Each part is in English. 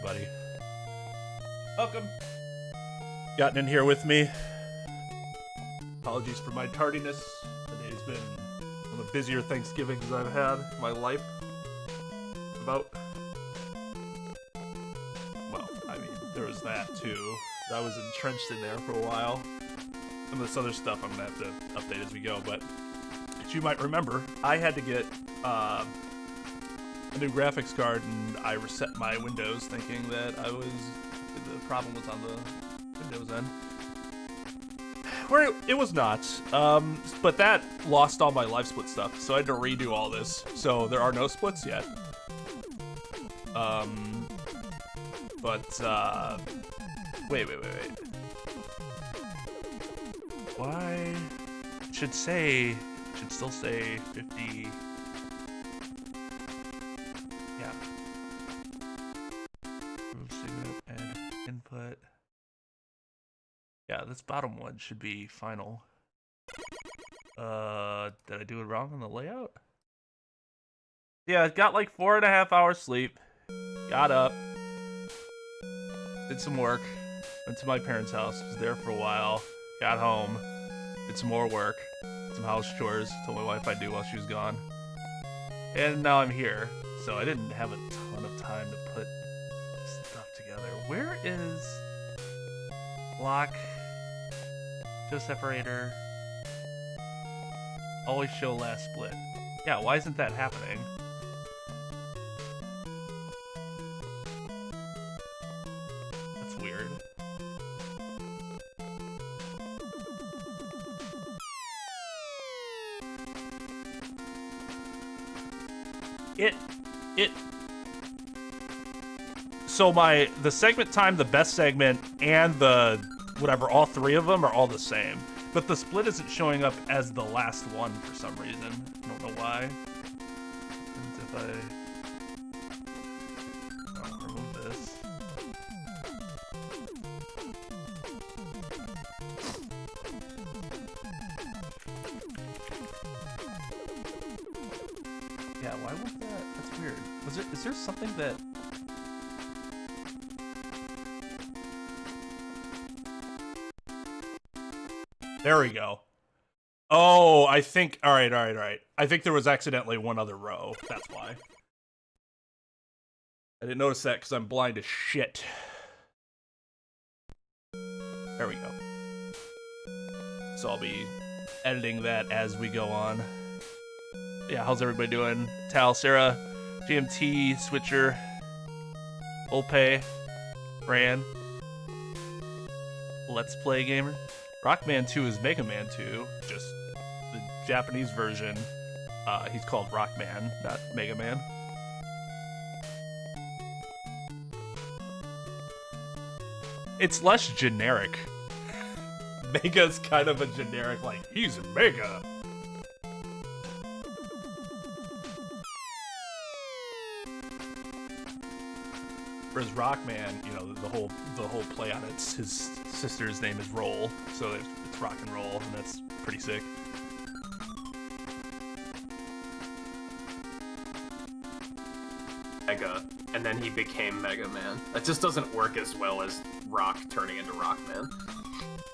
everybody. Welcome. Gotten in here with me. Apologies for my tardiness. Today's been one of the busier Thanksgivings I've had in my life. Well, I mean, there was that too. I was entrenched in there for a while. Some of this other stuff I'm gonna have to update as we go, but as you might remember, I had to get a new graphics card, and I reset my Windows thinking that the problem was on the Windows end. Where it was not, but that lost all my live split stuff, so I had to redo all this. So there are no splits yet. Wait. Why? Should still say 50. Yeah. And input. Yeah, this bottom one should be final. Did I do it wrong on the layout? Yeah, I got like 4.5 hours sleep. Got up. Did some work. Went to my parents' house. Was there for a while. Got home. Did some more work. Some house chores. Told my wife I'd do while she was gone. And now I'm here. So I didn't have a ton of time to put stuff together. Where is lock? Show separator. Always show last split. Yeah, why isn't that happening? That's weird. So the segment time, the best segment, and the whatever, all three of them are all the same. But the split isn't showing up as the last one for some reason. I don't know why. And if I'll remove this. Yeah, why was that? That's weird. Is there something that... There we go. Oh, I think... Alright. I think there was accidentally one other row. That's why. I didn't notice that because I'm blind as shit. There we go. So I'll be editing that as we go on. Yeah, how's everybody doing? Tal, Sarah, GMT, Switcher, Olpay, Ran, Let's Play Gamer. Rockman 2 is Mega Man 2, just the Japanese version. He's called Rockman, not Mega Man. It's less generic. Mega's kind of a generic, like, he's Mega. Whereas Rockman, you know, the whole play on it's his sister's name is Roll, so it's rock and roll, and that's pretty sick. Mega, and then he became Mega Man. That just doesn't work as well as Rock turning into Rockman.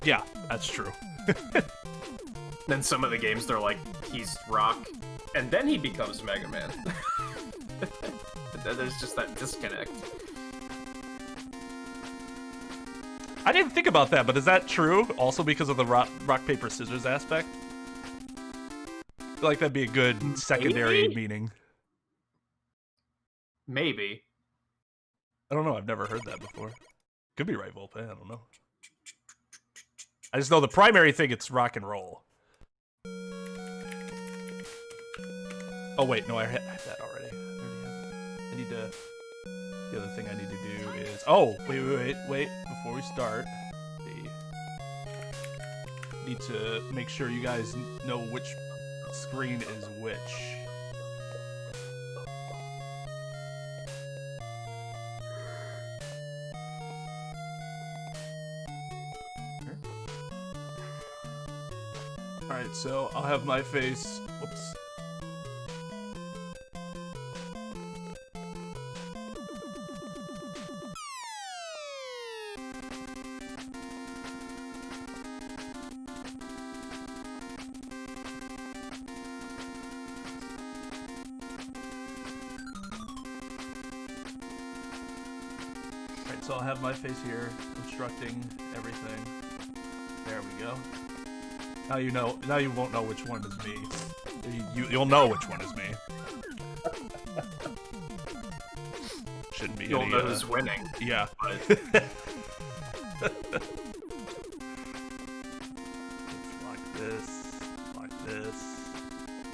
Yeah, that's true. Then some of the games, they're like, he's Rock, and then he becomes Mega Man. There's just that disconnect. I didn't think about that, but is that true? Also because of the rock, paper, scissors aspect? I feel like that'd be a good secondary meaning. Maybe. I don't know, I've never heard that before. Could be right, Volpe, I don't know. I just know the primary thing, it's rock and roll. Oh wait, no, I had that already. I need to... The other thing I need to do is... Oh, wait. Before we start, need to make sure you guys know which screen is which. Alright, so I'll have my face... Whoops. so I'll have my face here, obstructing everything. There we go. Now you know. Now you won't know which one is me. You'll know which one is me. Shouldn't be. You'll know who's winning. Yeah. But... like this. Like this.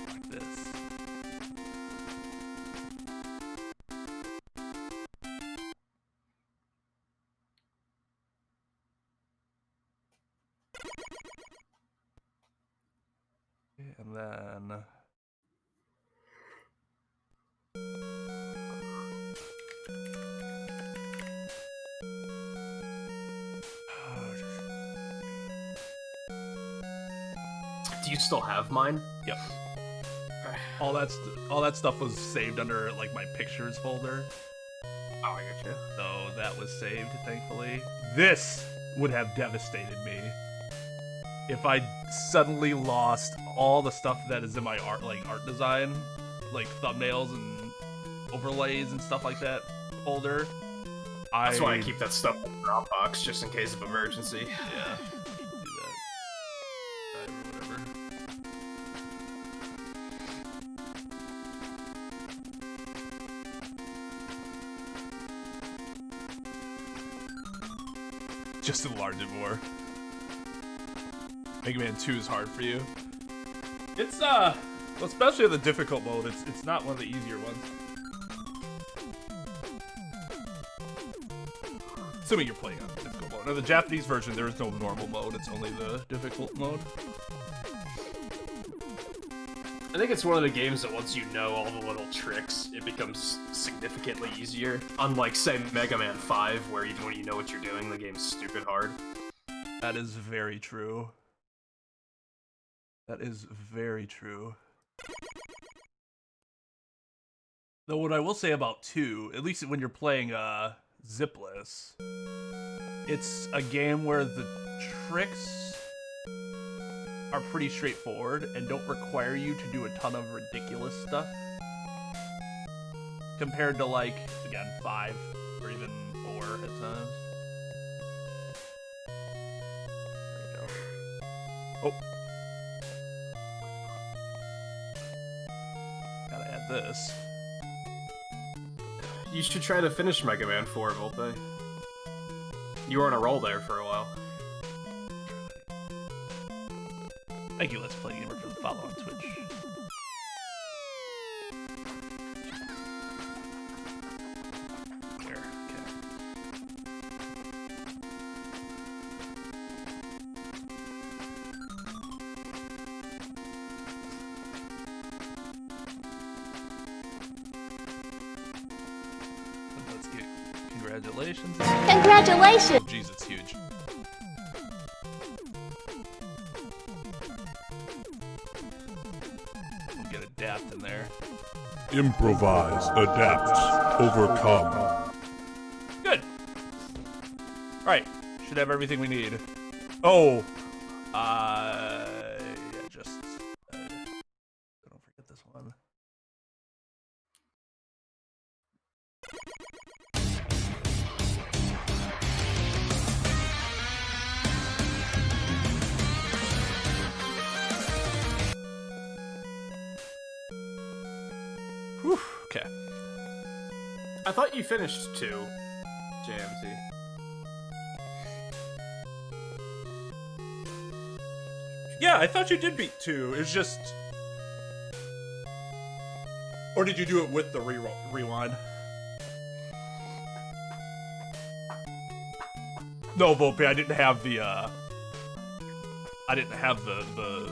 Like this. And then Do you still have mine? yep. All that stuff was saved under like my pictures folder. Oh, I got you. So that was saved, thankfully. This would have devastated me if I suddenly lost all the stuff that is in my art design, like thumbnails and overlays and stuff like that folder. That's why I keep that stuff in the Dropbox, just in case of emergency. Yeah. Do that. Or whatever. Just enlarge it more. Mega Man 2 is hard for you. It's well, especially in the difficult mode, it's not one of the easier ones. Assuming you're playing on the difficult mode. In the Japanese version, there is no normal mode, it's only the difficult mode. I think it's one of the games that once you know all the little tricks, it becomes significantly easier. Unlike, say, Mega Man 5, where even when you know what you're doing, the game's stupid hard. That is very true. That is very true. Though what I will say about 2, at least when you're playing Zipless, it's a game where the tricks are pretty straightforward and don't require you to do a ton of ridiculous stuff. Compared to, like, again, 5 or even 4 at times. There we go. Oh. Gotta add this. You should try to finish Mega Man 4, Volpe. You were on a roll there for a while. Thank you, Let's Play Gamer, for the follow on Twitch. There, okay. Let's get congratulations. Congratulations! Oh, jeez, it's huge. Adapt in there. Improvise, adapt, overcome. Good. Alright. Should have everything we need. Oh! Yeah, just... don't forget this one. Whew, okay. I thought you finished 2, JMT. Yeah, I thought you did beat 2. It's just... Or did you do it with the rewind? No, Volpe, I didn't have the, I didn't have the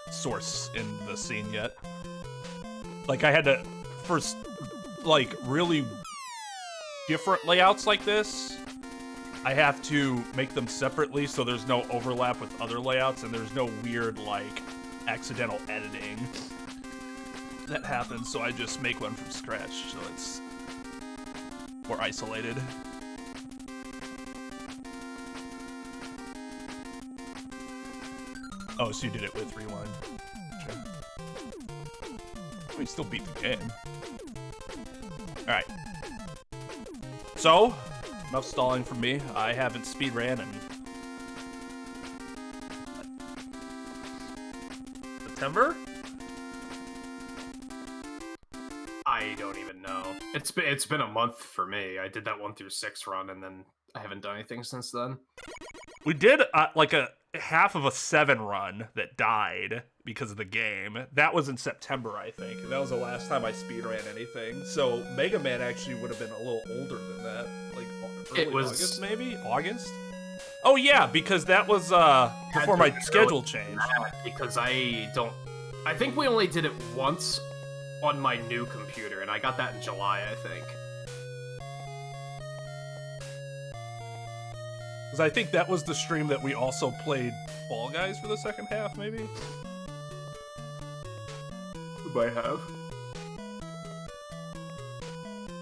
source in the scene yet. Like, I had to... First, like, really different layouts like this, I have to make them separately so there's no overlap with other layouts and there's no weird, like, accidental editing that happens, so I just make one from scratch, so it's more isolated. Oh, so you did it with rewind. Sure. We still beat the game. Alright. So, enough stalling from me. I haven't speedran in September? I don't even know. It's been a month for me. I did that 1 through 6 run, and then I haven't done anything since then. We did like a half of a 7 run that died because of the game. That was in September, I think. That was the last time I speedran anything. So Mega Man actually would have been a little older than that. Like early August, maybe? August? Oh yeah, because that was before my schedule changed. Because I think we only did it once on my new computer, and I got that in July, I think. Because I think that was the stream that we also played Fall Guys for the second half, maybe? We might have.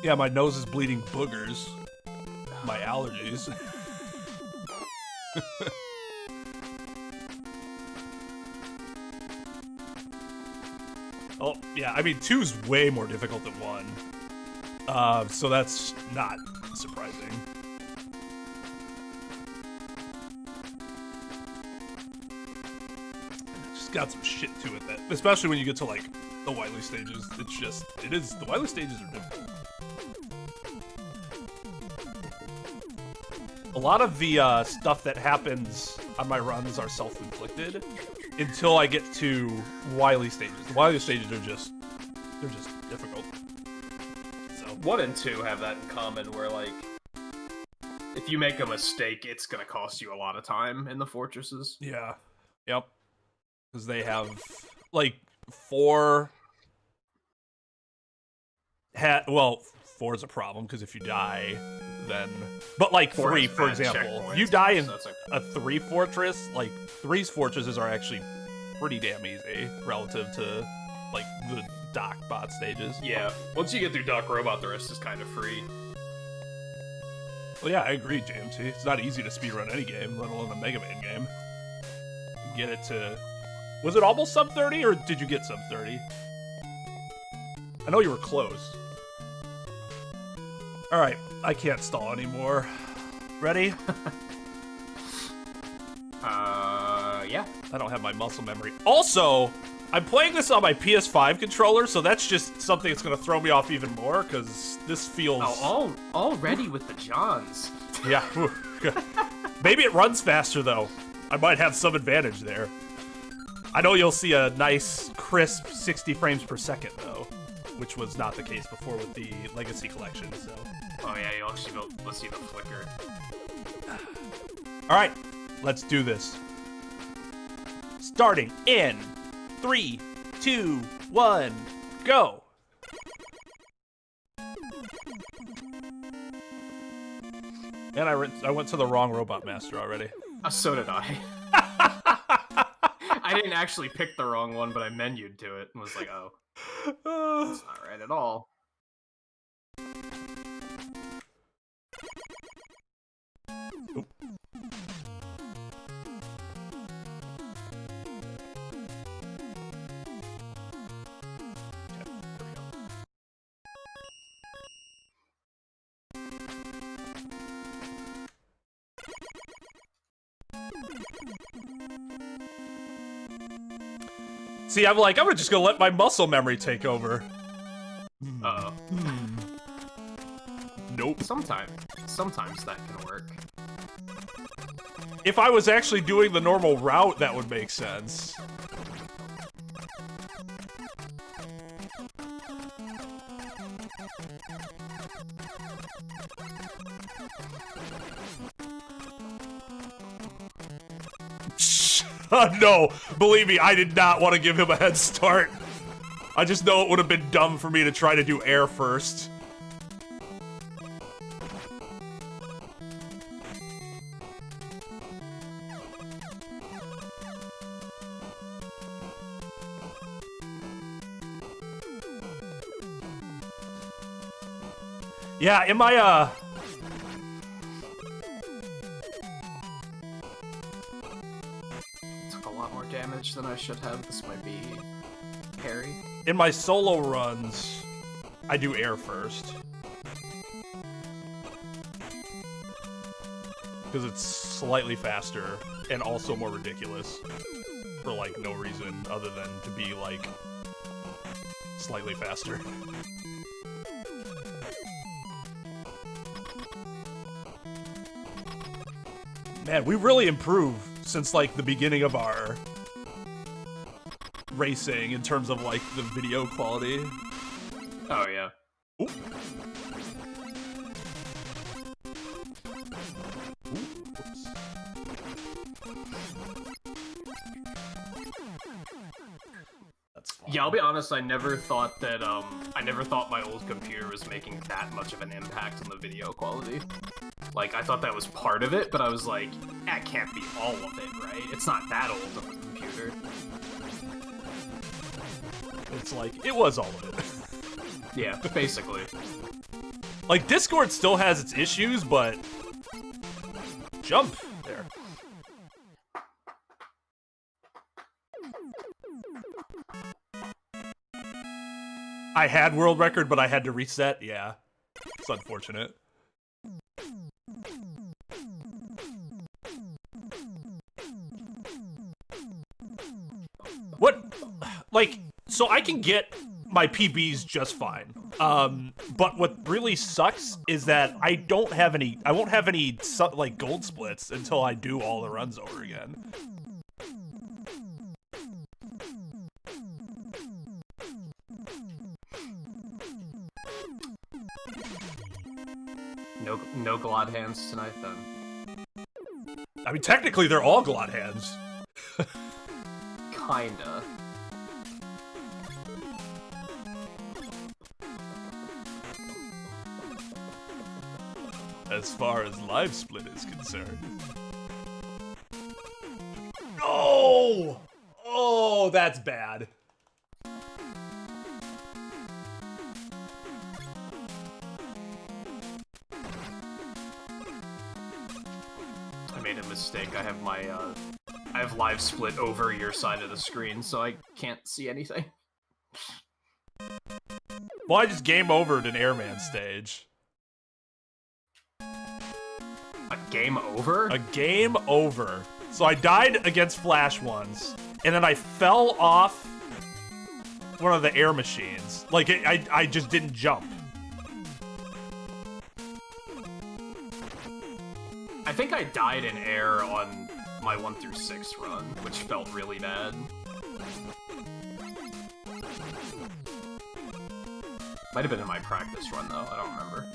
Yeah, my nose is bleeding boogers. My allergies. Oh, yeah, I mean, 2's way more difficult than 1. So that's not surprising. Just got some shit to it, that, especially when you get to, like, the Wily stages. The Wily stages are difficult. A lot of the stuff that happens on my runs are self-inflicted until I get to Wily stages. The Wily stages are just difficult. So 1 and 2 have that in common, where like if you make a mistake, it's gonna cost you a lot of time in the fortresses. yeah, yep, because they have like 4. 4 is a problem because if you die, then. But like 3, for example, you die in a 3 fortress. Like 3's fortresses are actually pretty damn easy relative to like the Doc Bot stages. Yeah, once you get through Doc Robot, the rest is kind of free. Well, yeah, I agree, James. It's not easy to speedrun any game, let alone a Mega Man game. Get it to. Was it almost sub 30, or did you get sub 30? I know you were close. Alright, I can't stall anymore. Ready? Yeah. I don't have my muscle memory. Also, I'm playing this on my PS5 controller, so that's just something that's going to throw me off even more, because this feels... Oh, already with the Johns. Yeah. Maybe it runs faster, though. I might have some advantage there. I know you'll see a nice, crisp 60 frames per second, though, which was not the case before with the Legacy Collection, so... Oh yeah, you'll actually let's see the flicker. Alright, let's do this. Starting in 3, 2, 1, go! And I went to the wrong Robot Master already. So did I. I didn't actually pick the wrong one, but I menued to it and was like, oh. That's not right at all. Oop. See, I'm just gonna let my muscle memory take over. Uh-oh. Nope. Sometimes that can work. If I was actually doing the normal route, that would make sense. No, believe me, I did not want to give him a head start. I just know it would have been dumb for me to try to do air first. Yeah, in my, Took a lot more damage than I should have. This might be hairy. in my solo runs, I do air first. because it's slightly faster and also more ridiculous for like no reason other than to be like slightly faster. Man, we really improved since like the beginning of our racing in terms of like the video quality. Oh yeah. Ooh. Yeah, I'll be honest, I never thought that, I never thought my old computer was making that much of an impact on the video quality. Like, I thought that was part of it, but I was like, that can't be all of it, right? It's not that old of a computer. It's like, it was all of it. Yeah, basically. Like, Discord still has its issues, but... Jump! There. I had world record, but I had to reset. Yeah. It's unfortunate. What? Like, so I can get my PBs just fine. But what really sucks is that I don't have any, I won't have any, like, gold splits until I do all the runs over again. No glad hands tonight, then. I mean, technically, they're all glot hands. Kinda. As far as live split is concerned. Oh! Oh, that's bad. I made a mistake. I have my, I have live split over your side of the screen, so I can't see anything. Well, I just game overed an airman stage. A game over? A game over. So I died against Flash once, and then I fell off one of the air machines. Like, I just didn't jump. I think I died in air on my 1 through 6 run, which felt really bad. Might have been in my practice run, though. I don't remember.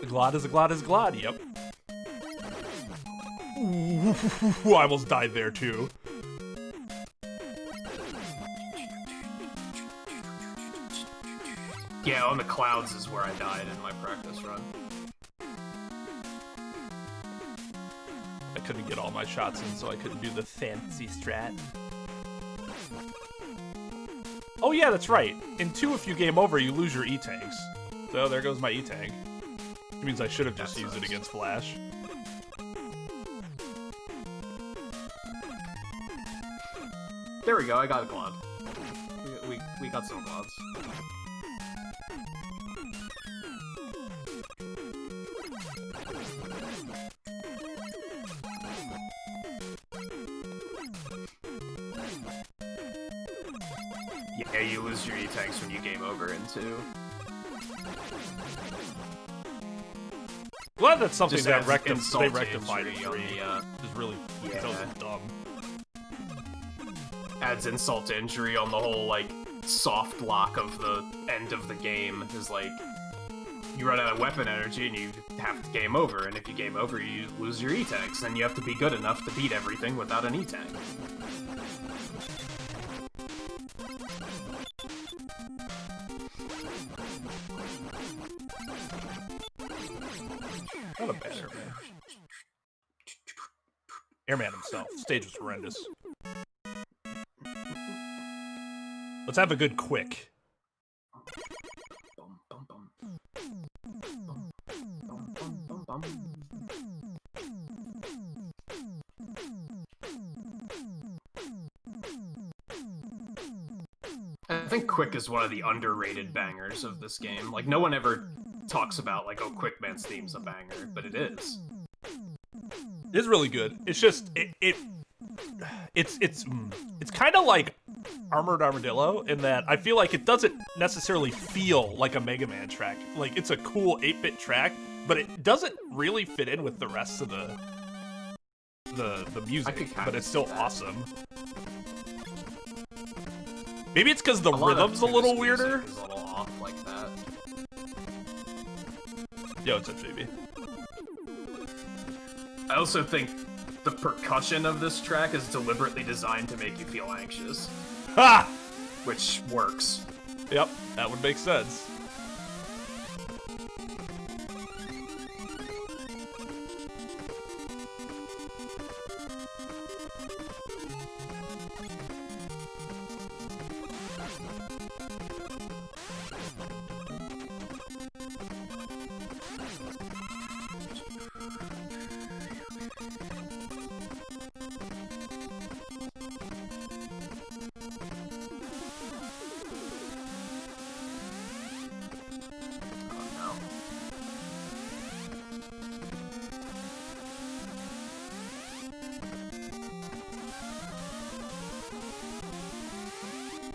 A glot is a glot is a glot, yep. Ooh, I almost died there, too. Yeah, on the clouds is where I died in my practice run. I couldn't get all my shots in, so I couldn't do the fancy strat. Oh yeah, that's right. In 2, if you game over, you lose your E-tanks. So there goes my E-tank. Which means I should have just used it against Flash. There we go, I got a glod. We got some glods. Yeah, you lose your E-tanks when you game over in 2. Glad that's something Just that adds they insult to rectified in injury 3. on Is really, yeah. that was dumb. Adds insult to injury on the whole, like, soft lock of the end of the game. Is like, you run out of weapon energy and you have to game over, and if you game over, you lose your E-tanks, and you have to be good enough to beat everything without an E-tank. Not a bad airman. Airman himself. Stage was horrendous. Let's have a good quick. think Quick is one of the underrated bangers of this game. Like, no one ever talks about, like, oh, Quick Man's theme's a banger, but it is. It's really good. It's just, it's kind of like Armored Armadillo in that I feel like it doesn't necessarily feel like a Mega Man track. Like, it's a cool 8-bit track, but it doesn't really fit in with the rest of the music, but it's still awesome. Maybe it's because the rhythm's a little weirder. Is a little off like that. Yo, what's up, JB? I also think the percussion of this track is deliberately designed to make you feel anxious. Ha! Which works. Yep, that would make sense.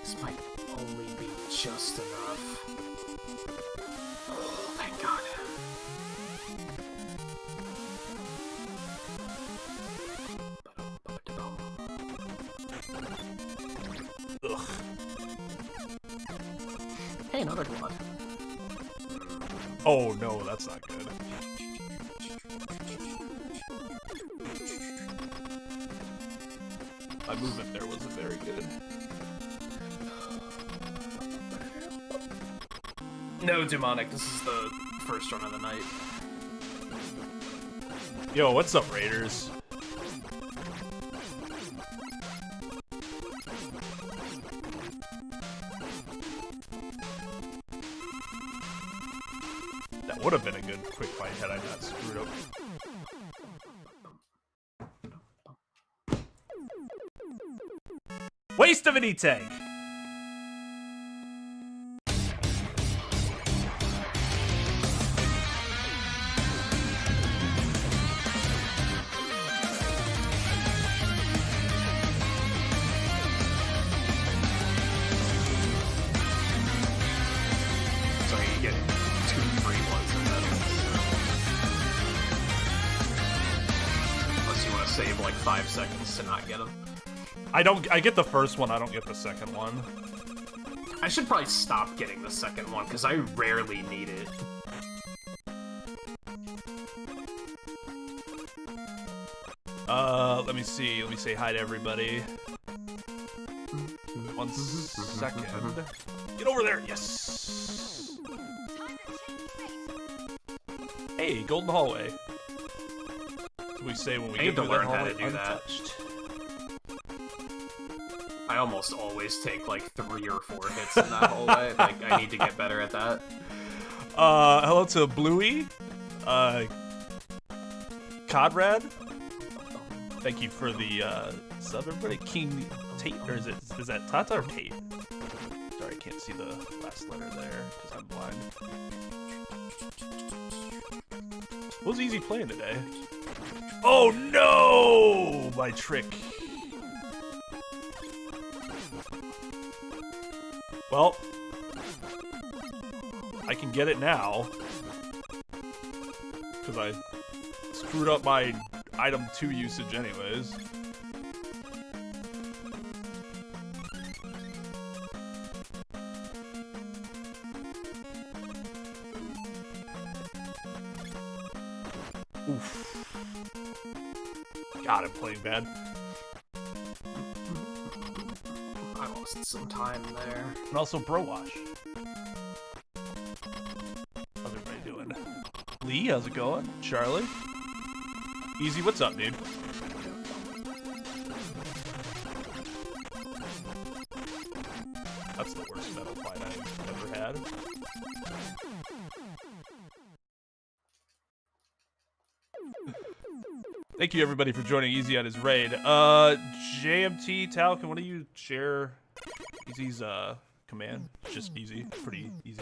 This might only be just enough. Oh, thank God. Ugh. Hey, another glove. Oh no, that's not good. My movement there wasn't very good. No, Demonic, this is the first run of the night. Yo, what's up, Raiders? That would have been a good quick fight had I not screwed up. Waste of an E-Tank! Save like 5 seconds to not get them. I get the first one, I don't get the second one. I should probably stop getting the second one, because I rarely need it. Let me see. Let me say hi to everybody. 1 second. Get over there, yes! Hey, Golden Hallway. We say when we I get need to learn how hallway to do untouched. I almost always take like 3 or 4 hits in that hallway. Like, I need to get better at that. Hello to Bluey. Conrad. Thank you for the sub, everybody. King Tate, or is that Tata or Tate? Sorry, I can't see the last letter there because I'm blind. What was Easy playing today? Oh no! My trick. Well, I can get it now because I screwed up my item 2 usage anyways. Oof. God, I'm playing bad. I lost some time there. And also Bro Wash. How's everybody doing? Lee, how's it going? Charlie? Easy, what's up, dude? That's the worst metal fight I've ever had. Thank you, everybody, for joining Easy on his raid. JMT, Tal, can one of you share Easy's command. It's just easy, pretty easy.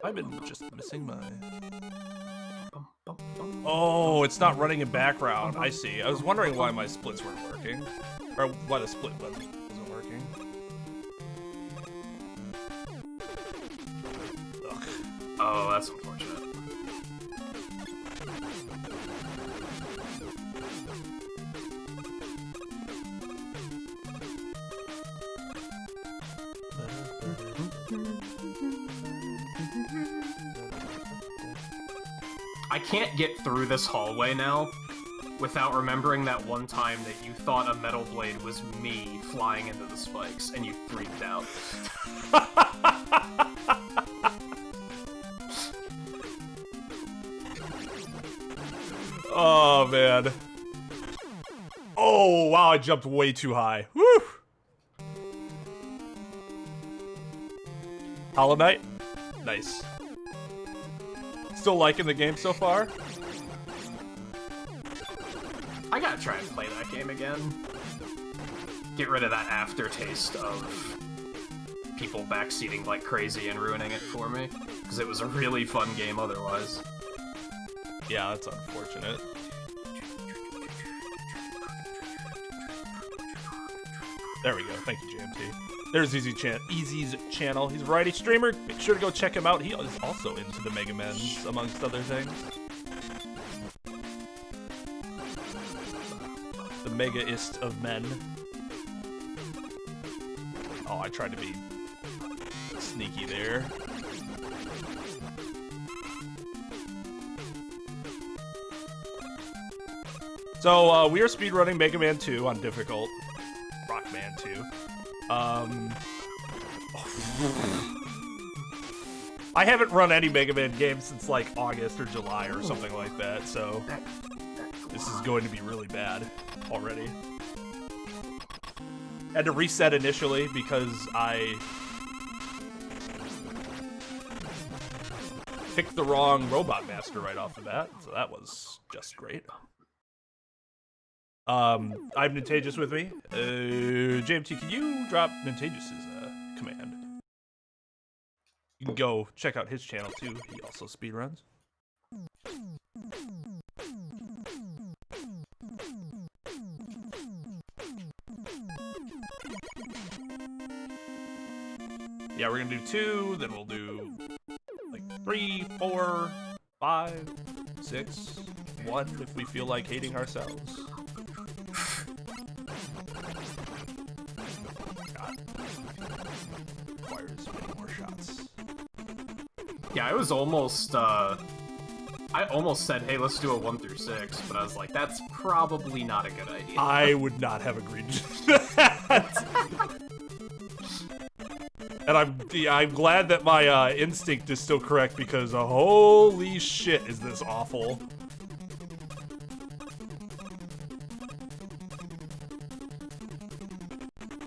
I've been just missing my... Oh, it's not running in background. I see. I was wondering why my splits weren't working. Or why the split wasn't working. Ugh. Oh, that's unfortunate. I can't get through this hallway now without remembering that one time that you thought a metal blade was me flying into the spikes and you freaked out. Oh, man. Oh, wow, I jumped way too high. Woo! Hollow Knight? Nice. Still liking the game so far? I gotta try and play that game again. Get rid of that aftertaste of people backseating like crazy and ruining it for me. Because it was a really fun game otherwise. Yeah, that's unfortunate. There we go. Thank you, JMT. There's Easy's channel. He's a variety streamer. Make sure to go check him out. He is also into the Mega Men's, amongst other things. The Mega-ist of men. Oh, I tried to be sneaky there. So, we are speedrunning Mega Man 2 on difficult. Rockman 2. I haven't run any Mega Man games since like August or July or something like that, so this is going to be really bad already. Had to reset initially because I picked the wrong Robot Master right off the bat, so that was just great. I have Nintagious with me. JMT, can you drop Nintagious' command? You can go check out his channel too. He also speedruns. Yeah, we're gonna do 2, then we'll do like 3, 4, 5, 6, 1 if we feel like hating ourselves. God. Requires many more shots. Yeah, I was almost, I almost said, hey, let's do a 1 through 6, but I was like, that's probably not a good idea. I would not have agreed to that. And I'm glad that my instinct is still correct because holy shit is this awful.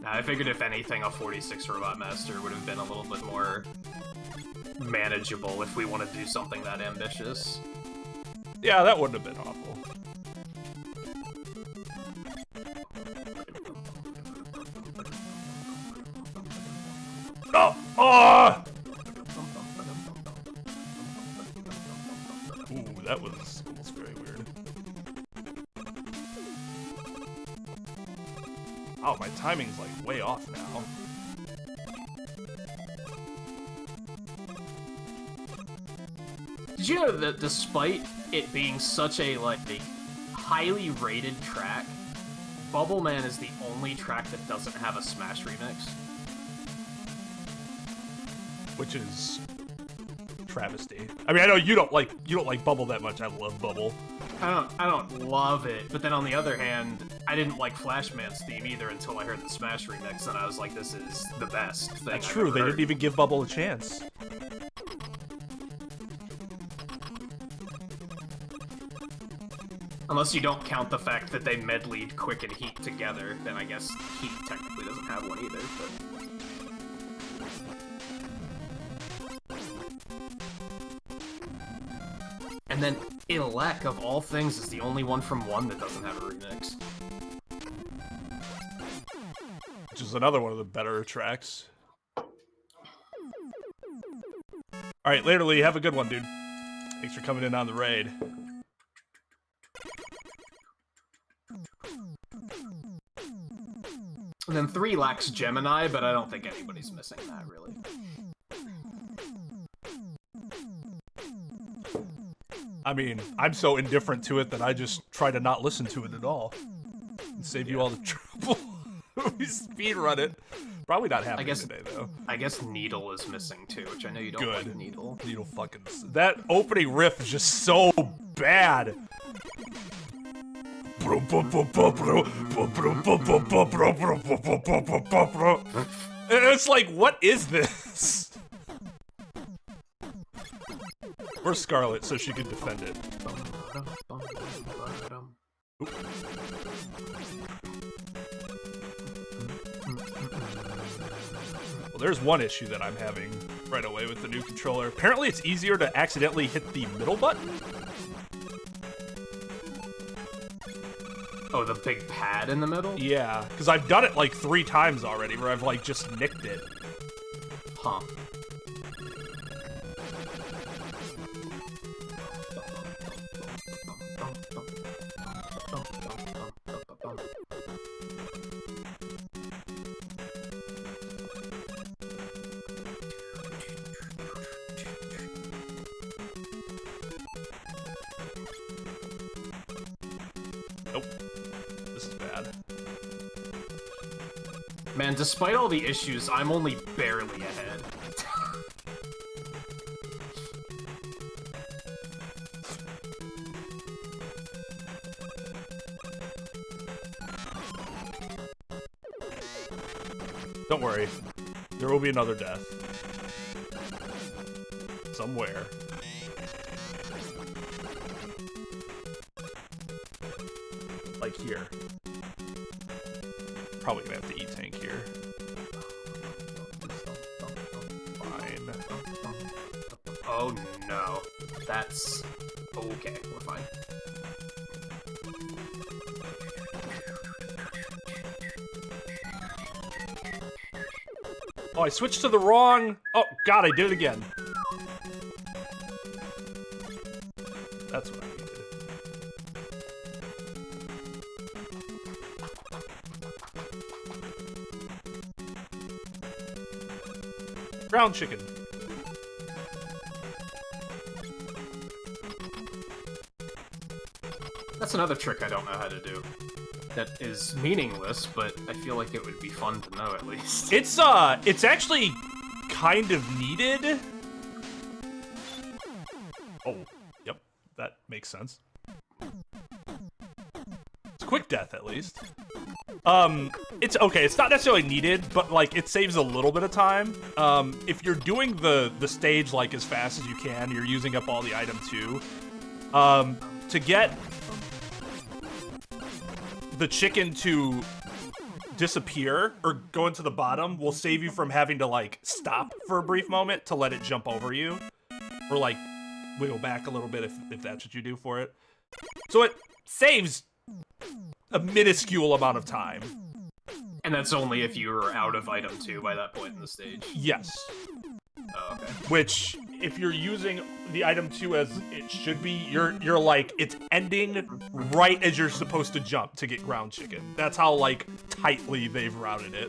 I figured if anything, a 46 Robot Master would have been a little bit more manageable if we want to do something that ambitious. Yeah, that wouldn't have been awful. Oh! Oh! Ooh, that was almost very weird. Oh, my timing's like way off now. Did you know that despite it being such a, like, highly rated track, Bubble Man is the only track that doesn't have a Smash remix? Which is travesty. I mean, I know you don't like Bubble that much. I love Bubble. I don't love it, but then on the other hand, I didn't like Flashman's theme either until I heard the Smash remix, and I was like, this is the best thing That's I've true. ever They heard. didn't even give Bubble a chance. Unless you don't count the fact that they medleyed Quick and Heat together, then I guess Heat technically doesn't have one either, but... And then Elec, of all things, is the only one from 1 that doesn't have a remix. Which is another one of the better tracks. Alright, later, Lee. Have a good one, dude. Thanks for coming in on the raid. And then 3 lacks Gemini, but I don't think anybody's missing that, really. I mean, I'm so indifferent to it that I just try to not listen to it at all. And save you all the trouble. We speedrun it. Probably not happening today, though. I guess Needle is missing, too, which I know you don't like Needle. Needle fucking... That opening riff is just so bad. And it's like, what is this? Where's Scarlet so she can defend it? Oop. Well, there's one issue that I'm having right away with the new controller. Apparently it's easier to accidentally hit the middle button. Oh, the big pad in the middle? Yeah, because I've done it like 3 times already where I've like just nicked it. Huh. Nope. This is bad. Man, despite all the issues, I'm only barely ahead. Don't worry. There will be another death. Somewhere. Like here. Probably gonna have to E-tank here. Fine. Oh no. That's... okay, we're fine. Oh, I switched to the wrong... Oh, God, I did it again. That's what I needed. Ground chicken. That's another trick I don't know how to do. That is meaningless, but I feel like it would be fun to know at least. It's actually kind of needed. Oh, yep, that makes sense. It's quick death, at least. It's okay, it's not necessarily needed, but, like, it saves a little bit of time. If you're doing the stage, like, as fast as you can, you're using up all the item, too. To get the chicken to disappear or go into the bottom will save you from having to, like, stop for a brief moment to let it jump over you. Or, like, wiggle back a little bit if that's what you do for it. So it saves a minuscule amount of time. And that's only if you're out of item 2 by that point in the stage. Yes. Oh, okay. Which, if you're using the item 2 as it should be, you're like, it's ending right as you're supposed to jump to get ground chicken. That's how, like, tightly they've routed it.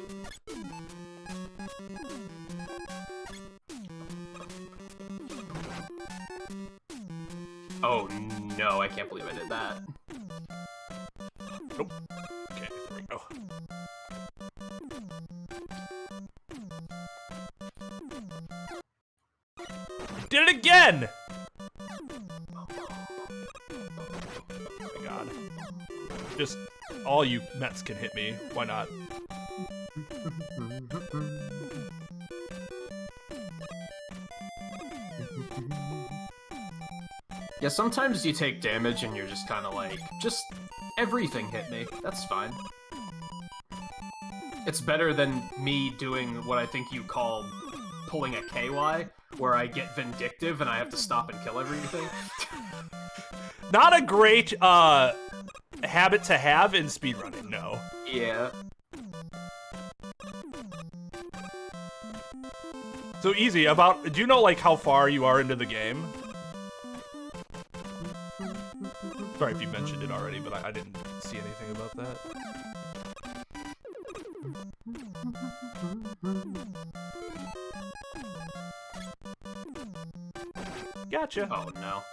Oh no, I can't believe I did that. Nope. Okay, there we go. Did it again! Oh my god. Just, all you Mets can hit me. Why not? Yeah, sometimes you take damage and you're just kind of like, just everything hit me. That's fine. It's better than me doing what I think you call pulling a KY, where I get vindictive and I have to stop and kill everything. Not a great habit to have in speedrunning, no. Yeah. So easy, do you know like how far you are into the game? Sorry if you mentioned it already, but I didn't see anything about that. Gotcha. Oh no.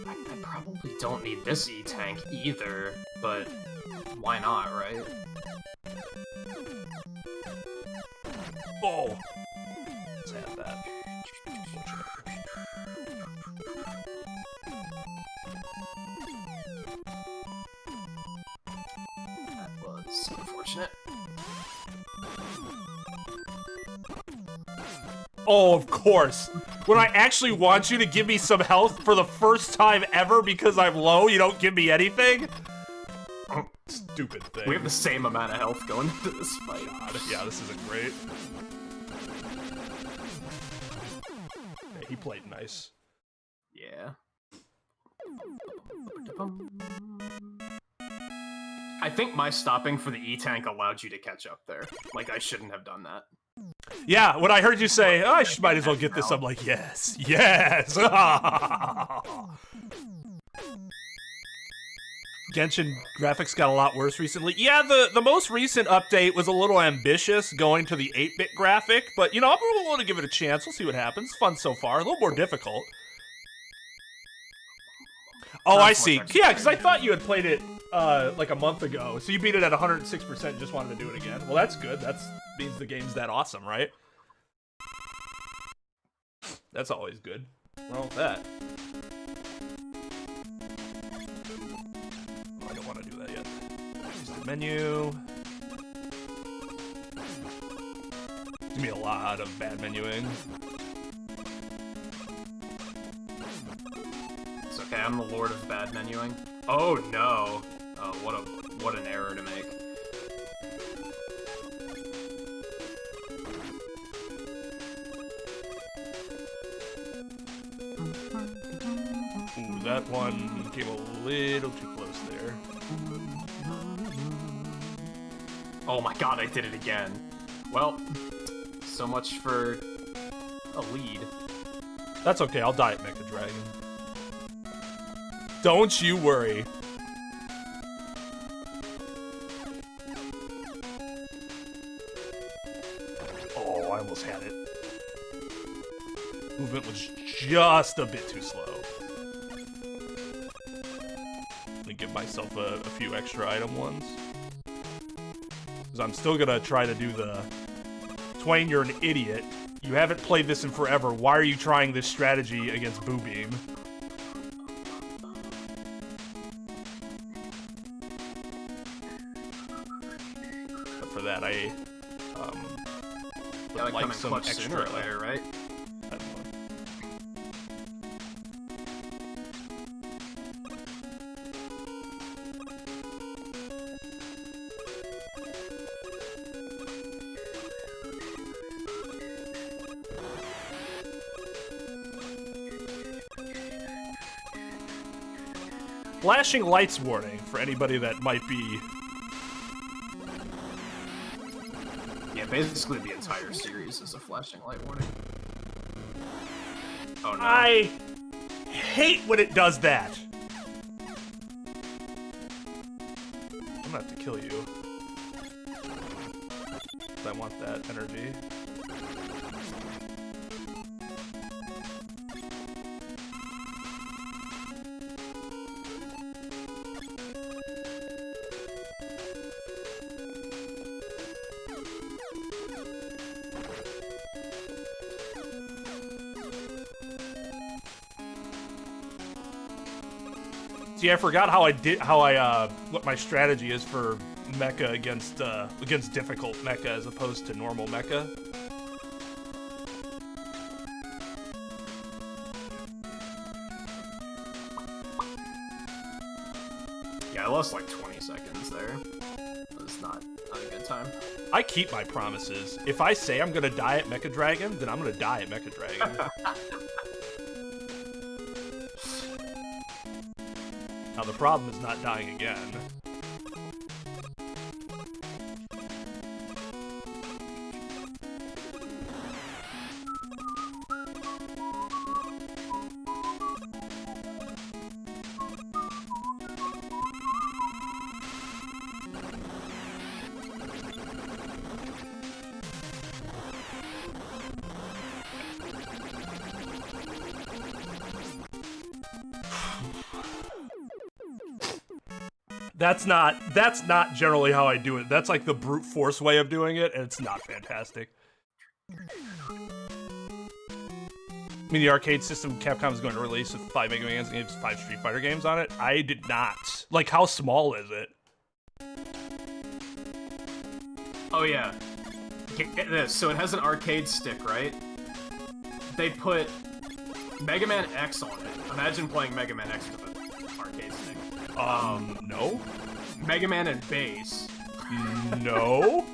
I probably don't need this E-tank either, but why not, right? Oh! Let's have that. That was unfortunate. Oh, of course. When I actually want you to give me some health for the first time ever because I'm low, you don't give me anything? Stupid thing. We have the same amount of health going into this fight. God, yeah, this isn't great. Yeah, he played nice. Yeah. I think my stopping for the E-tank allowed you to catch up there. Like, I shouldn't have done that. Yeah, when I heard you say, oh, I might as well get this, I'm like, yes, yes! Genshin graphics got a lot worse recently. Yeah, the most recent update was a little ambitious, going to the 8-bit graphic, but, you know, I'm willing to give it a chance. We'll see what happens. Fun so far. A little more difficult. Oh, I see. Yeah, because I thought you had played it, like a month ago, so you beat it at 106% and just wanted to do it again. Well, that's good. That means the game's that awesome, right? That's always good. What's wrong with that? Oh, I don't want to do that yet. Use the menu. Give me a lot of bad menuing. It's okay, I'm the lord of bad menuing. Oh no! Oh, what an error to make. Ooh, that one came a little too close there. Oh my god, I did it again. Well, so much for a lead. That's okay, I'll die at Mecha Dragon. Don't you worry. Oh, I almost had it. Movement was just a bit too slow. Let me give myself a few extra item ones. Because I'm still gonna try to do the... Twain, you're an idiot. You haven't played this in forever. Why are you trying this strategy against Boo Beam? But for that, I would like some extra sooner or later, right? I don't know. Flashing lights warning for anybody that might be... Yeah, basically the entire series is a flashing light warning. Oh no. I hate when it does that. I'm gonna have to kill you. I want that energy. See, I forgot what my strategy is for mecha against difficult mecha as opposed to normal mecha. Yeah, I lost like 20 seconds there. That's not not a good time. I keep my promises. If I say I'm gonna die at Mecha Dragon, then I'm gonna die at Mecha Dragon. Now the problem is not dying again. That's not generally how I do it. That's like the brute force way of doing it, and it's not fantastic. I mean, the arcade system Capcom is going to release with 5 Mega Man games, 5 Street Fighter games on it. I did not. Like, how small is it? Oh yeah. Get this. So it has an arcade stick, right? They put Mega Man X on it. Imagine playing Mega Man X with an arcade stick. No. Mega Man and Bass. No.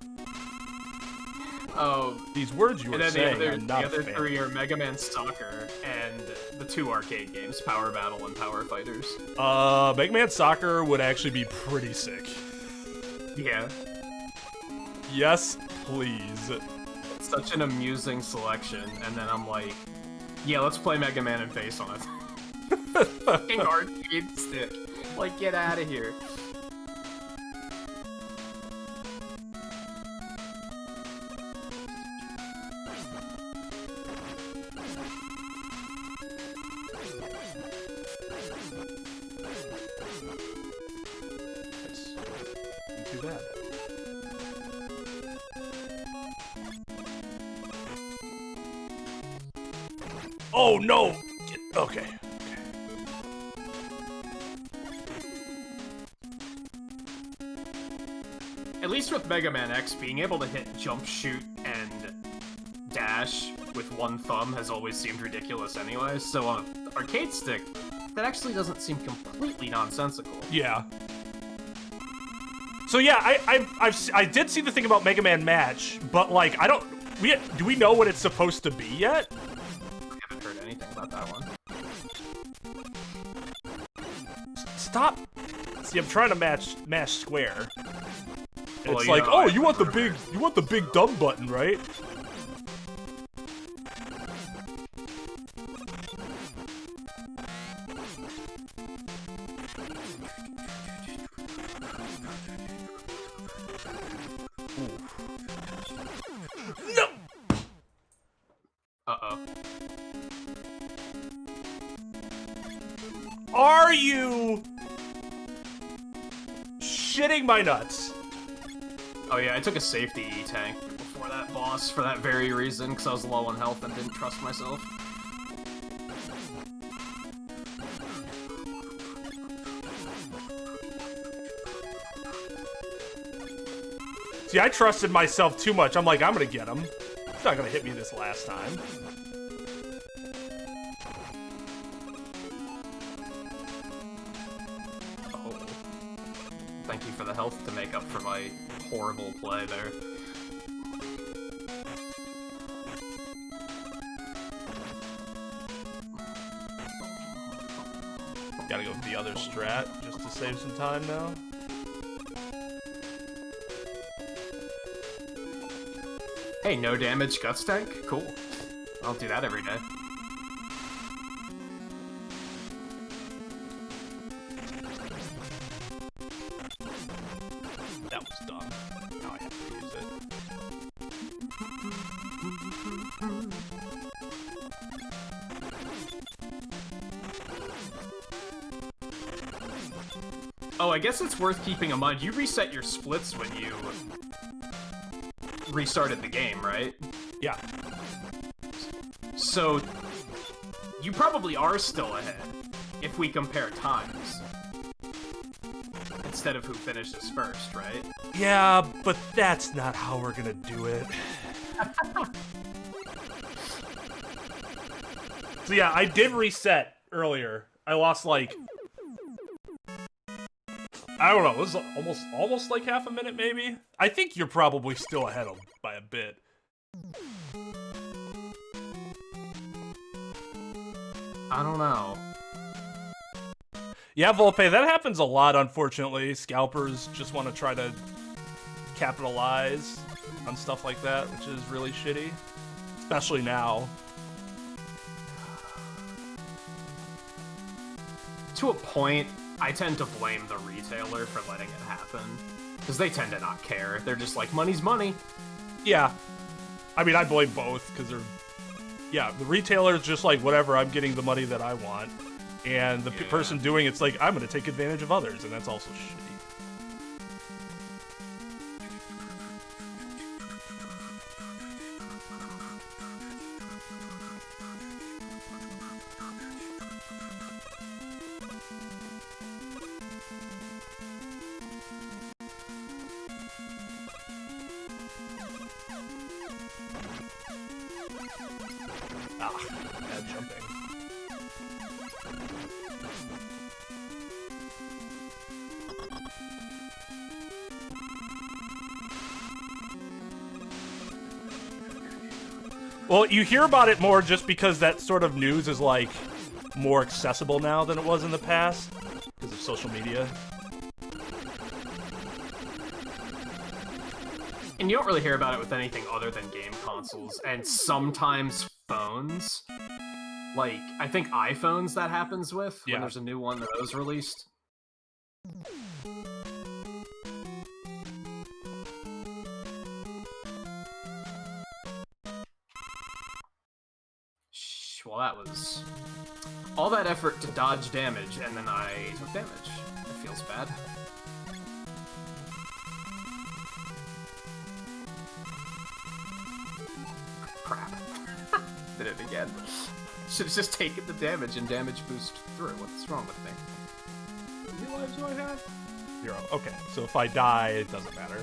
These words you were saying are not the other three are Mega Man Soccer and the 2 arcade games, Power Battle and Power Fighters. Mega Man Soccer would actually be pretty sick. Yeah. Yes, please. It's such an amusing selection, and then I'm like, yeah, let's play Mega Man and Bass on a fucking arcade stick. Like, get out of here. Too bad. Oh no! Okay. At least with Mega Man X, being able to hit jump, shoot, and dash with one thumb has always seemed ridiculous anyway, so on an arcade stick, that actually doesn't seem completely nonsensical. Yeah. So yeah, I did see the thing about Mega Man Match, but like, do we know what it's supposed to be yet? I haven't heard anything about that one. Stop! See, I'm trying to mash square. Well, it's like, oh, you want the big dumb button, right? No! Uh-oh. Are you shitting my nuts? Oh yeah, I took a safety tank before that boss for that very reason, because I was low on health and didn't trust myself. See, I trusted myself too much. I'm like, I'm gonna get him. He's not gonna hit me this last time. Oh. Thank you for the health to make up for my horrible play there. Gotta go with the other strat just to save some time now. Hey, no damage guts tank? Cool. I'll do that every day. That was dumb. Now I have to use it. Oh, I guess it's worth keeping in mind. You reset your splits when you restarted the game, right? Yeah. So, you probably are still ahead, if we compare times. Instead of who finishes first, right? Yeah, but that's not how we're gonna do it. So yeah, I did reset earlier. I lost like... I don't know. It was almost like half a minute, maybe. I think you're probably still ahead of by a bit. I don't know. Yeah, Volpe, that happens a lot, unfortunately. Scalpers just want to try to capitalize on stuff like that, which is really shitty. Especially now. To a point, I tend to blame the retailer for letting it happen. Because they tend to not care. They're just like, money's money. Yeah. I mean, I blame both, because they're... Yeah, the retailer's just like, whatever, I'm getting the money that I want. And the person doing it's like, I'm going to take advantage of others, and that's also shitty. Bad jumping. Well, you hear about it more just because that sort of news is, like, more accessible now than it was in the past because of social media. And you don't really hear about it with anything other than game consoles, and sometimes phones. Like, I think iPhones that happens with, when there's a new one that was released. Well, that was all that effort to dodge damage, and then I took damage. It feels bad. Crap. Did it again. Should have just taken the damage and damage boost through. What's wrong with me? How many lives do I have? 0. Okay, so if I die, it doesn't matter.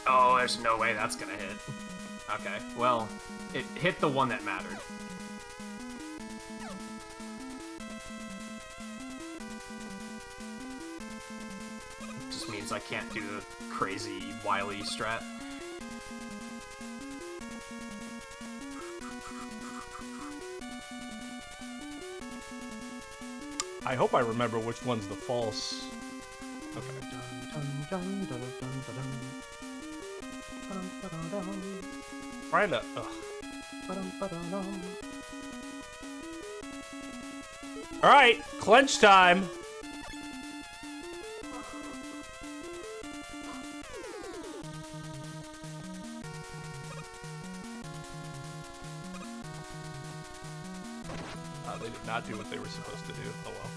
Oh, there's no way that's gonna hit. Okay, well, it hit the one that mattered. Just means I can't do the crazy wily strat. I hope I remember which one's the false. Okay. Trying to. All right, clench time. They did not do what they were supposed to do. Oh well.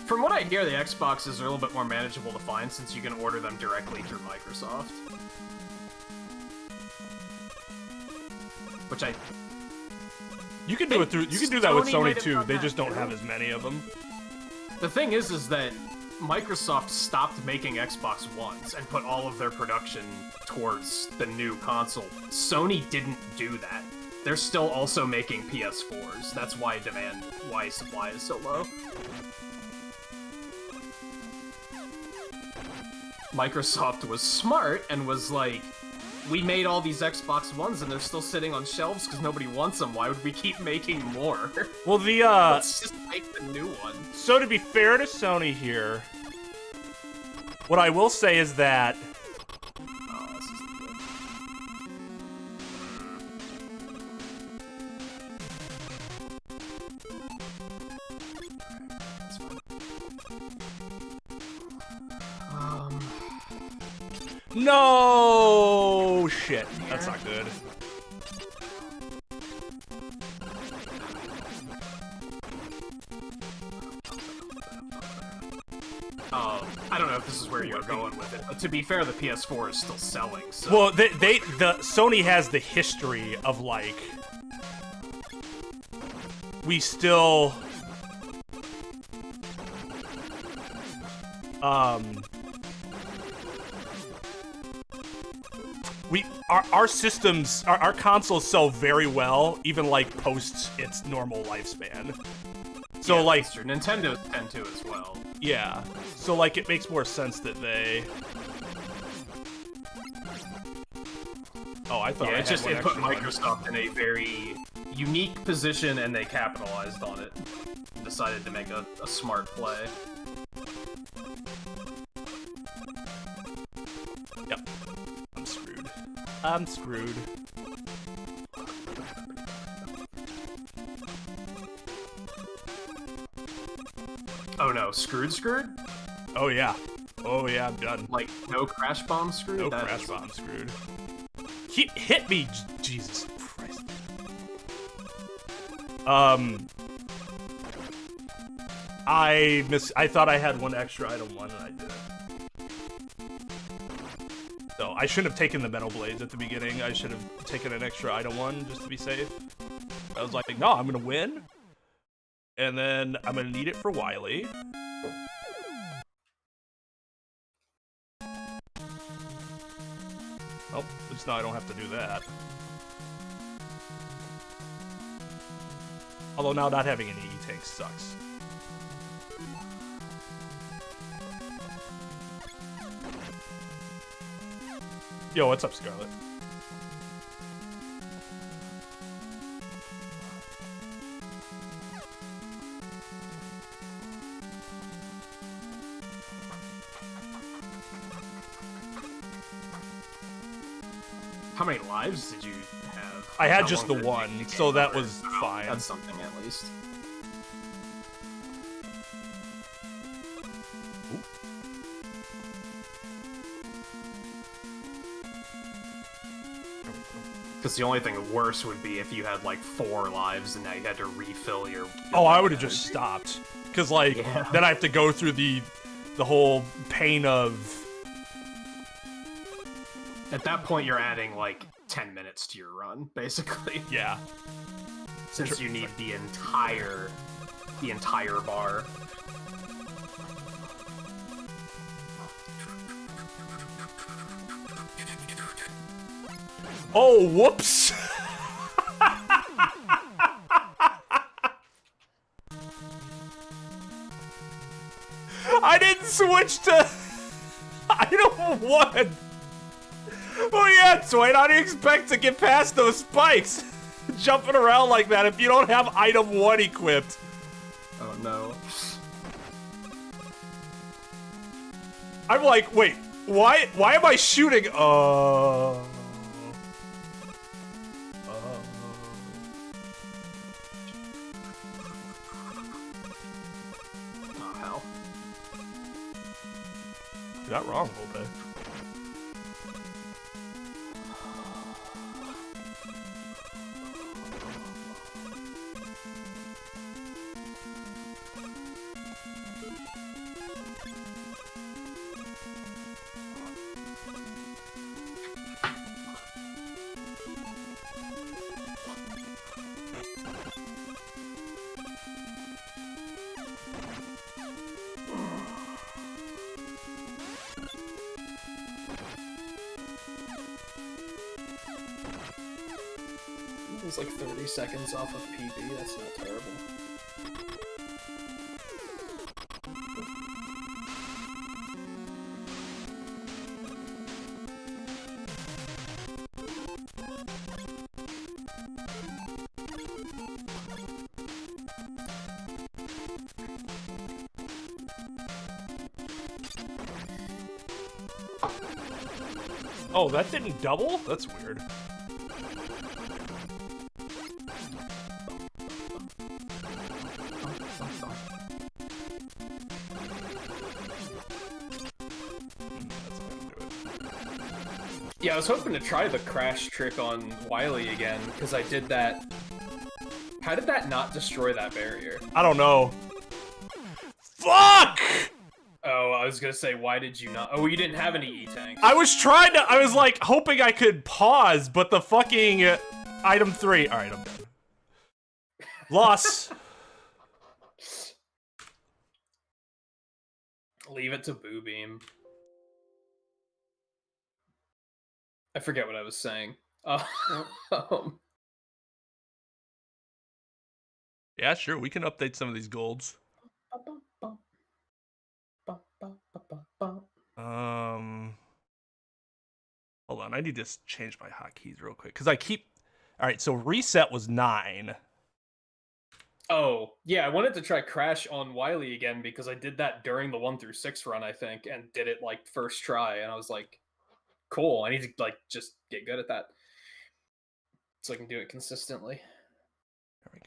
From what I hear, the Xboxes are a little bit more manageable to find since you can order them directly through Microsoft. Which You can do it through. You can do that with Sony too. They just don't have as many of them. The thing is that Microsoft stopped making Xbox Ones and put all of their production towards the new console. Sony didn't do that. They're still also making PS4s. That's why supply is so low. Microsoft was smart and was like, we made all these Xbox Ones and they're still sitting on shelves because nobody wants them. Why would we keep making more? Well, let's just make the new one. So to be fair to Sony here, what I will say is that oh, this isn't good. That's fine. no shit. That's not good. I don't know if this this is where you're going with it. But to be fair, the PS4 is still selling. So. Well, the Sony has the history of like we still our systems, our consoles sell very well, even like post its normal lifespan. So yeah, like Nintendo tend to as well. Yeah. So like it makes more sense that they. Oh, I thought. Yeah, I it just had it one put extra Microsoft in a very unique position, and they capitalized on it. And decided to make a smart play. Yep. I'm screwed. I'm screwed. Oh no, screwed? Oh yeah. Oh yeah, I'm done. Like, no crash bomb screwed? No crash bomb screwed. Hit me, Jesus Christ. I thought I had one extra item one and I didn't. So I shouldn't have taken the metal blades at the beginning. I should have taken an extra item one just to be safe. I was like, no, I'm gonna win. And then I'm gonna need it for Wily. Oh, at least now I don't have to do that. Although now not having an E-tank sucks. Yo, what's up, Scarlet? How many lives did you have? I had How just long the did it one, take to so game that over? was Oh, fine. That's something at least. Because the only thing worse would be if you had like 4 lives and now you had to refill your. Oh, I would have just stopped. Because, like, Yeah. then I have to go through the whole pain of. At that point, you're adding like 10 minutes to your run, basically. Yeah. Since you need the entire bar. Oh, whoops! I didn't switch to item 1! Oh yeah, Twain, how do you expect to get past those spikes? Jumping around like that if you don't have item 1 equipped. Oh no. I'm like, wait, why am I shooting? Oh hell. You're not wrong, Volpe. It was like 30 seconds off of PB, that's not terrible. Oh, that didn't double? That's weird. Yeah, I was hoping to try the crash trick on Wily again, because I did that. How did that not destroy that barrier? I don't know. Fuck! Oh, I was gonna say, why did you not? Oh, you didn't have any E-tanks. I was trying to, I was like hoping I could pause, but the fucking item 3. All right, I'm done. Loss. Leave it to Boo Beam. I forget what I was saying. Yeah, sure. We can update some of these golds. Hold on. I need to change my hotkeys real quick because I keep. All right. So reset was 9. Oh, yeah, I wanted to try Crash on Wily again because I did that during the 1 through 6 run, I think, and did it like first try, and I was like, cool, I need to like just get good at that so I can do it consistently. There we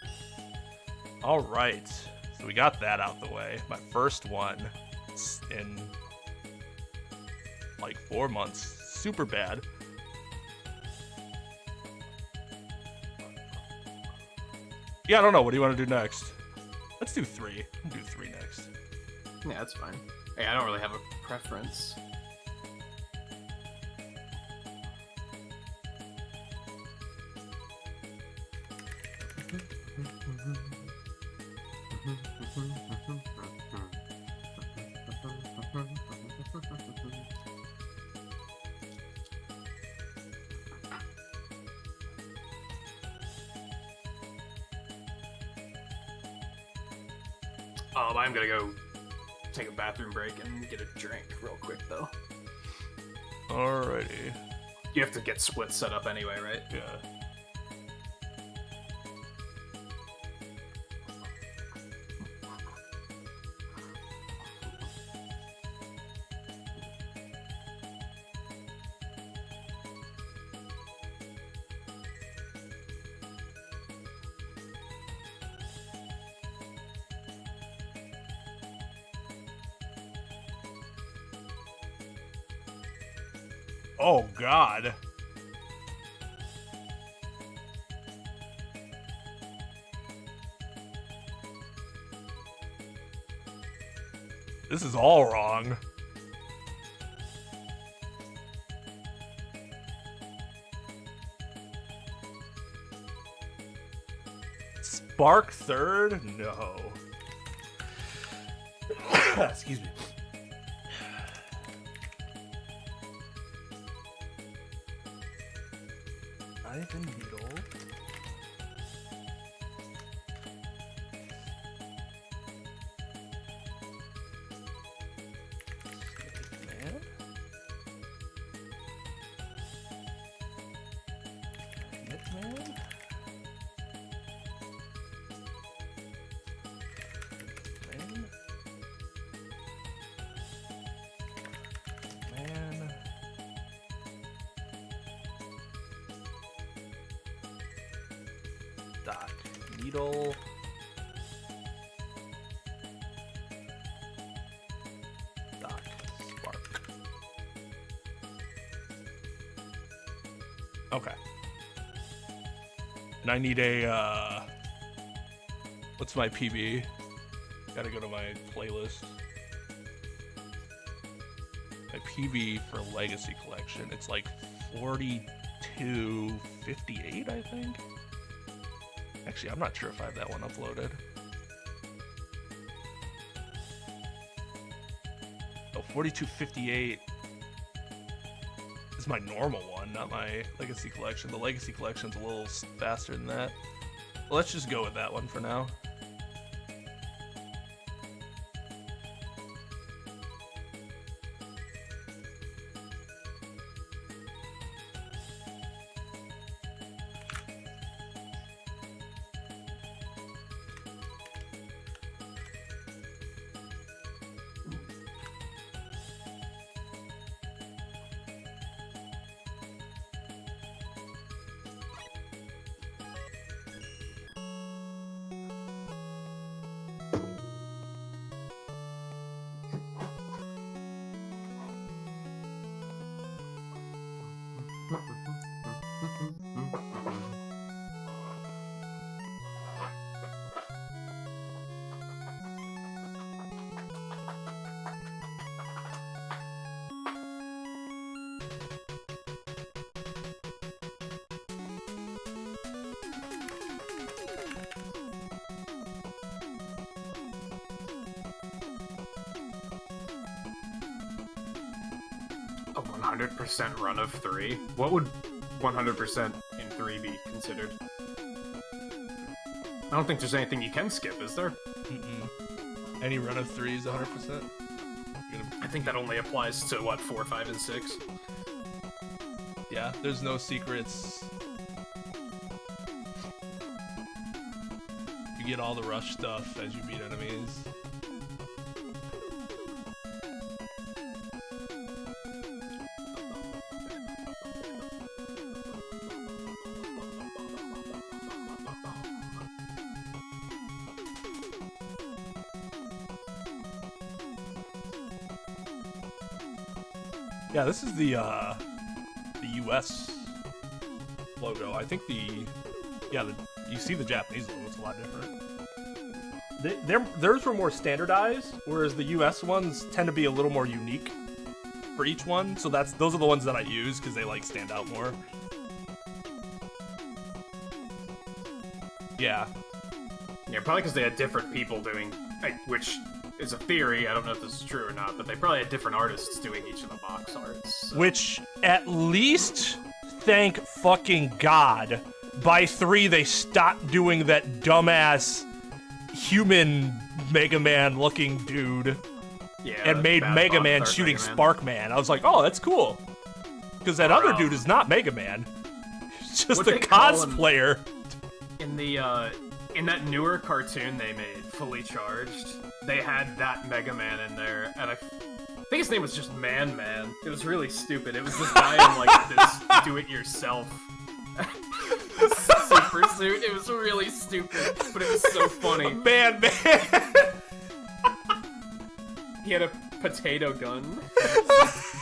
go. All right. So we got that out the way. My first one in like 4 months. Super bad. Yeah, I don't know. What do you want to do next? Let's do 3. We'll do 3 next. Yeah, that's fine. Hey, I don't really have a preference. I'm gonna go take a bathroom break and get a drink real quick, though. Alrighty. You have to get split set up anyway, right? Yeah. Oh, God. This is all wrong. Spark third? No. Excuse me. Ivan Needle. Man. Hitman. Man. Man. Doc. Needle. Doc. Spark. Okay. And I need a, what's my PB? Gotta go to my playlist. My PB for Legacy Collection, it's like 4258, I think. Actually, I'm not sure if I have that one uploaded. Oh, 4258 is my normal one, not my Legacy Collection. The Legacy Collection's a little faster than that. Well, let's just go with that one for now. 100% run of 3. What would 100% in 3 be considered? I don't think there's anything you can skip, is there? Any run of 3 is 100%? I think that only applies to, what, 4, 5, and 6? Yeah, there's no secrets. You get all the rush stuff as you beat enemies. Yeah, this is the US logo. I think you see the Japanese logo, it's a lot different. Theirs were more standardized, whereas the US ones tend to be a little more unique for each one. So those are the ones that I use because they like stand out more. Yeah. Yeah, probably because they had different people doing, which is a theory. I don't know if this is true or not, but they probably had different artists doing each of the box arts. So. Which, at least, thank fucking God, by 3 they stopped doing that dumbass human Mega Man looking dude. Yeah, and made Mega Man shooting Spark Man. I was like, oh, that's cool. Because that other dude is not Mega Man. He's just a cosplayer. In that newer cartoon they made, Fully Charged, they had that Mega Man in there, and I think his name was just Man. It was really stupid. It was this guy in like this do-it-yourself super suit. It was really stupid, but it was so funny. Man. He had a potato gun.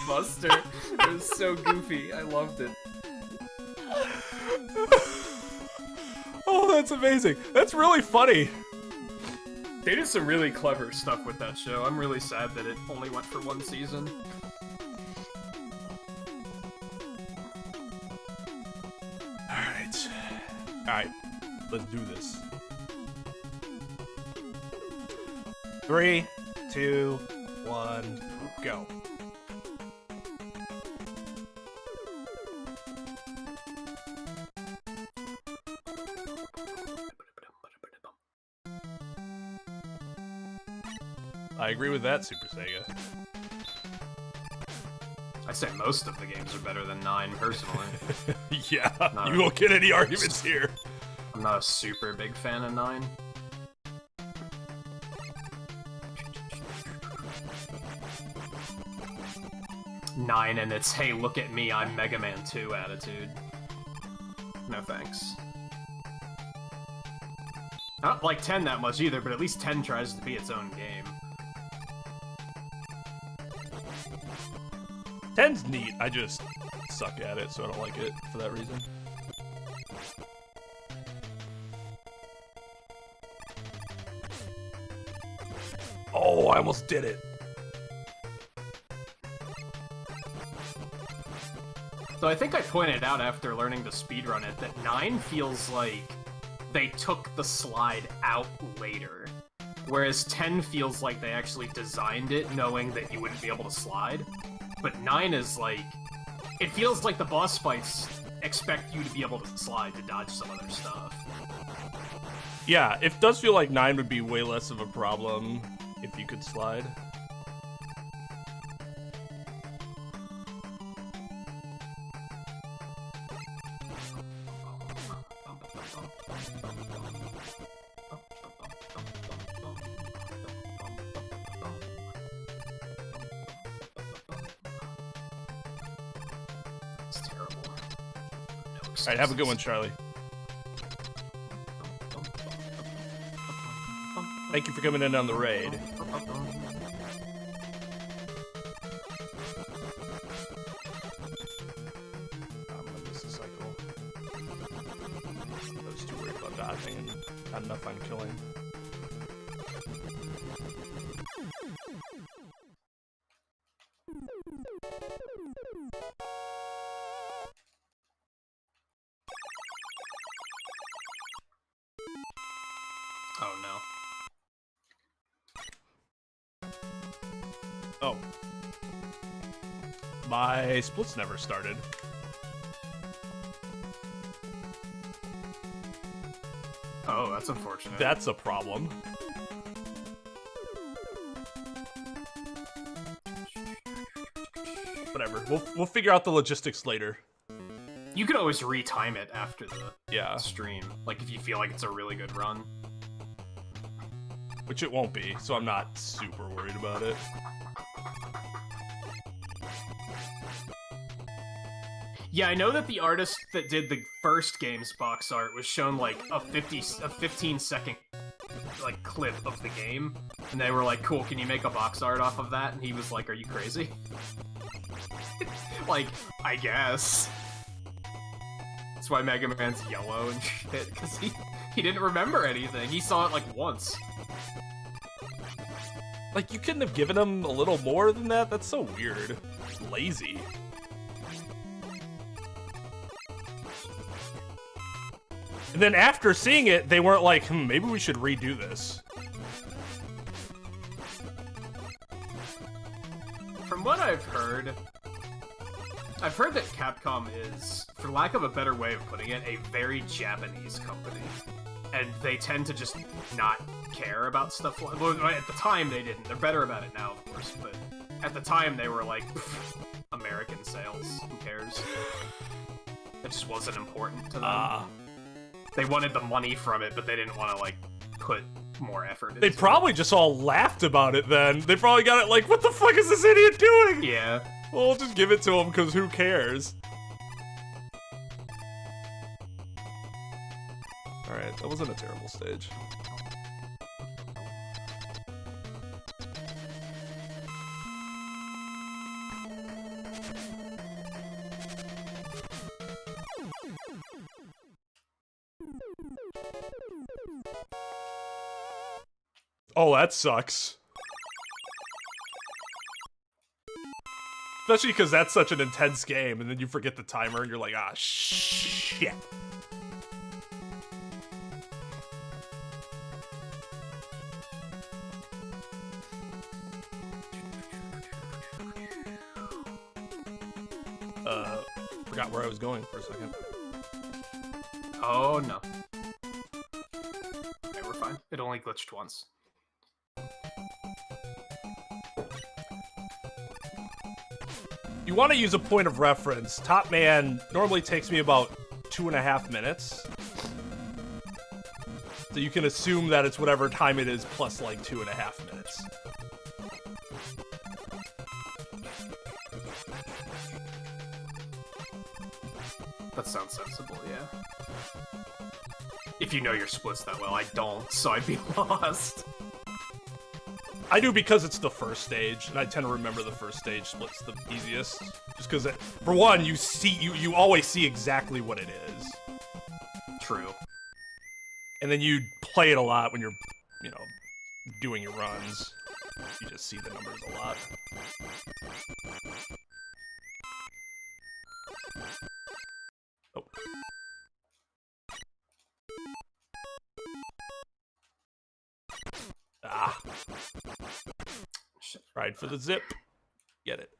Buster. It was so goofy. I loved it. Oh, that's amazing. That's really funny. They did some really clever stuff with that show. I'm really sad that it only went for 1 season. Alright. Let's do this. 3, 2, 1, go. I agree with that, Super Sega. I say most of the games are better than 9, personally. Yeah, you won't get any arguments here. I'm not a super big fan of 9. Nine and it's, hey, look at me, I'm Mega Man 2 attitude. No thanks. I don't like 10 that much either, but at least 10 tries to be its own game. 10's neat, I just suck at it, so I don't like it for that reason. Oh, I almost did it. So I think I pointed out after learning to speedrun it that 9 feels like they took the slide out later, whereas 10 feels like they actually designed it knowing that you wouldn't be able to slide. But 9 is like, it feels like the boss fights expect you to be able to slide to dodge some other stuff. Yeah, it does feel like 9 would be way less of a problem if you could slide. It's terrible. Alright, have a good one, Charlie. Thank you for coming in on the raid. I'm gonna miss the cycle. I was too worried about dodging and not enough on killing. Oh no. Oh. My splits never started. Oh, that's unfortunate. That's a problem. Whatever. We'll figure out the logistics later. You could always retime it after the stream, like if you feel like it's a really good run. Which it won't be, so I'm not super worried about it. Yeah, I know that the artist that did the first game's box art was shown like a 15-second like clip of the game, and they were like, "Cool, can you make a box art off of that?" And he was like, "Are you crazy?" Like, I guess. That's why Mega Man's yellow and shit, because he didn't remember anything. He saw it like once. Like, you couldn't have given him a little more than that? That's so weird. Lazy. And then after seeing it, they weren't like, maybe we should redo this. From what I've heard that Capcom is, for lack of a better way of putting it, a very Japanese company. And they tend to just not care about stuff like... Well, at the time, they didn't. They're better about it now, of course, but at the time, they were like, American sales, who cares? It just wasn't important to them. They wanted the money from it, but they didn't want to, like, put more effort into it. They probably just all laughed about it then. They probably got it like, what the fuck is this idiot doing? Yeah. Well, we'll just give it to him, because who cares? Alright, that wasn't a terrible stage. Oh, that sucks. Especially because that's such an intense game, and then you forget the timer, and you're like, ah, shit. Forgot where I was going for a second. Oh, no. Okay, we're fine. It only glitched once. You want to use a point of reference. Top Man normally takes me about 2.5 minutes. So you can assume that it's whatever time it is plus like 2.5 minutes. That sounds sensible, yeah. If you know your splits that well, I don't, so I'd be lost. I do because it's the first stage, and I tend to remember the first stage splits the easiest. Just because, for one, you always see exactly what it is. True. And then you play it a lot when you're, you know, doing your runs. You just see the numbers a lot. Oh. Ah. Ride for the zip. Get it.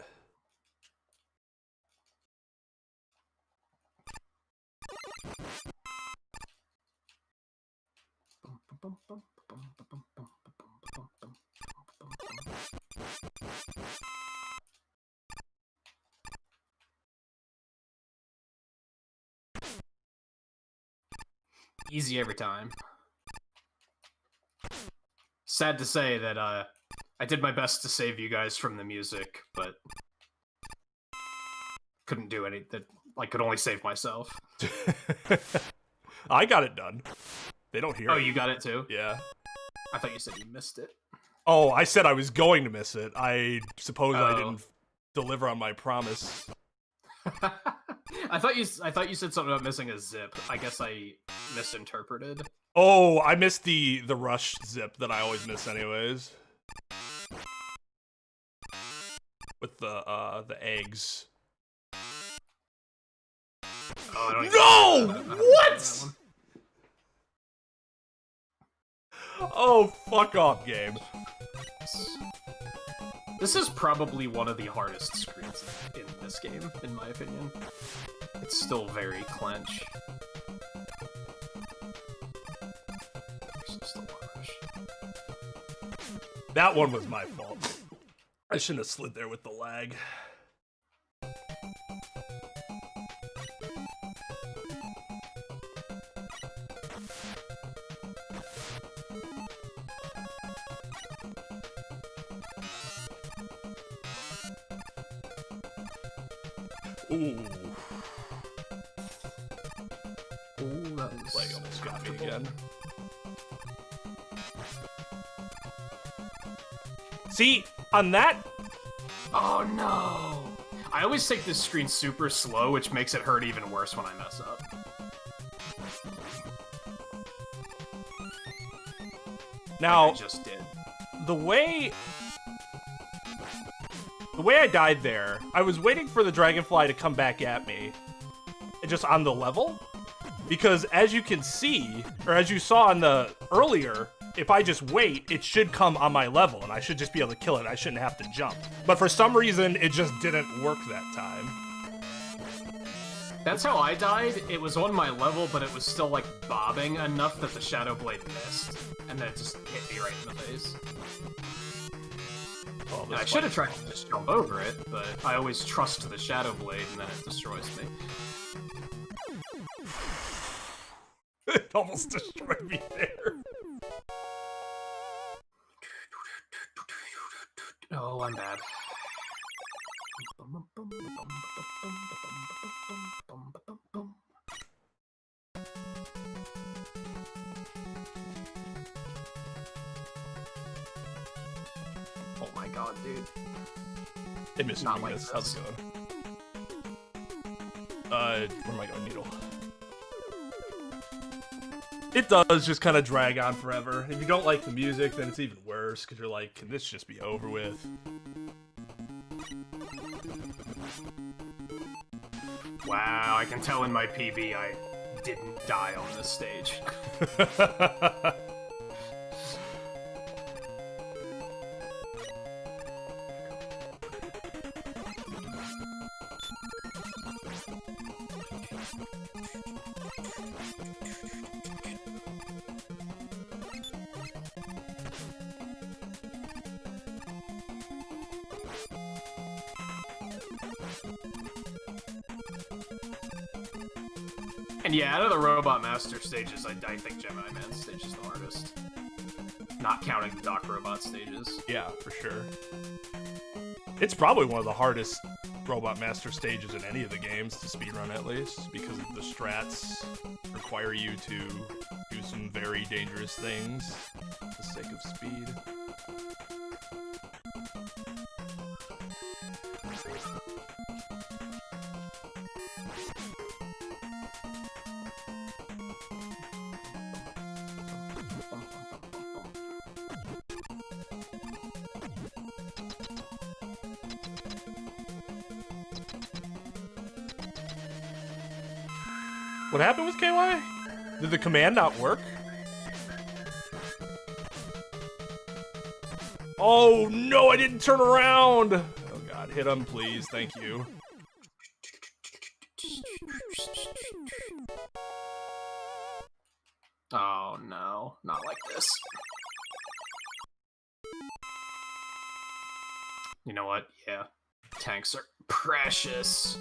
Easy every time. Sad to say that I did my best to save you guys from the music, but couldn't do any. That I could only save myself. I got it done. They don't hear it. Oh, you got it too? Yeah. I thought you said you missed it. Oh, I said I was going to miss it. I suppose I didn't deliver on my promise. I thought you said something about missing a zip. I guess I misinterpreted. Oh, I missed the rush zip that I always miss anyways. With the eggs. Oh, I don't no! What? Oh, fuck off, game. This is probably one of the hardest screens in this game, in my opinion. It's still very clench. That one was my fault. I shouldn't have slid there with the lag. Ooh. Ooh, that is Leg almost got me again. See, on that... Oh no! I always take this screen super slow, which makes it hurt even worse when I mess up. Now, like I just did. The way I died there, I was waiting for the dragonfly to come back at me, just on the level, because as you can see, or as you saw on the earlier, if I just wait, it should come on my level, and I should just be able to kill it. I shouldn't have to jump. But for some reason, it just didn't work that time. That's how I died. It was on my level, but it was still, like, bobbing enough that the Shadow Blade missed, and then it just hit me right in the face. Oh, I should have tried to just jump over it, but I always trust the Shadow Blade, and then it destroys me. It almost destroyed me there. Oh, I'm bad. Oh my god, dude. Hey, Mr. Not like Gamez, how's it going? Where am I going, Needle? It does just kind of drag on forever. If you don't like the music, then it's even worse, because you're like, can this just be over with? Wow, I can tell in my PB I didn't die on this stage. And yeah, out of the Robot Master stages, I think Gemini Man stage is the hardest. Not counting the Doc Robot stages. Yeah, for sure. It's probably one of the hardest Robot Master stages in any of the games to speedrun, at least, because the strats require you to do some very dangerous things for the sake of speed. What happened with KY? Did the command not work? Oh no, I didn't turn around! Oh god, hit him please, thank you. Oh no, not like this. You know what? Yeah. Tanks are precious.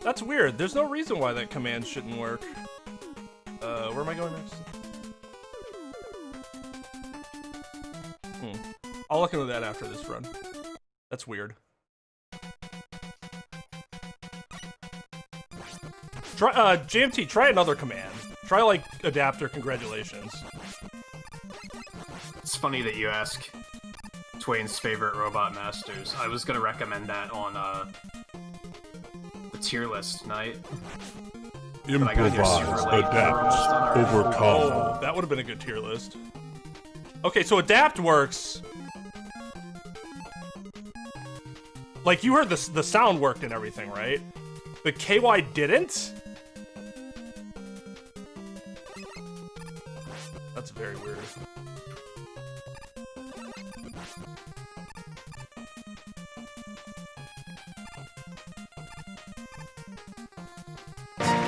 That's weird. There's no reason why that command shouldn't work. Where am I going next? I'll look into that after this run. That's weird. Try, JMT, try another command. Try, like, adapter congratulations. It's funny that you ask Twain's favorite Robot Masters. I was gonna recommend that on, the tier list tonight. Improvise, adapt, overcome. Oh, that would have been a good tier list. Okay, so adapt works. Like, you heard the sound worked and everything, right? But KY didn't? That's very weird.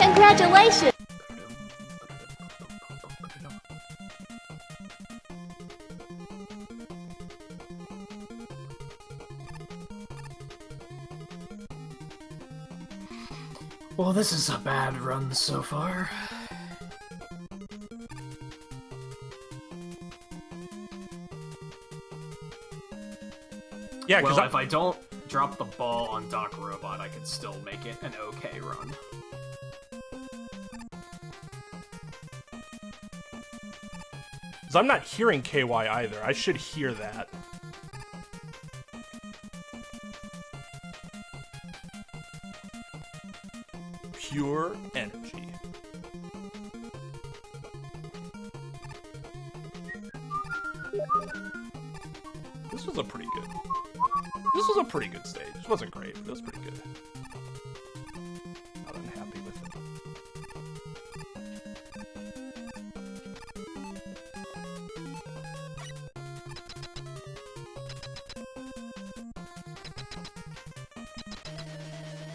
Congratulations! Well, this is a bad run so far. Yeah, because well, if I don't drop the ball on Doc Robot, I could still make it an okay run. Because I'm not hearing KY either. I should hear that. Pure energy. This was a pretty good. This was a pretty good stage. It wasn't great, but it was pretty good. Not unhappy with it.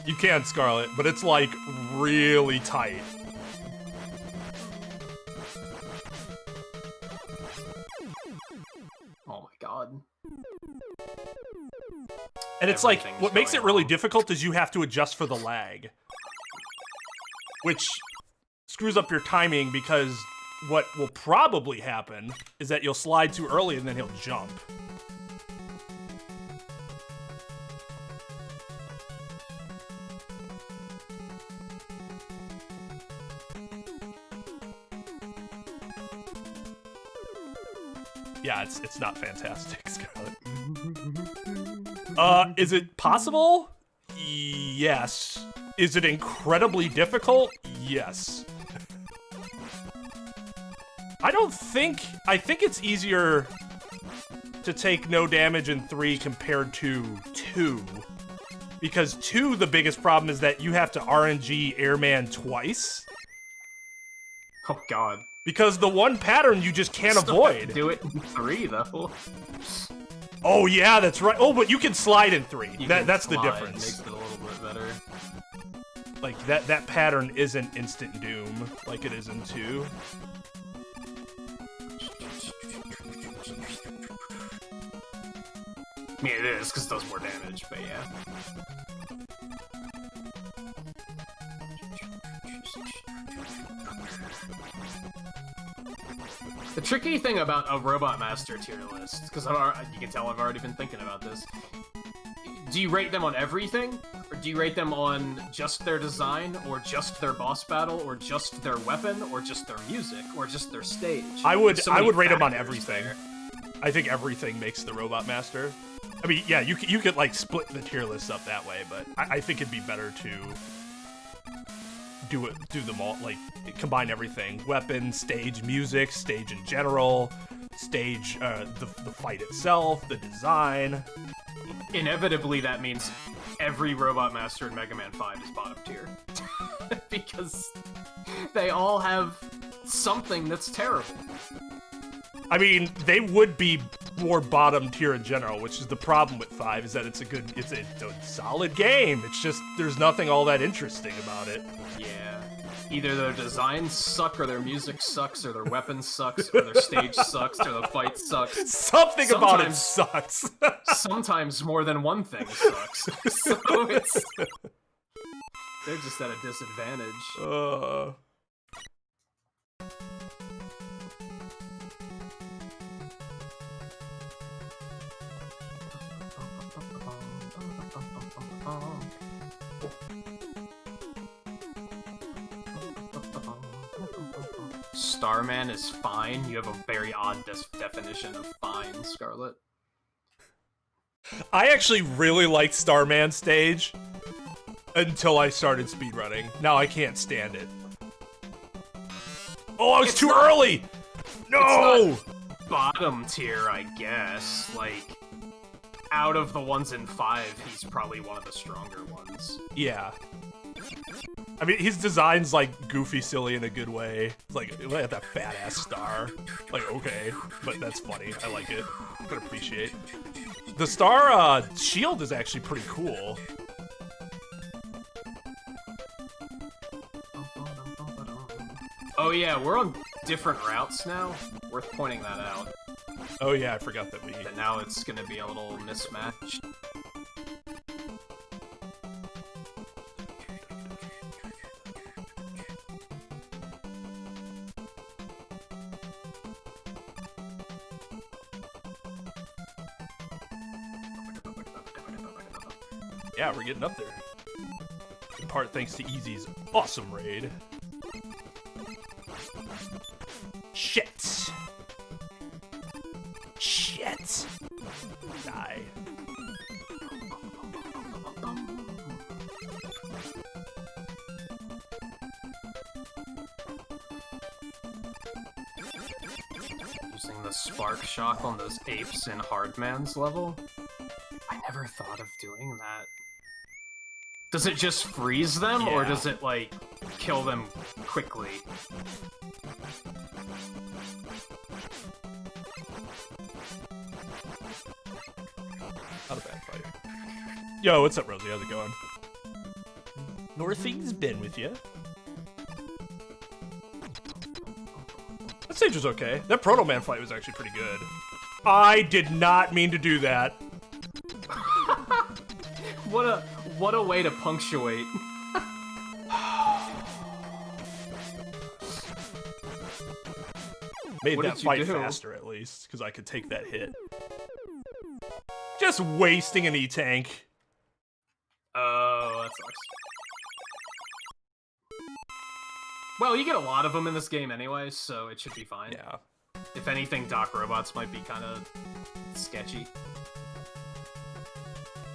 You can, Scarlet, but it's like really tight. Oh my god. And it's like, Everything's what makes it going really wrong. difficult is you have to adjust for the lag. Which screws up your timing because what will probably happen is that you'll slide too early and then he'll jump. Yeah, it's not fantastic, Scarlet. Is it possible? Yes. Is it incredibly difficult? Yes. I think it's easier to take no damage in 3 compared to 2. Because 2, the biggest problem is that you have to RNG Airman twice. Oh god. Because the one pattern you just can't Still have to avoid. do it in 3 though. Oh yeah, that's right. Oh, but you can slide in 3. You can That's the slide, difference. Makes it a little bit better. Like that pattern isn't instant doom like it is in 2. I mean, it is, because it does more damage, but yeah. The tricky thing about a Robot Master tier list, because you can tell I've already been thinking about this, do you rate them on everything? Or do you rate them on just their design, or just their boss battle, or just their weapon, or just their music, or just their stage? I would There's so many rate them on factors everything. there. I think everything makes the Robot Master. I mean, yeah, you could like split the tier list up that way, but I think it'd be better to do them all, like combine everything: weapon, stage, music, stage in general, stage, the fight itself, the design. Inevitably, that means every Robot Master in Mega Man 5 is bottom tier. Because they all have something that's terrible. I mean, they would be more bottom tier in general, which is the problem with 5, is that it's a solid game. It's just, there's nothing all that interesting about it. Yeah. Either their designs suck, or their music sucks, or their weapon sucks, or their stage sucks, or the fight sucks. Something about it Sometimes- sucks. Sometimes more than one thing sucks. So it's... They're just at a disadvantage. Starman is fine. You have a very odd definition of fine, Scarlet. I actually really liked Starman stage until I started speedrunning. Now I can't stand it. Oh, I was It's too not- early! No! Bottom tier, I guess. Like, out of the ones in 5, he's probably one of the stronger ones. Yeah. I mean, his design's like goofy, silly in a good way. It's like, look at that fat ass star. Like, okay, but that's funny. I like it. I can appreciate. The star shield is actually pretty cool. Oh yeah, we're on different routes now. Worth pointing that out. Oh yeah, I forgot that But now it's gonna be a little mismatched. Yeah, we're getting up there. In part thanks to Easy's awesome raid. Shit. Shit. Die. Using the spark shock on those apes in Hardman's level? I never thought of doing that. Does it just freeze them, or does it, like, kill them quickly? Not a bad fight. Yo, what's up, Rosie? How's it going? Northing's been with you. That stage was okay. That Proto Man fight was actually pretty good. I did not mean to do that. What a way to punctuate. Made What that did you fight do? faster at least, because I could take that hit. Just wasting an E-tank. Oh, that sucks. Well, you get a lot of them in this game anyway, so it should be fine. Yeah. If anything, Doc Robots might be kind of sketchy.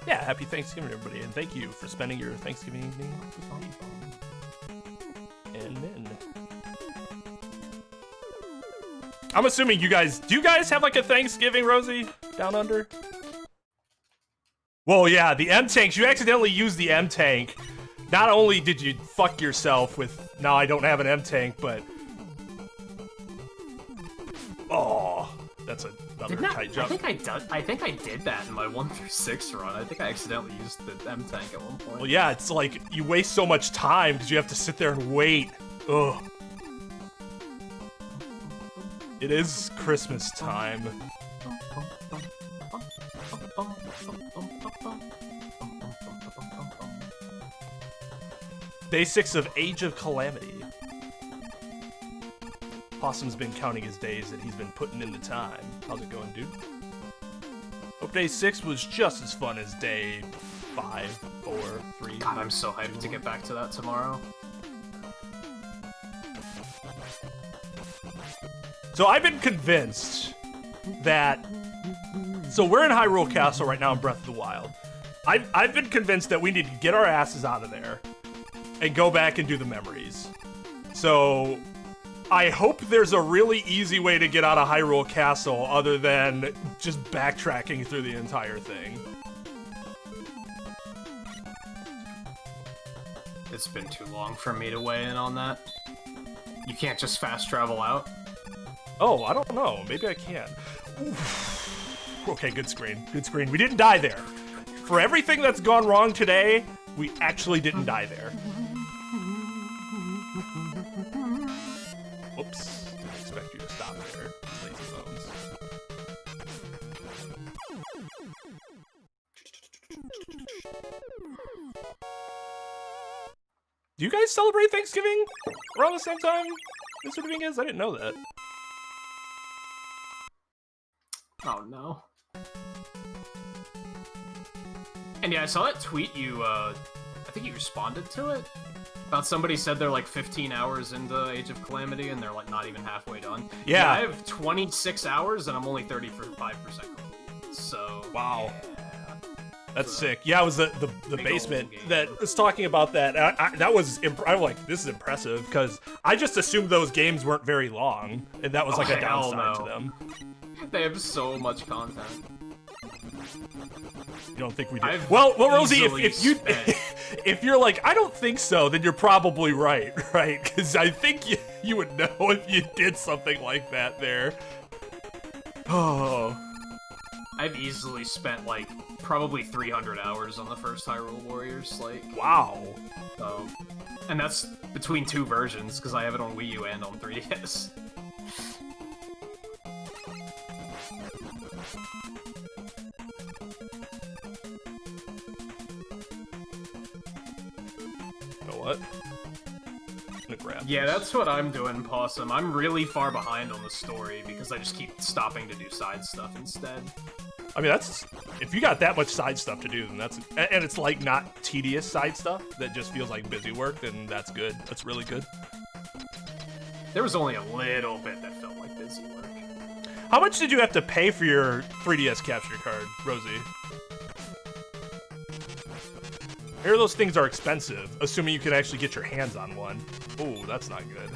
Yeah, happy Thanksgiving, everybody, and thank you for spending your Thanksgiving evening with me. And then... I'm assuming you guys... Do you guys have, like, a Thanksgiving, Rosie? Down under? Well, yeah, the M-Tanks. You accidentally used the M-Tank. Not only did you fuck yourself with... Now I don't have an M-Tank, but... Oh, that's another tight jump. I think I did that in my 1 through 6 run. I think I accidentally used the M tank at one point. Well, yeah, it's like you waste so much time because you have to sit there and wait. Ugh. It is Christmas time. Day 6 of Age of Calamity. Possum's been counting his days and he's been putting in the time. How's it going, dude? Hope day 6 was just as fun as day 5, 4, 3. God, I'm so hyped to get back to that tomorrow. So I've been convinced that... So we're in Hyrule Castle right now in Breath of the Wild. I've been convinced that we need to get our asses out of there and go back and do the memories. So... I hope there's a really easy way to get out of Hyrule Castle other than just backtracking through the entire thing. It's been too long for me to weigh in on that. You can't just fast travel out? Oh, I don't know. Maybe I can. Oof. Okay, good screen. Good screen. We didn't die there. For everything that's gone wrong today, we actually didn't die there. Whoops. Didn't expect you to stop there, lazy bones. Do you guys celebrate Thanksgiving around the same time as Thanksgiving is? I didn't know that. Oh no. And yeah, I saw that tweet you, I think you responded to it? About somebody said they're like 15 hours into Age of Calamity and they're like not even halfway done. Yeah. I have 26 hours and I'm only 35% complete. So, wow. Yeah. That's sick. Yeah, it was the basement that was talking about that. That was I'm like, this is impressive because I just assumed those games weren't very long, and that was like a downside to them. They have so much content. You don't think we did? I've Well, Rosie, easily if you spent- if you're like, I don't think so, then you're probably right, right? Because I think you would know if you did something like that there. Oh. I've easily spent like probably 300 hours on the first Hyrule Warriors, like. Wow. And that's between 2 versions because I have it on Wii U and on 3DS. You know what? I'm gonna grab Yeah, this. that's what I'm doing, Possum. I'm really far behind on the story because I just keep stopping to do side stuff instead. I mean, that's if you got that much side stuff to do, then that's and it's like not tedious side stuff that just feels like busy work. Then that's good. That's really good. There was only a little bit that felt like busy work. How much did you have to pay for your 3DS capture card, Rosie? I hear those things are expensive, assuming you can actually get your hands on one. Oh, that's not good.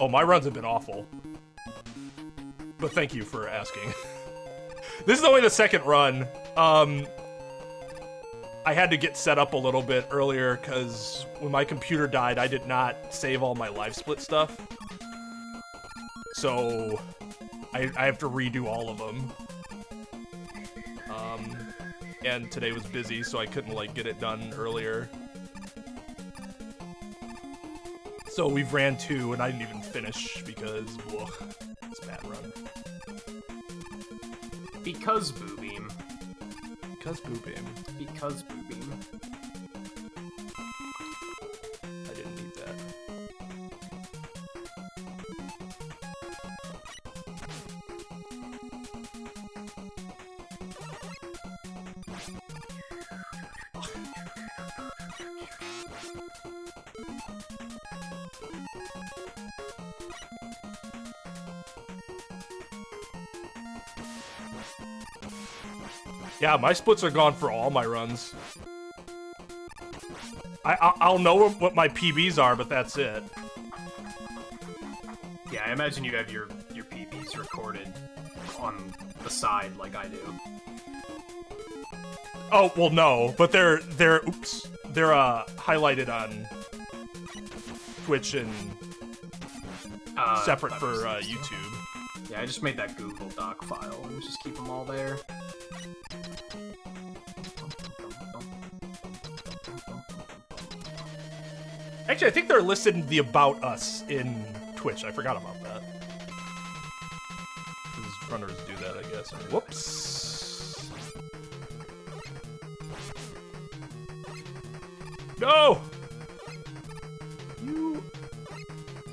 Oh, my runs have been awful. But thank you for asking. This is only the second run. I had to get set up a little bit earlier because when my computer died, I did not save all my live split stuff. So I have to redo all of them. And today was busy, so I couldn't like get it done earlier. So we've ran 2, and I didn't even finish because, ugh, it's a bad run. Because Boo Beam. Because Boo Beam. Because Boo Beam. I didn't need that. Yeah, my splits are gone for all my runs. I'll know what my PBs are, but that's it. Yeah, I imagine you have your PBs recorded on the side like I do. Oh, well, no, but they're highlighted on Twitch and separate for YouTube. Yeah, I just made that Google Doc file and just keep them all there. Actually, I think they're listed in the About Us in Twitch. I forgot about that. Because runners do that, I guess. Whoops. No! You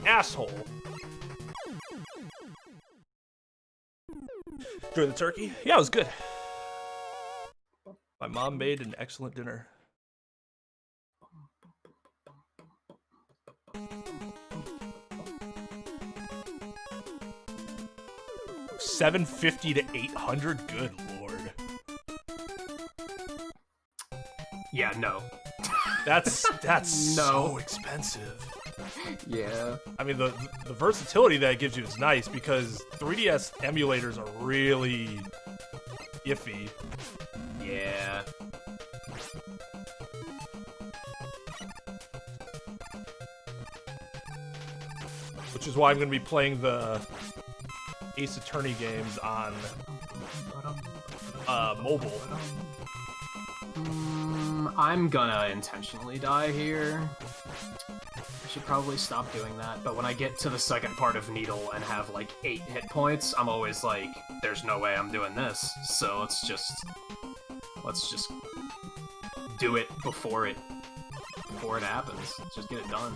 asshole. Enjoy the turkey? Yeah, it was good. My mom made an excellent dinner. $750 to $800. Good lord. Yeah, no. That's No. so expensive. Yeah. I mean, the versatility that it gives you is nice because 3DS emulators are really iffy. Yeah. Which is why I'm going to be playing the Ace Attorney games on mobile. I'm gonna intentionally die here. I should probably stop doing that, but when I get to the second part of Needle and have like 8 hit points, I'm always like, there's no way I'm doing this, so let's just do it before it happens. Just get it done.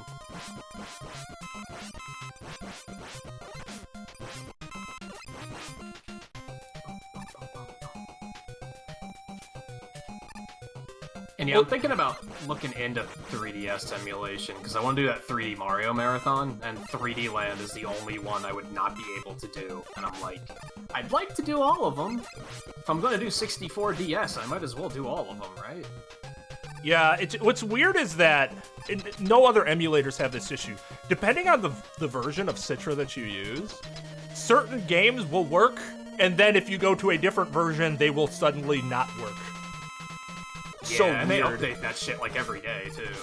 And yeah, I'm thinking about looking into 3DS emulation, because I want to do that 3D Mario Marathon, and 3D Land is the only one I would not be able to do. And I'm like, I'd like to do all of them. If I'm going to do 64 DS, I might as well do all of them, right? Yeah, what's weird is that no other emulators have this issue. Depending on the version of Citra that you use, certain games will work, and then if you go to a different version, they will suddenly not work. Yeah, So and weird. they update that shit like every day too.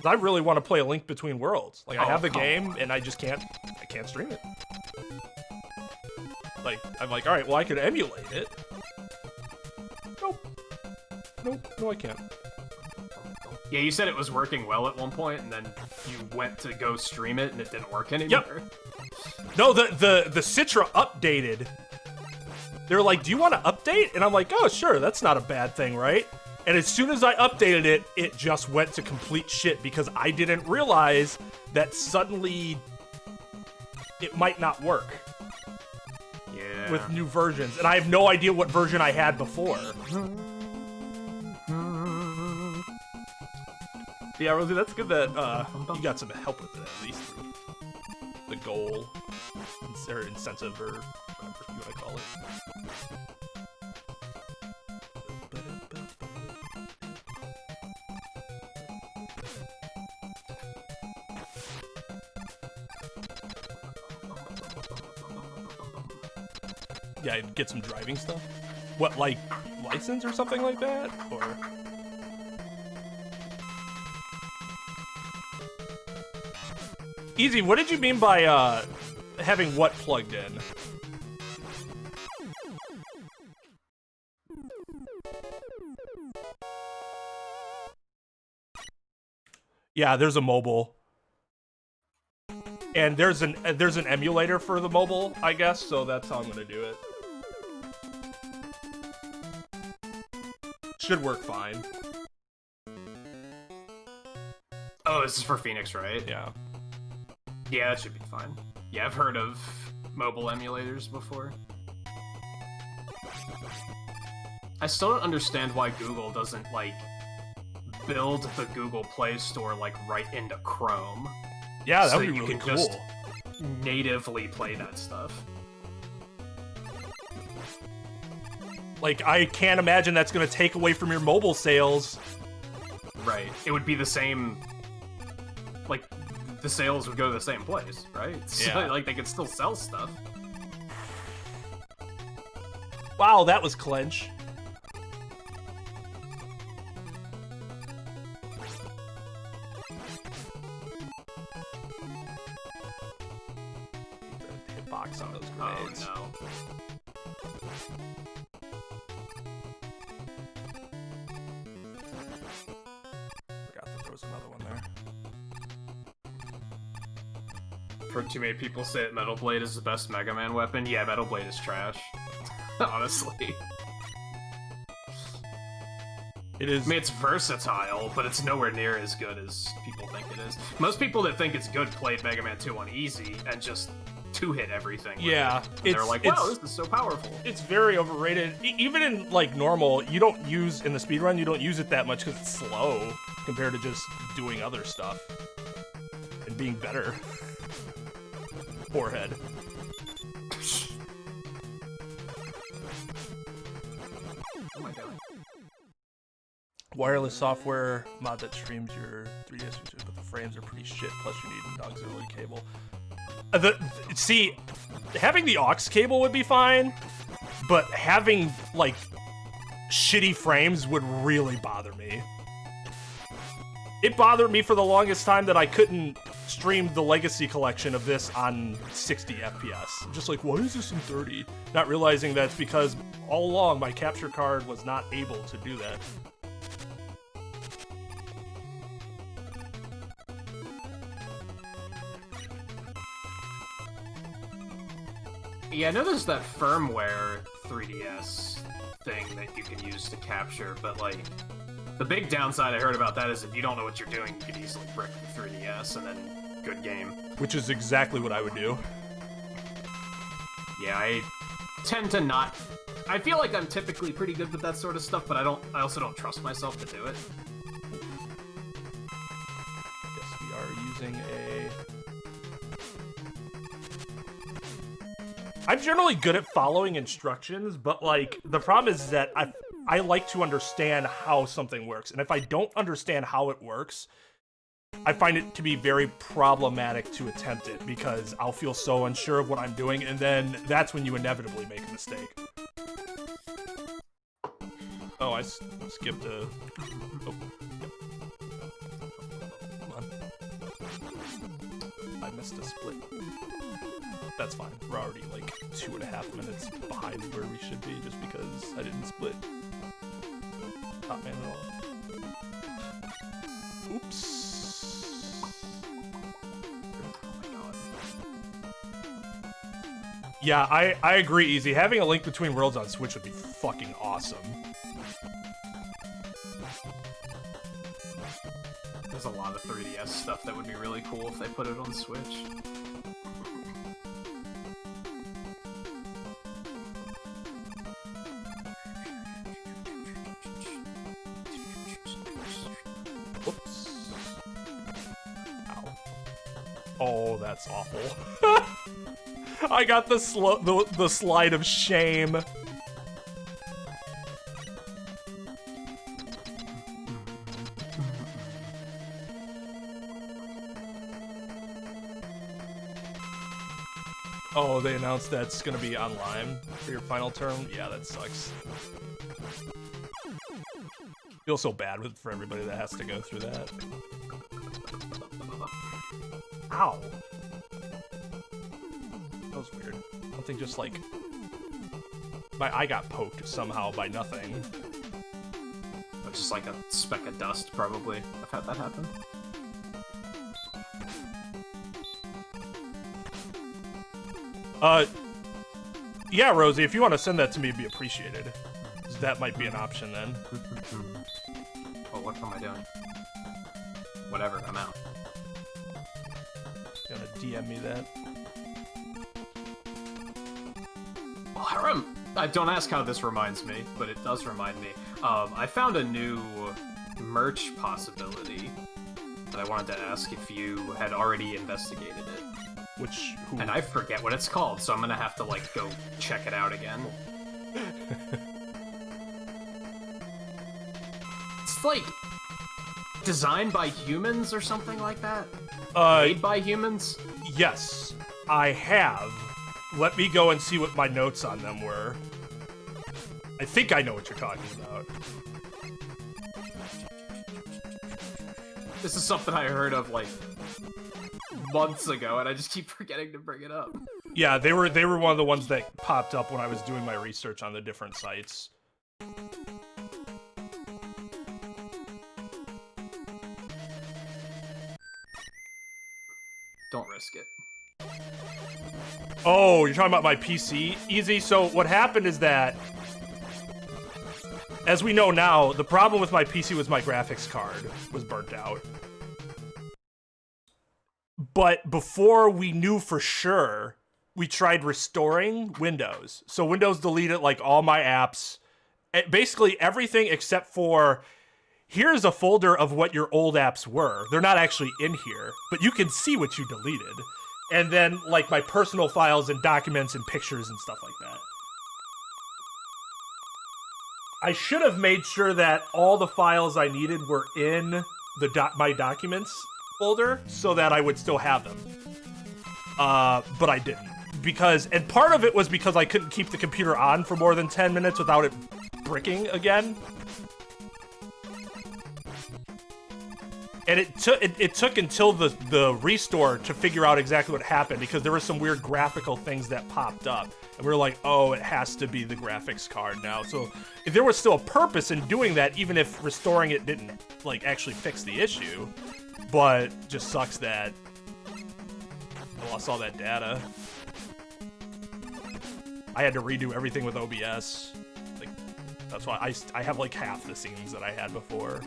I really want to play A Link Between Worlds. Like, I have the come game, on. and I can't stream it. Like, I'm like, all right, well, I could emulate it. Nope, no, I can't. Yeah, you said it was working well at one point, and then you went to go stream it, and it didn't work anymore. Yep. No, the Citra updated. They're like, do you want to update? And I'm like, oh, sure, that's not a bad thing, right? And as soon as I updated it, it just went to complete shit because I didn't realize that suddenly it might not work with new versions. And I have no idea what version I had before. Yeah, Rosie, that's good that you got some help with it, at least through the goal or incentive or whatever you want to call it. Yeah, get some driving stuff. What, like license or something like that, or? Easy, what did you mean by having what plugged in? Yeah, there's a mobile. And there's an emulator for the mobile, I guess, so that's how I'm gonna do it. Should work fine. Oh, this is for Phoenix, right? Yeah. Yeah, that should be fine. Yeah, I've heard of mobile emulators before. I still don't understand why Google doesn't, like, build the Google Play Store, like, right into Chrome. Yeah, that so would be you really can cool. just natively play that stuff. Like, I can't imagine that's gonna take away from your mobile sales. Right. It would be the same... Like, the sales would go to the same place, right? So, Yeah. like, they could still sell stuff. Wow, that was clench. Hitbox on those grenades. Oh, no. Forgot that there was another one there. Heard too many people say that Metal Blade is the best Mega Man weapon. Yeah, Metal Blade is trash. Honestly. It is. I mean, it's versatile, but it's nowhere near as good as people think it is. Most people that think it's good played Mega Man 2 on easy and just two-hit everything. Yeah, and they're like, wow, this is so powerful. It's very overrated. Even in, like, normal, you don't use, in the speedrun, you don't use it that much because it's slow compared to just doing other stuff and being better. Forehead. Oh my god. Wireless software mod that streams your 3DS users, but the frames are pretty shit, plus you need an auxiliary cable. See, having the aux cable would be fine, but having, like, shitty frames would really bother me. It bothered me for the longest time that I couldn't stream the Legacy collection of this on 60 FPS. I'm just like, why is this in 30? Not realizing that's because all along my capture card was not able to do that. Yeah, I know there's that firmware 3DS thing that you can use to capture, but, like, the big downside I heard about that is if you don't know what you're doing, you can easily brick the 3DS and then good game. Which is exactly what I would do. Yeah, I tend to not... I feel like I'm typically pretty good with that sort of stuff, but I also don't trust myself to do it. Yes, we are using a... I'm generally good at following instructions, but like the problem is that I like to understand how something works, and if I don't understand how it works, I find it to be very problematic to attempt it because I'll feel so unsure of what I'm doing, and then that's when you inevitably make a mistake. Oh, I skipped a... Oh, yep. Come on. I missed a split. That's fine. We're already like 2.5 minutes behind where we should be just because I didn't split top man at all. Oops. Yeah, I agree, Easy. Having a Link Between Worlds on Switch would be fucking awesome. There's a lot of 3DS stuff that would be really cool if they put it on Switch. Whoops. Ow. Oh, that's awful. I got the slide of shame. Oh, they announced that's gonna be online for your final term? Yeah, that sucks. Feel so bad for everybody that has to go through that. Ow. That was weird. Something just like... My eye got poked somehow by nothing. It's just like a speck of dust, probably. I've had that happen. Yeah, Rosie, if you want to send that to me, it'd be appreciated. That might be an option then. Oh, what am I doing? Whatever, I'm out. You wanna DM me that? Oh, don't ask how this reminds me, but it does remind me. I found a new merch possibility that I wanted to ask if you had already investigated it. Who? And I forget what it's called, so I'm gonna have to, like, go check it out again. It's, like, designed by humans or something like that? Made by humans? Yes, I have. Let me go and see what my notes on them were. I think I know what you're talking about. This is something I heard of, like, months ago, and I just keep forgetting to bring it up. Yeah, they were one of the ones that popped up when I was doing my research on the different sites. Don't risk it. Oh, you're talking about my PC? Easy. So what happened is that, as we know now, the problem with my PC was my graphics card was burnt out. But before we knew for sure, we tried restoring Windows. So Windows deleted like all my apps, basically everything except for, here's a folder of what your old apps were. They're not actually in here, but you can see what you deleted. And then like my personal files and documents and pictures and stuff like that. I should have made sure that all the files I needed were in the my documents folder so that I would still have them. But I didn't. And part of it was because I couldn't keep the computer on for more than 10 minutes without it bricking again. And it took until the restore to figure out exactly what happened, because there were some weird graphical things that popped up. And we were like, oh, it has to be the graphics card now. So if there was still a purpose in doing that, even if restoring it didn't like actually fix the issue. But just sucks that I lost all that data. I had to redo everything with OBS. Like, that's why I have like half the scenes that I had before.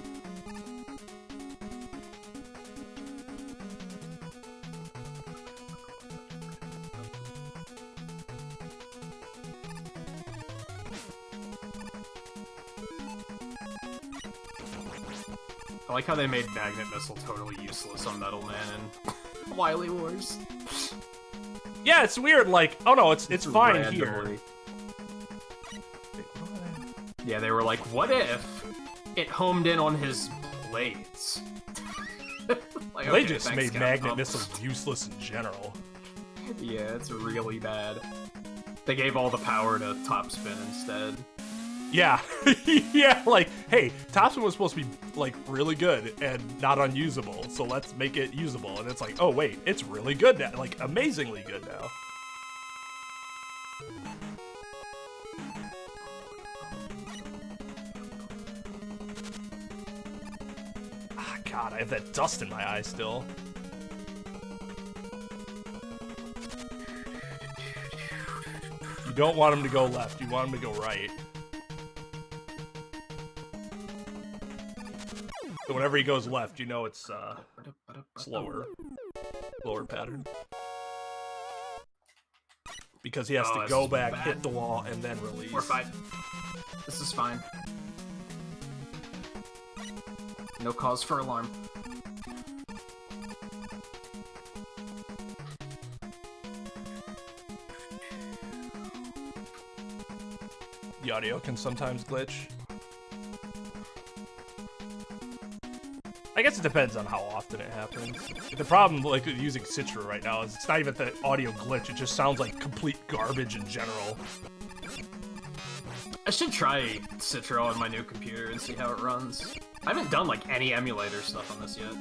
I like how they made Magnet Missile totally useless on Metal Man and Wily Wars. Yeah, it's weird. Like, oh no, it's fine here. randomly. Yeah, they were like, what if it homed in on his blades? Like, They okay, just thanks, made magnet Capcom. missiles useless in general. Yeah, it's really bad. They gave all the power to Topspin instead. Yeah, yeah. Like, hey, Topspin was supposed to be like really good and not unusable, so let's make it usable. And it's like, oh wait, it's really good now, like amazingly good now. Ah, God, I have that dust in my eye still. You don't want him to go left, you want him to go right. So whenever he goes left, you know it's slower pattern. Because he has to go back, hit the wall, and then release. We're fine. This is fine. No cause for alarm. The audio can sometimes glitch. I guess it depends on how often it happens. The problem, like, with using Citra right now is it's not even the audio glitch, it just sounds like complete garbage in general. I should try Citro on my new computer and see how it runs. I haven't done, like, any emulator stuff on this yet.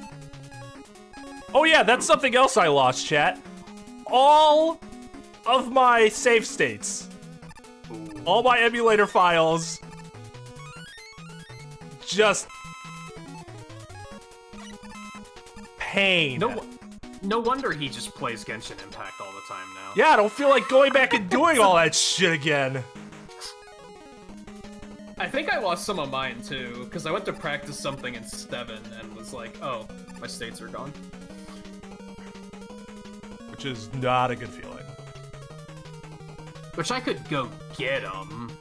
Oh yeah, that's something else I lost, chat. All of my save states. Ooh. All my emulator files. Just... pain. No wonder he just plays Genshin Impact all the time now. Yeah, I don't feel like going back and doing all that shit again. I think I lost some of mine too, because I went to practice something in Steven and was like, oh, my states are gone. Which is not a good feeling. Which I could go get them,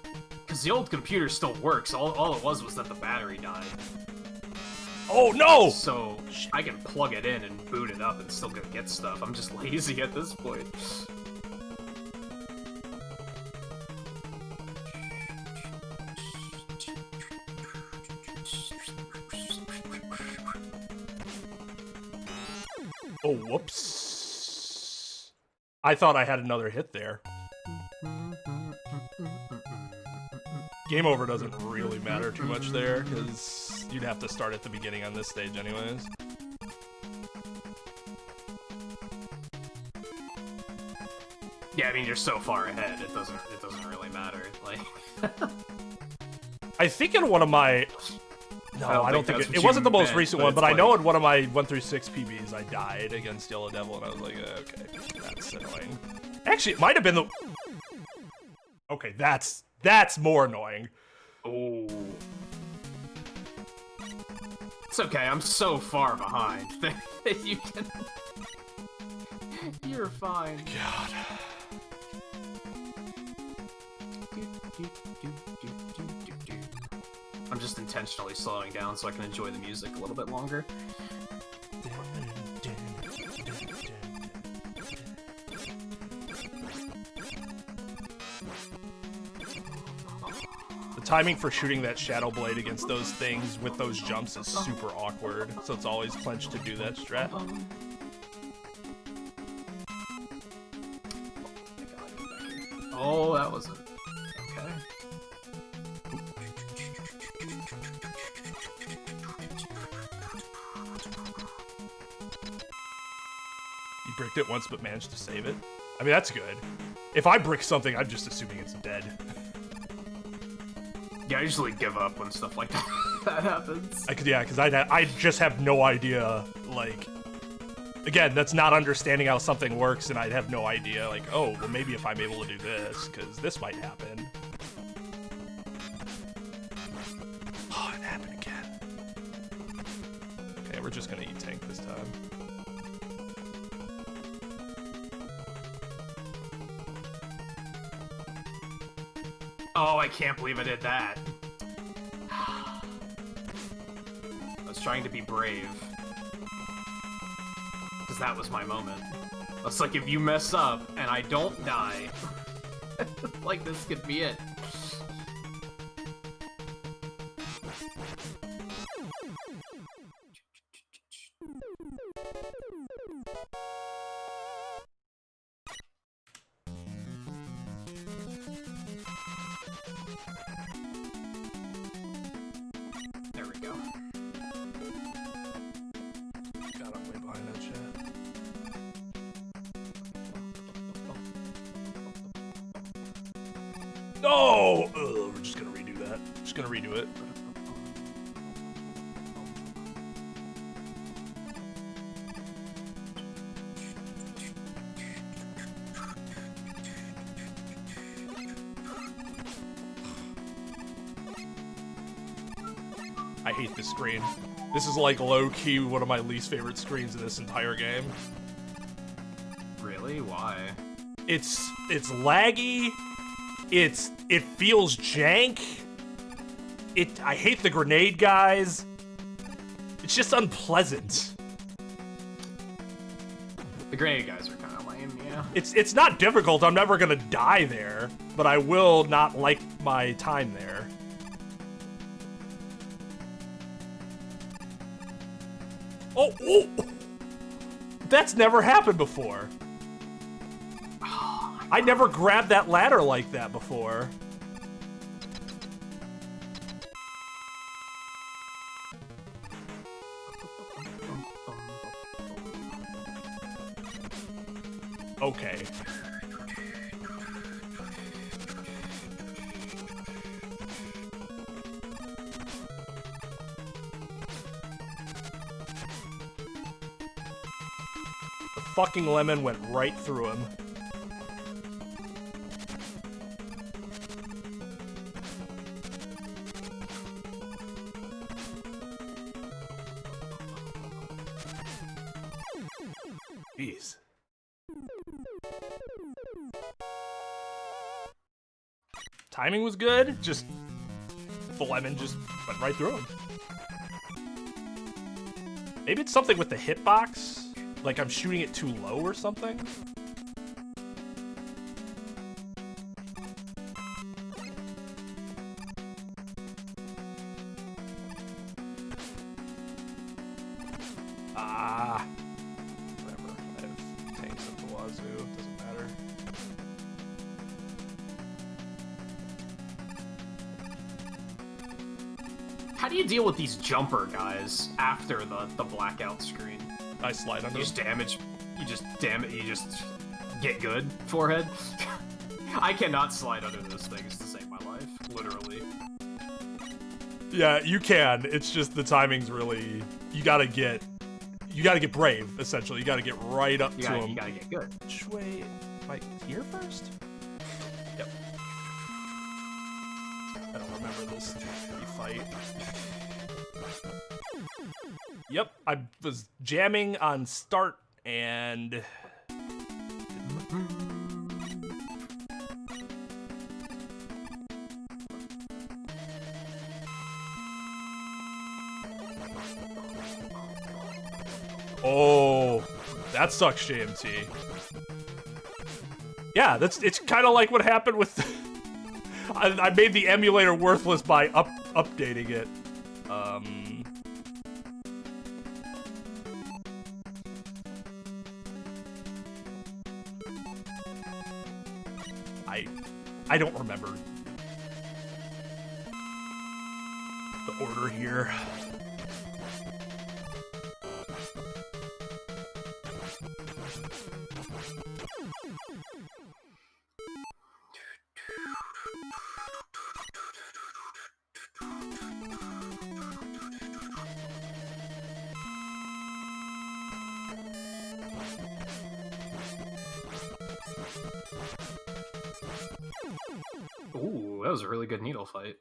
because the old computer still works. All it was that the battery died. Oh no! So I can plug it in and boot it up and still go get stuff. I'm just lazy at this point. Oh, whoops. I thought I had another hit there. Game over doesn't really matter too much there, because you'd have to start at the beginning on this stage anyways. Yeah, I mean, you're so far ahead, it doesn't really matter. Like, I think in one of my... No, I don't think it wasn't the most recent one, but I know in one of my 1 through 6 PBs I died against Yellow Devil, and I was like, okay, that's annoying. Actually, it might have been the... Okay, that's more annoying. oh. It's okay, I'm so far behind that you can... You're fine. God. I'm just intentionally slowing down so I can enjoy the music a little bit longer. The timing for shooting that Shadow Blade against those things with those jumps is super awkward, so it's always clenched to do that strat. Oh, that wasn't... Okay. You bricked it once but managed to save it. I mean, that's good. If I brick something, I'm just assuming it's dead. Yeah, I usually give up when stuff like that happens. Yeah, because I just have no idea, like... Again, that's not understanding how something works, and I'd have no idea, like, oh, well, maybe if I'm able to do this, because this might happen. Oh, it happened again. Okay, we're just gonna eat tank this time. Oh, I can't believe I did that. I was trying to be brave. Because that was my moment. It's like, if you mess up and I don't die, like, this could be it. There we go. God, I'm way behind that shit. No! Ugh, we're just gonna redo that. Just gonna redo it. I hate this screen. This is like low-key one of my least favorite screens in this entire game. Really? Why? It's laggy. It feels jank. I hate the grenade guys. It's just unpleasant. The grenade guys are kind of lame, yeah. It's not difficult. I'm never gonna die there, but I will not like my time there. Oh, oh! That's never happened before. I never grabbed that ladder like that before. Okay. The fucking lemon went right through him. Jeez. Timing was good, just the lemon just went right through him. Maybe it's something with the hitbox, like I'm shooting it too low or something. Whatever. I have tanks at the wazoo. Doesn't matter. How do you deal with these jumper guys after the blackout screen? I slide under. You just get good, forehead. I cannot slide under those things to save my life, literally. Yeah, you can. It's just the timing's really. You gotta get brave. Essentially, you gotta get right up to him. You gotta get good. Which way? Am I here first? Yep. I don't remember this fight. Yep, I was jamming on start and. Oh, that sucks, JMT. Yeah, it's kind of like what happened with. I made the emulator worthless by updating it. I don't remember the order here. Ooh, that was a really good needle fight.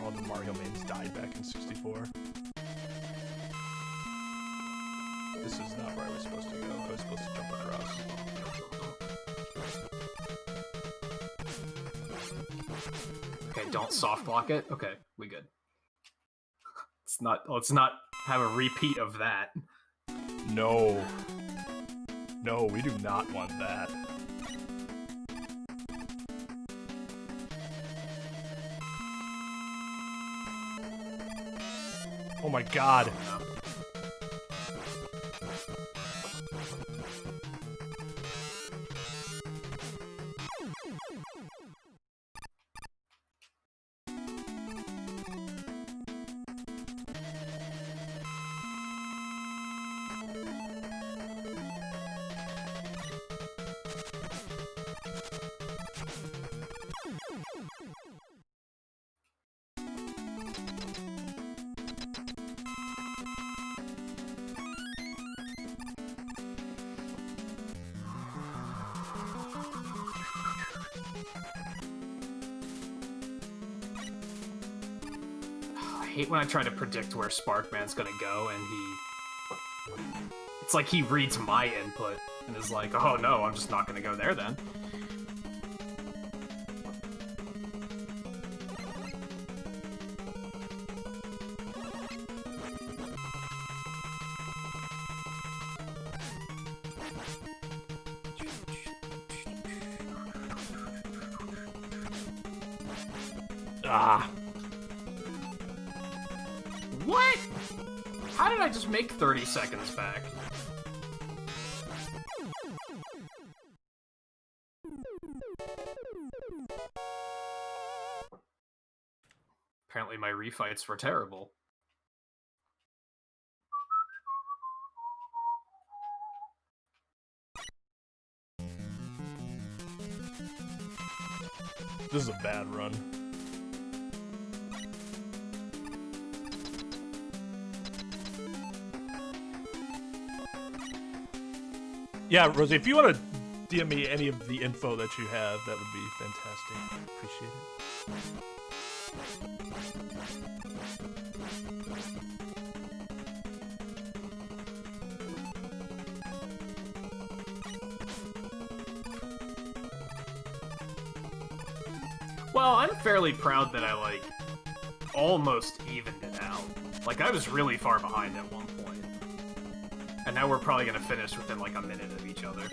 all the Mario mains died back in 64. This is not where I was supposed to go. I was supposed to jump across. Okay, don't soft block it. Okay, we good. Let's not have a repeat of that. No. No, we do not want that. Oh my god. I hate when I try to predict where Sparkman's gonna go and it's like he reads my input and is like, oh no, I'm just not gonna go there then. Ah. What? How did I just make 30 seconds back? Apparently my refights were terrible. This is a bad run. Yeah, Rosie, if you want to DM me any of the info that you have, that would be fantastic. Appreciate it. Well, I'm fairly proud that I, like, almost evened it out. Like, I was really far behind at one point. And now we're probably gonna finish within, like, a minute of each other.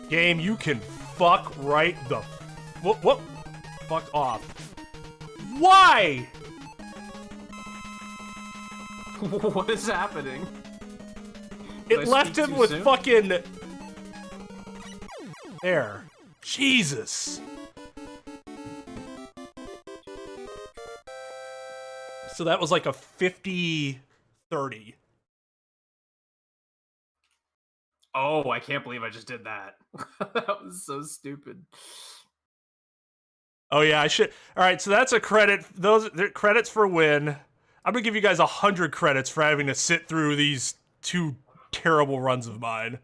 Game, you can fuck right the... What? Fuck off. Why? What is happening? It left him with fucking... There. Jesus. So that was like a 50-30. Oh, I can't believe I just did that. That was so stupid. Oh yeah, I should. All right, so that's a credit. Those credits for win. I'm gonna give you guys 100 credits for having to sit through these 2 terrible runs of mine.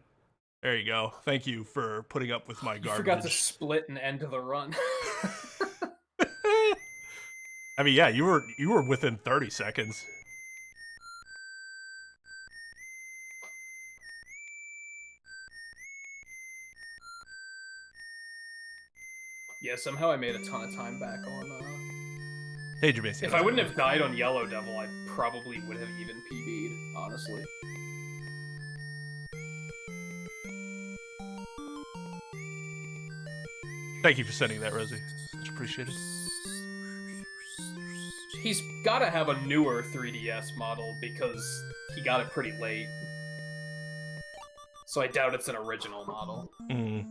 There you go. Thank you for putting up with my garbage. You forgot to split and end the run. I mean, yeah, you were within 30 seconds. Yeah, somehow I made a ton of time back on, Hey, Jamaican. If I wouldn't have died on Yellow Devil, I probably would have even PB'd, honestly. Thank you for sending that, Rosie. Much appreciated. He's gotta have a newer 3DS model because he got it pretty late. So I doubt it's an original model. Mm.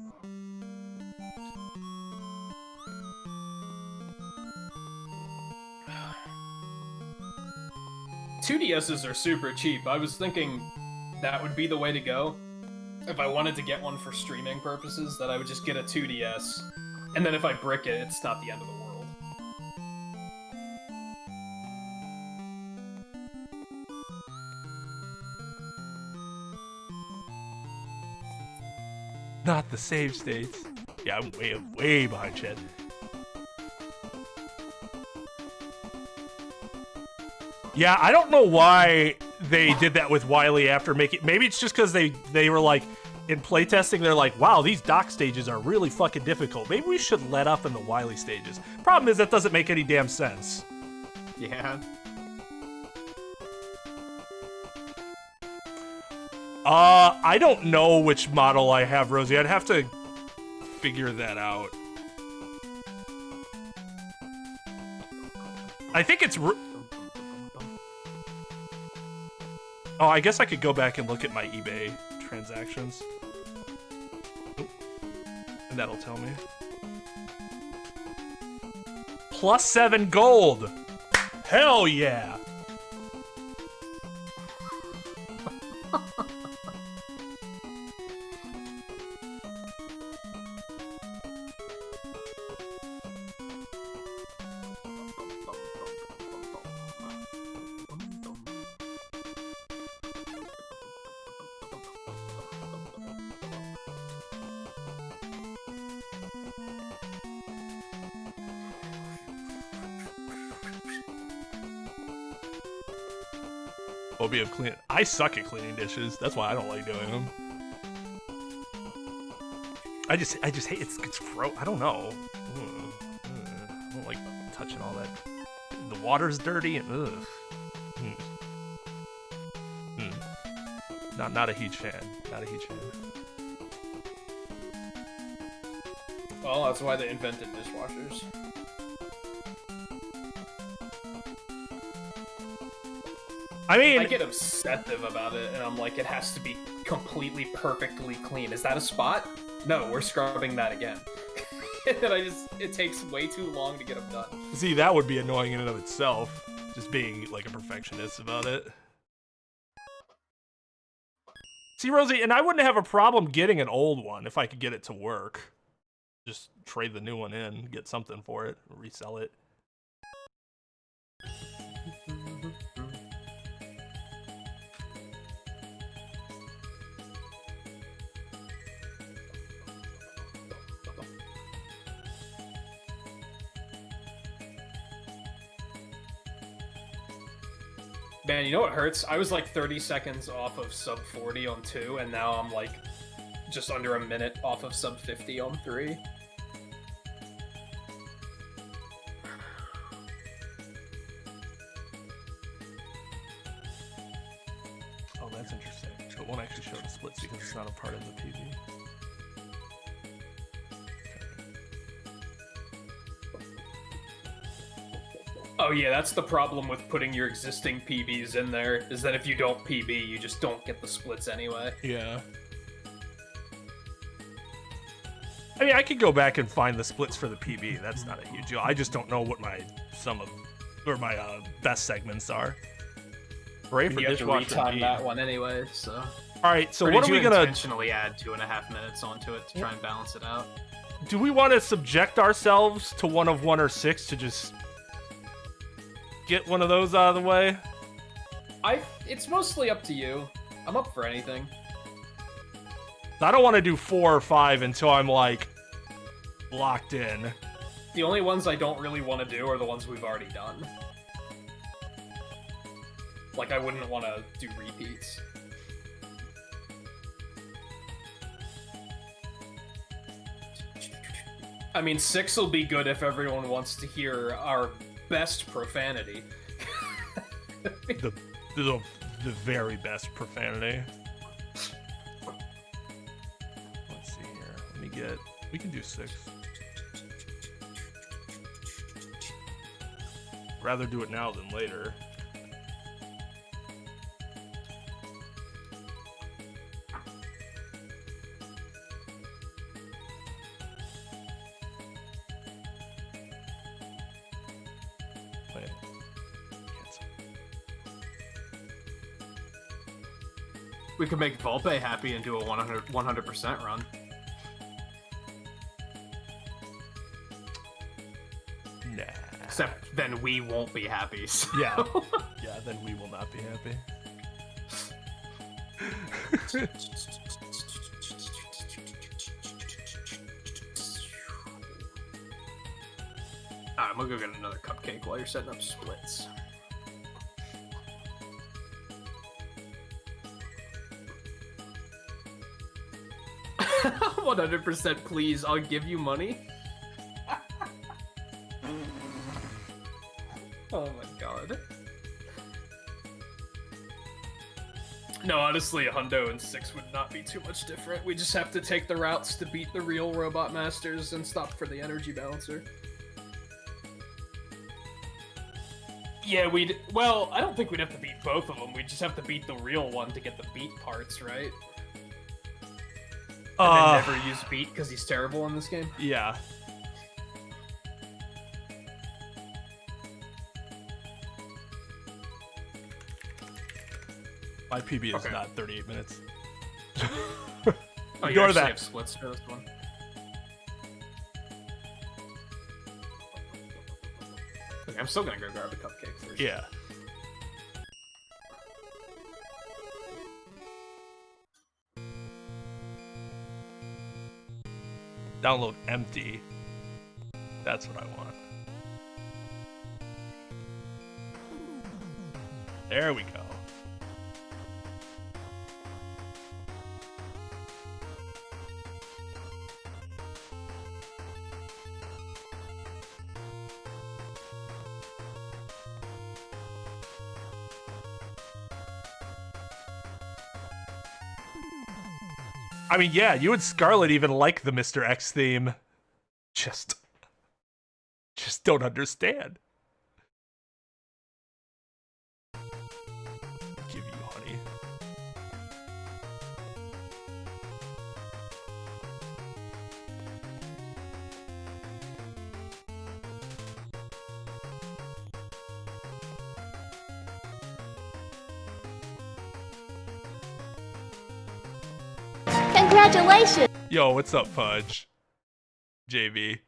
2DSs are super cheap. I was thinking that would be the way to go. If I wanted to get one for streaming purposes, that I would just get a 2DS. And then if I brick it, it's not the end of the world. Not the save states. Yeah, I'm way behind Chad. Yeah, I don't know why they did that with Wily after making. Maybe it's just because they were like in playtesting. They're like, wow, these dock stages are really fucking difficult. Maybe we should let up in the Wily stages. Problem is that doesn't make any damn sense. Yeah. I don't know which model I have, Rosie. I'd have to figure that out. I think it's... Oh, I guess I could go back and look at my eBay transactions. Oop. And that'll tell me. +7 gold! Hell yeah! Phobia of clean. I suck at cleaning dishes. That's why I don't like doing them. I just hate it's gross. I don't know. I don't like touching all that. The water's dirty and ugh. Not a huge fan. Not a huge fan. Well, that's why they invented dishwashers. I mean, I get obsessive about it, and I'm like, it has to be completely perfectly clean. Is that a spot? No, we're scrubbing that again. And it takes way too long to get them done. See, that would be annoying in and of itself. Just being like a perfectionist about it. See, Rosie, and I wouldn't have a problem getting an old one if I could get it to work. Just trade the new one in, get something for it, resell it. Man, you know what hurts? I was like 30 seconds off of sub 40 on 2, and now I'm like just under a minute off of sub 50 on 3. Oh, that's interesting. So it won't actually show the splits because it's not a part of the PV. Oh yeah, that's the problem with putting your existing PBs in there, is that if you don't PB, you just don't get the splits anyway. Yeah. I mean, I could go back and find the splits for the PB. That's not a huge deal. I just don't know what my my best segments are. Hooray for You have to dishwasher. retime indeed. that one anyway, so... All right, so Or what did are we you gonna... intentionally add 2.5 minutes onto it to try and balance it out? Do we want to subject ourselves to one of 1 or 6 to just get one of those out of the way? It's mostly up to you. I'm up for anything. I don't want to do 4 or 5 until I'm like locked in. The only ones I don't really want to do are the ones we've already done. Like, I wouldn't want to do repeats. I mean, 6 will be good if everyone wants to hear our best profanity. the very best profanity. Let's see here. Let me get... We can do 6. Rather do it now than later. Wait. Cancel. We could make Volpe happy and do a 100% run. Nah. Except then we won't be happy. So. Yeah. Yeah, then we will not be happy. Alright, I'm gonna go get another cupcake while you're setting up splits. 100% please, I'll give you money. Oh my god. No, honestly, a hundo and 6 would not be too much different. We just have to take the routes to beat the real robot masters and stop for the energy balancer. Yeah, well, I don't think we'd have to beat both of them. We'd just have to beat the real one to get the beat parts, right? And then never use beat because he's terrible in this game? Yeah. My PB is not 38 minutes. Oh, you Ignore actually that. have splits for this one? Okay, I'm still gonna go grab a cupcake first. Yeah. Download empty. That's what I want. There we go. I mean, yeah, you and Scarlet even like the Mr. X theme. Just don't understand. Give you honey. Congratulations! Yo, what's up, Fudge? JB.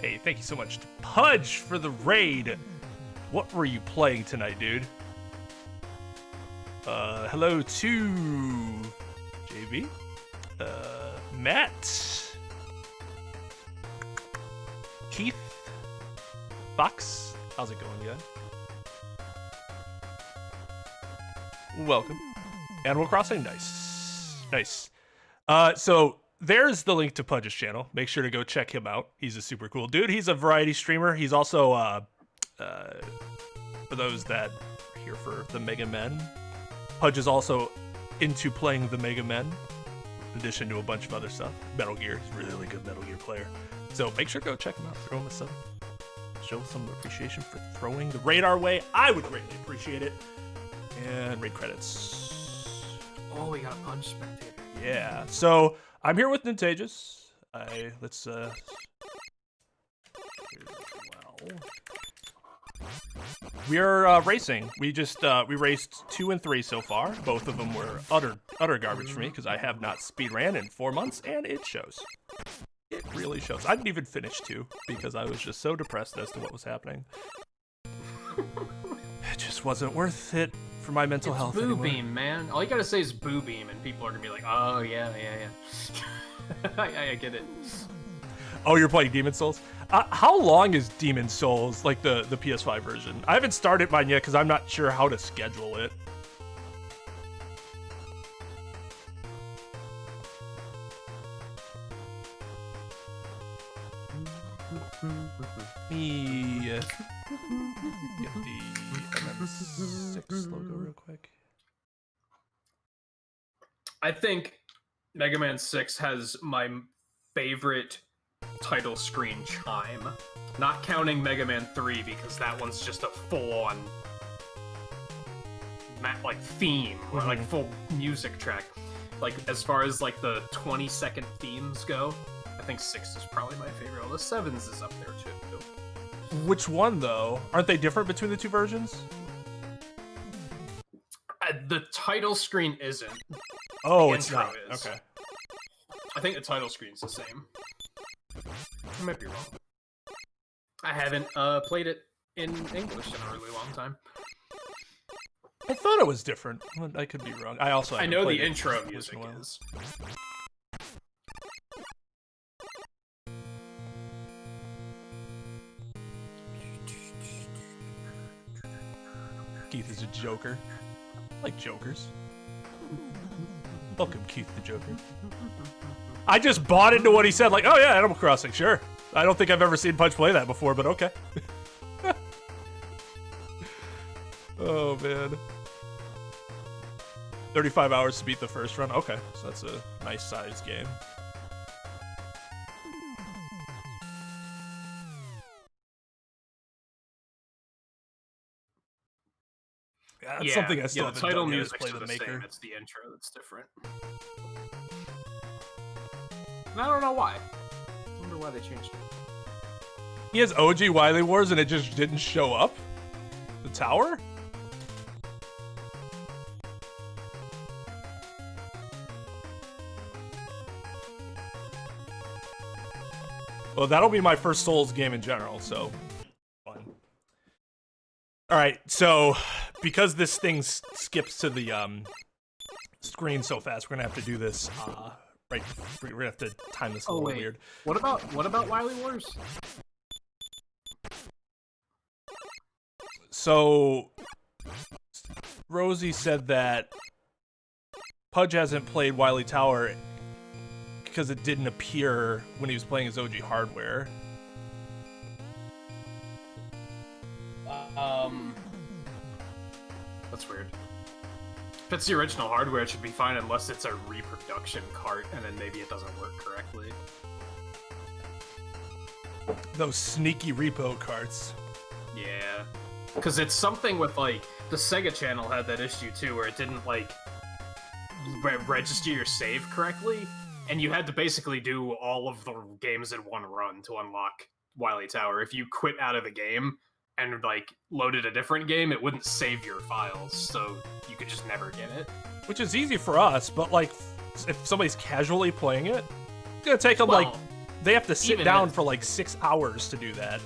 Hey, thank you so much to Pudge for the raid. What were you playing tonight, dude? Hello to JB, Matt, Keith, Fox. How's it going, guys? Welcome. Animal Crossing, nice. So there's the link to Pudge's channel. Make sure to go check him out. He's a super cool dude. He's a variety streamer. He's also, for those that are here for the Mega Men, Pudge is also into playing the Mega Men, in addition to a bunch of other stuff. Metal Gear. He's a really good Metal Gear player. So make sure to go check him out. Throw him a sub. Show some appreciation for throwing the raid our way. I would greatly appreciate it. And raid credits. Oh, we got a Punch spectator. Yeah. So I'm here with Nintagious. Let's we're racing. We just we raced 2 and 3 so far. Both of them were utter garbage for me because I have not speedran in 4 months, and it shows. It really shows. I didn't even finish 2 because I was just so depressed as to what was happening. It just wasn't worth it for my mental health. Boo anymore. beam, man. All you gotta say is boo beam, and people are gonna be like, "Oh yeah." I get it. Oh, you're playing Demon Souls? How long is Demon Souls, like the PS5 version? I haven't started mine yet because I'm not sure how to schedule it. Me get the MM6 logo real quick. I think Mega Man 6 has my favorite title screen chime. Not counting Mega Man 3 because that one's just a full-on like theme or like full music track. Like as far as like the 20-second themes go, I think 6 is probably my favorite. Although 7's is up there too. Which one though? Aren't they different between the two versions? The title screen isn't. Oh, The it's intro not. is. Okay. I think the title screen's the same. I might be wrong. I haven't played it in English in a really long time. I thought it was different. I could be wrong. I know the intro music is. Keith is a joker. I like jokers. Welcome, Keith the Joker. I just bought into what he said, like, oh yeah, Animal Crossing, sure. I don't think I've ever seen Punch play that before, but okay. Oh, man. 35 hours to beat the first run? Okay, so that's a nice sized game. That's something I still haven't title done yet, music's play the the maker. same. It's the intro that's different. And I don't know why. I wonder why they changed it. He has OG Wily Wars and it just didn't show up? The tower? Well, that'll be my first Souls game in general, so fun. Alright, so because this thing skips to the screen so fast, we're gonna have to do this right. We're gonna have to time this a little weird. What about Wily Wars? So Rosie said that Pudge hasn't played Wily Tower because it didn't appear when he was playing his OG hardware. That's weird. If it's the original hardware, it should be fine unless it's a reproduction cart, and then maybe it doesn't work correctly. Those sneaky repo carts. Yeah. Because it's something with, like, the Sega channel had that issue, too, where it didn't, like, register your save correctly, and you had to basically do all of the games in one run to unlock Wily Tower. If you quit out of the game and, like, loaded a different game, it wouldn't save your files, so you could just never get it. Which is easy for us, but, like, if somebody's casually playing it, it's gonna take them, like, they have to sit down for, like, 6 hours to do that.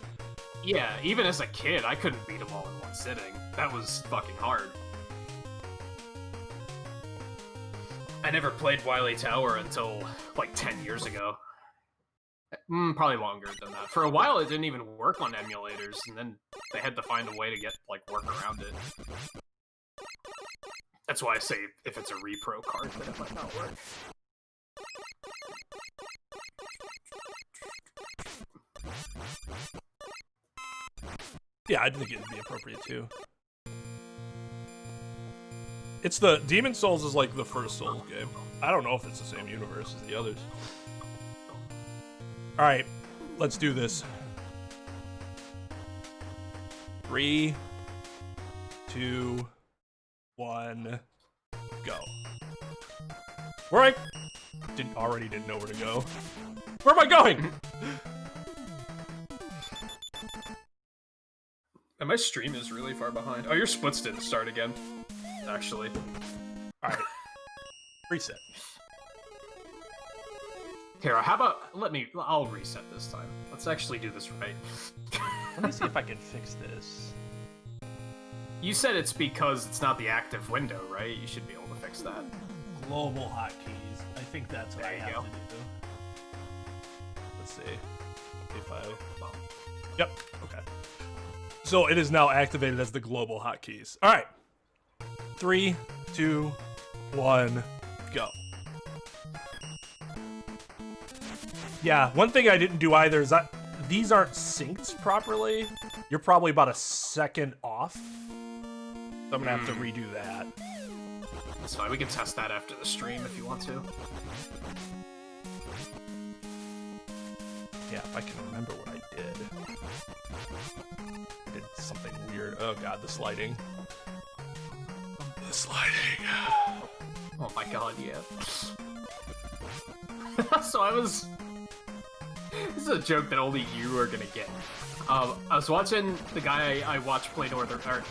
Yeah, even as a kid, I couldn't beat them all in one sitting. That was fucking hard. I never played Wily Tower until, like, 10 years ago. Probably longer than that. For a while, it didn't even work on emulators, and then they had to find a way to get, like, work around it. That's why I say if it's a repro card, then it might not work. Yeah, I think it'd be appropriate too. It's the Demon Souls is like the first Souls game. I don't know if it's the same universe as the others. Alright, let's do this. 3, 2, 1, go. Where I already didn't know where to go. Where am I going? And my stream is really far behind. Oh, your splits didn't start again, actually. Alright. Reset. Here, how about, I'll reset this time. Let's actually do this right. Let me see if I can fix this. You said it's because it's not the active window, right? You should be able to fix that. Global hotkeys. I think that's what I have to do. Let's see. If I... Yep, okay. So it is now activated as the global hotkeys. Alright. 3, 2, 1, go. Yeah, one thing I didn't do either is that these aren't synced properly. You're probably about a second off. So I'm gonna have to redo that. That's fine, we can test that after the stream if you want to. Yeah, if I can remember what I did. I did something weird. Oh god, the sliding. The sliding. Oh my god, yeah. So I was... This is a joke that only you are gonna get. I was watching the guy I watch play Northern... Or,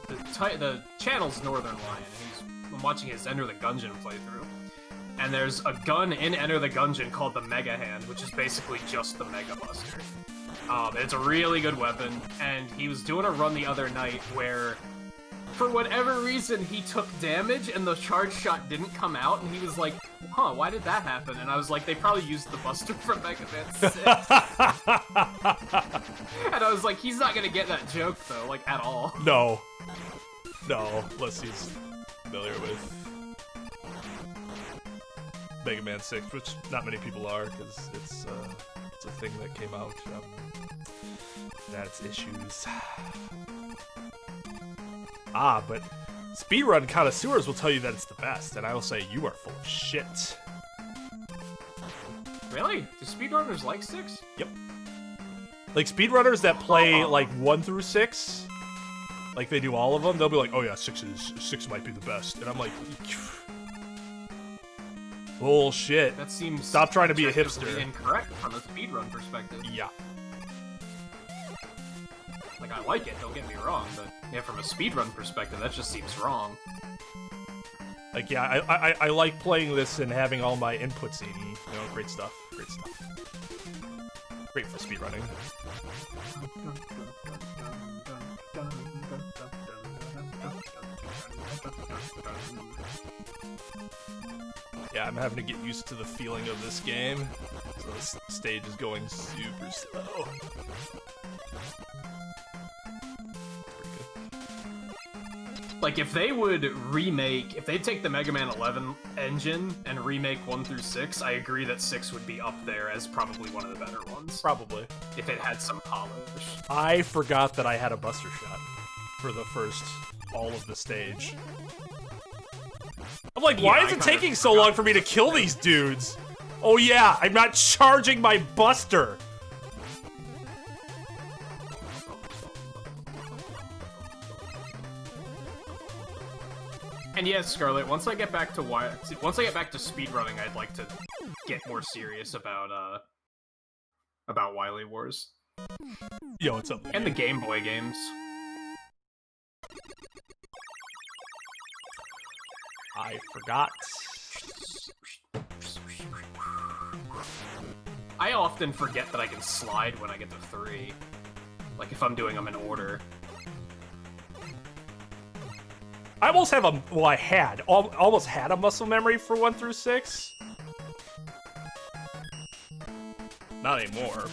the channel's Northern Lion, and I'm watching his Enter the Gungeon playthrough. and there's a gun in Enter the Gungeon called the Mega Hand, which is basically just the Mega Buster. It's a really good weapon, and he was doing a run the other night where, for whatever reason, he took damage and the charge shot didn't come out, and he was like, huh, why did that happen? And I was like, they probably used the Buster from Mega Man 6. And I was like, he's not gonna get that joke, though, like, at all. No. No, unless he's familiar with Mega Man 6, which not many people are, because it's a thing that came out, and had its issues. But speedrun connoisseurs will tell you that it's the best, and I will say you are full of shit. Really? Do speedrunners like 6? Yep. Like, speedrunners that play, like, 1 through 6, like, they do all of them, they'll be like, oh yeah, 6 might be the best. And I'm like, bullshit. That seems Stop trying to be a hipster. Incorrect from a speedrun perspective. Yeah. Like, I like it, don't get me wrong, but yeah, from a speedrun perspective, that just seems wrong. Like, yeah, I like playing this and having all my inputs in, you know, great stuff, great stuff. Great for speedrunning. Yeah, I'm having to get used to the feeling of this game. So this stage is going super slow. Like, if they would remake, if they take the Mega Man 11 engine and remake 1 through 6, I agree that 6 would be up there as probably one of the better ones. Probably. If it had some polish. I forgot that I had a Buster Shot for the first, all of the stage. I'm like, why is it taking so long for me to kill these dudes? Oh yeah, I'm not charging my Buster! And yes, Scarlet, once I get back to speedrunning, I'd like to get more serious about Wily Wars. Yo, what's up? And the Game Boy games. I forgot. I often forget that I can slide when I get to 3. Like, if I'm doing them in order. I almost have a, well, I had, almost had a muscle memory for 1 through 6. Not anymore.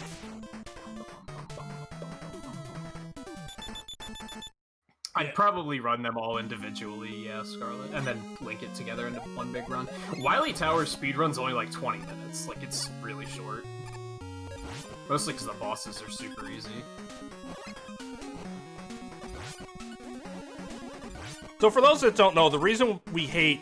I'd probably run them all individually, yeah, Scarlet, and then link it together into one big run. Wily Tower speedrun's only like 20 minutes, like it's really short. Mostly because the bosses are super easy. So for those that don't know, the reason we hate...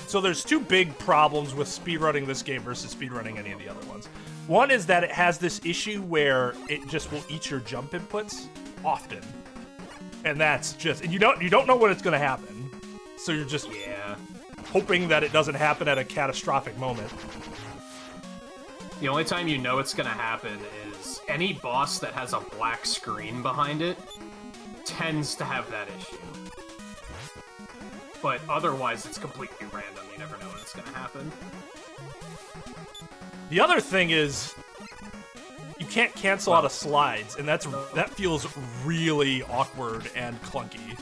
So there's 2 big problems with speedrunning this game versus speedrunning any of the other ones. One is that it has this issue where it just will eat your jump inputs often. And that's just... And you don't know when it's going to happen. So you're just hoping that it doesn't happen at a catastrophic moment. The only time you know it's going to happen is any boss that has a black screen behind it tends to have that issue. But otherwise, it's completely random. You never know when it's gonna happen. The other thing is, you can't cancel out of slides, and that feels really awkward and clunky.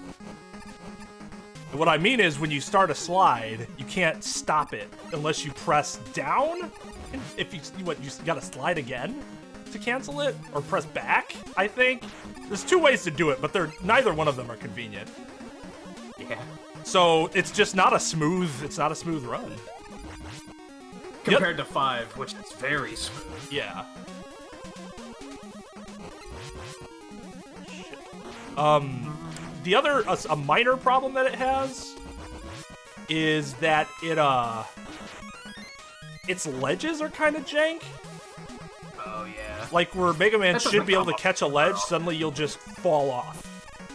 And what I mean is, when you start a slide, you can't stop it unless you press down. And if you gotta slide again to cancel it, or press back. I think there's 2 ways to do it, but neither one of them are convenient. Yeah. So it's just not a smooth. It's not a smooth run compared to 5, which is very smooth. Yeah. The other a minor problem that it has is that its ledges are kind of jank. Oh yeah. Like where Mega Man should be able to catch a ledge, suddenly you'll just fall off,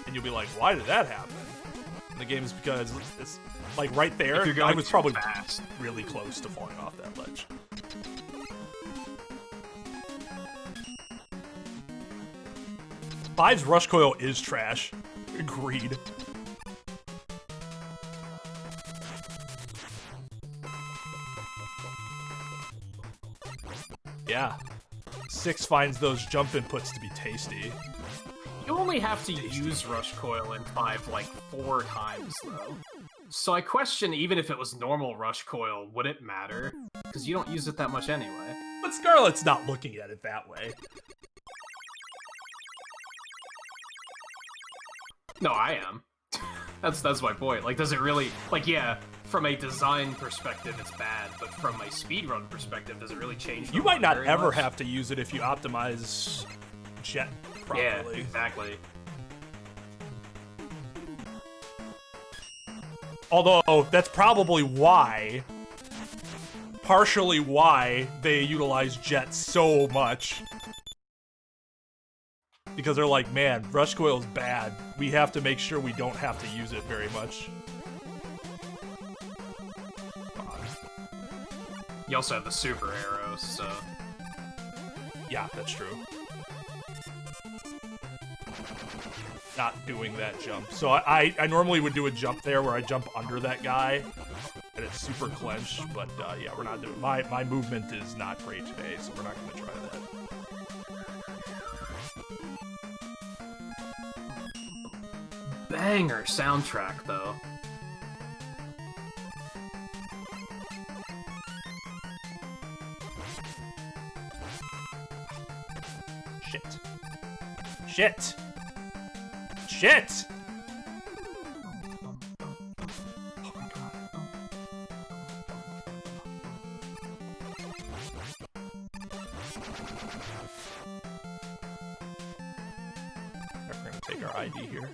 and you'll be like, "Why did that happen?" The game is because it's like right there. I was probably really close to falling off that ledge. Five's rush coil is trash. Agreed. Yeah. 6 finds those jump inputs to be tasty. You only have to use Rush Coil in 5 like 4 times though. So I question even if it was normal Rush Coil, would it matter? Because you don't use it that much anyway. But Scarlet's not looking at it that way. No, I am. That's my point. Like, does it really... Like, yeah, from a design perspective, it's bad, but from a speedrun perspective, does it really change the You might not very ever much? have to use it if you optimize Jet properly. Yeah, exactly. Although, that's probably why, partially why, they utilize Jet so much. Because they're like, man, Rush Coil's bad. We have to make sure we don't have to use it very much. You also have the super arrows, so... Yeah, that's true. Not doing that jump. So I normally would do a jump there where I jump under that guy, and it's super clenched, but yeah, we're not doing... My movement is not great today, so we're not going to try that. Banger soundtrack, though. Shit. Shit! Shit! Oh my god. We're gonna take our ID here.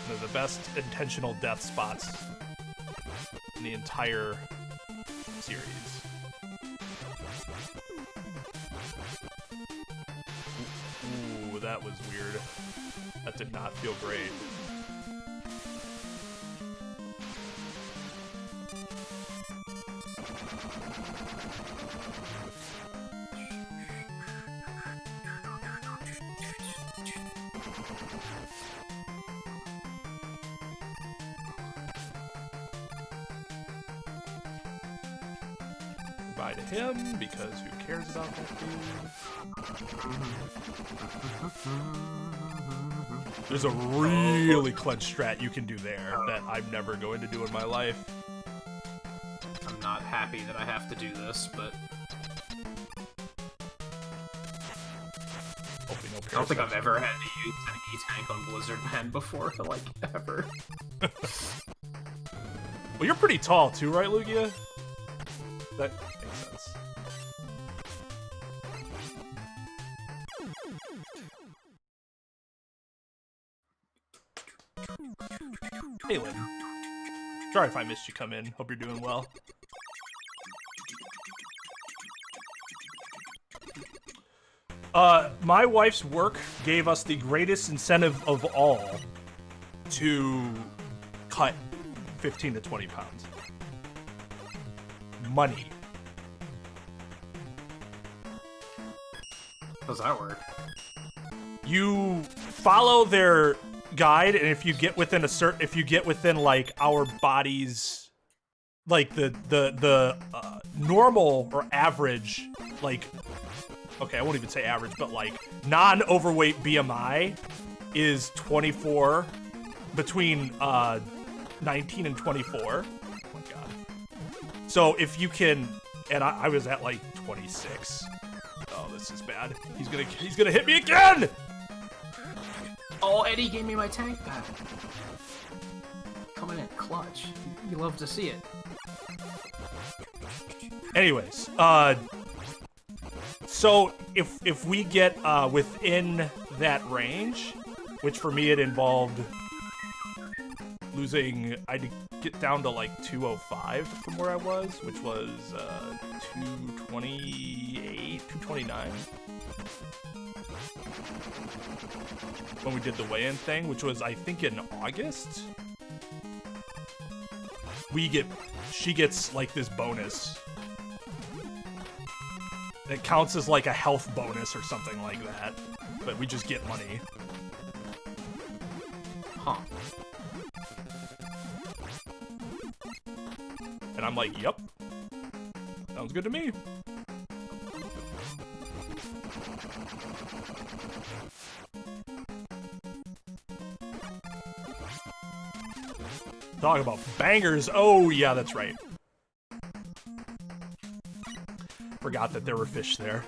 They're the best intentional death spots in the entire series. Ooh, that was weird. That did not feel great. Goodbye to him, because who cares about that dude? There's a really clenched strat you can do there that I'm never going to do in my life. I'm not happy that I have to do this, but... Hopefully no I don't think I've ever had to use an E-Tank on Blizzard Man before, like, ever. Well, you're pretty tall too, right, Lugia? That makes sense. Hey, Lynn. Sorry if I missed you come in. Hope you're doing well. My wife's work gave us the greatest incentive of all to cut 15 to 20 pounds. Money. How does that work? You follow their guide, and if you get within like our bodies, like the normal or average, like, okay, I won't even say average, but like non-overweight BMI is 24, between 19 and 24. Oh my god. So if you can, and I was at like 26. Oh, this is bad. He's gonna hit me again! Oh, Eddie gave me my tank back. Coming in clutch. You love to see it. Anyways, so if we get within that range, which for me it involved losing, I had to get down to like 205 from where I was, which was 228, 229. When we did the weigh-in thing, which was I think in August. She gets like this bonus It counts as like a health bonus or something like that, but we just get money. Huh. And I'm like, yep. Sounds good to me. Talk about bangers. Oh, yeah, that's right. Forgot that there were fish there.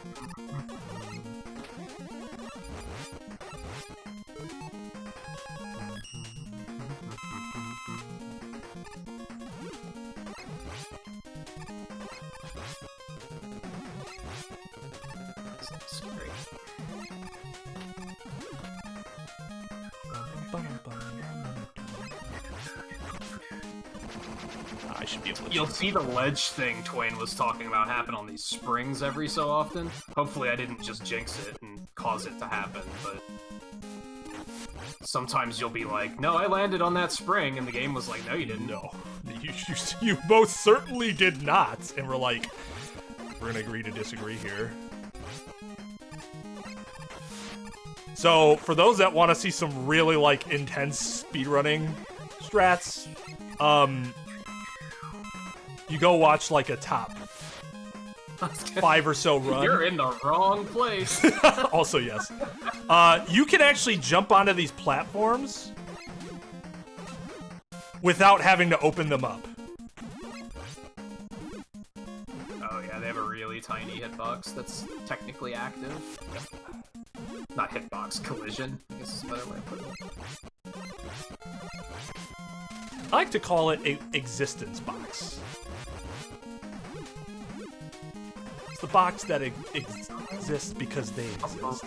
I should be able to. You'll see the ledge thing Twain was talking about happen on these springs every so often. Hopefully I didn't just jinx it and cause it to happen, but sometimes you'll be like, no, I landed on that spring, and the game was like, no, you didn't. No, you most certainly did not. And we're like, we're gonna agree to disagree here. So, for those that want to see some really, like, intense speedrunning strats, you go watch, like, a top 5 or so run. You're in the wrong place. Also, yes. You can actually jump onto these platforms without having to open them up. Oh yeah, they have a really tiny hitbox that's technically active. Not hitbox, collision, I guess is a better way of putting it. I like to call it a existence box. It's the box that exists because they exist.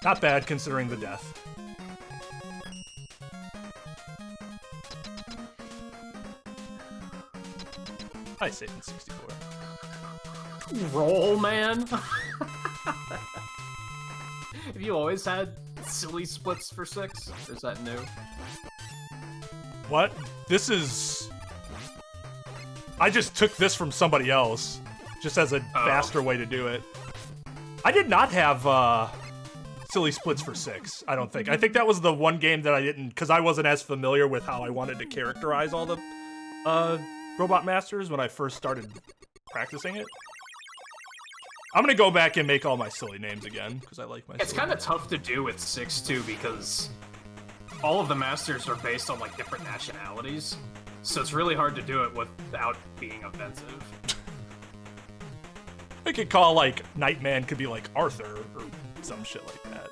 Not bad considering the death. I saved in 64. Roll, man! Have you always had silly splits for 6? Or is that new? What? This is... I just took this from somebody else, just as a faster way to do it. I did not have silly splits for 6, I don't think. I think that was the one game that I didn't, because I wasn't as familiar with how I wanted to characterize all the Robot Masters when I first started practicing it. I'm gonna go back and make all my silly names again, because I like my It's kind of tough to do with 6, too, because all of the Masters are based on, like, different nationalities. So it's really hard to do it without being offensive. I could call, like, Nightman could be, like, Arthur, or some shit like that.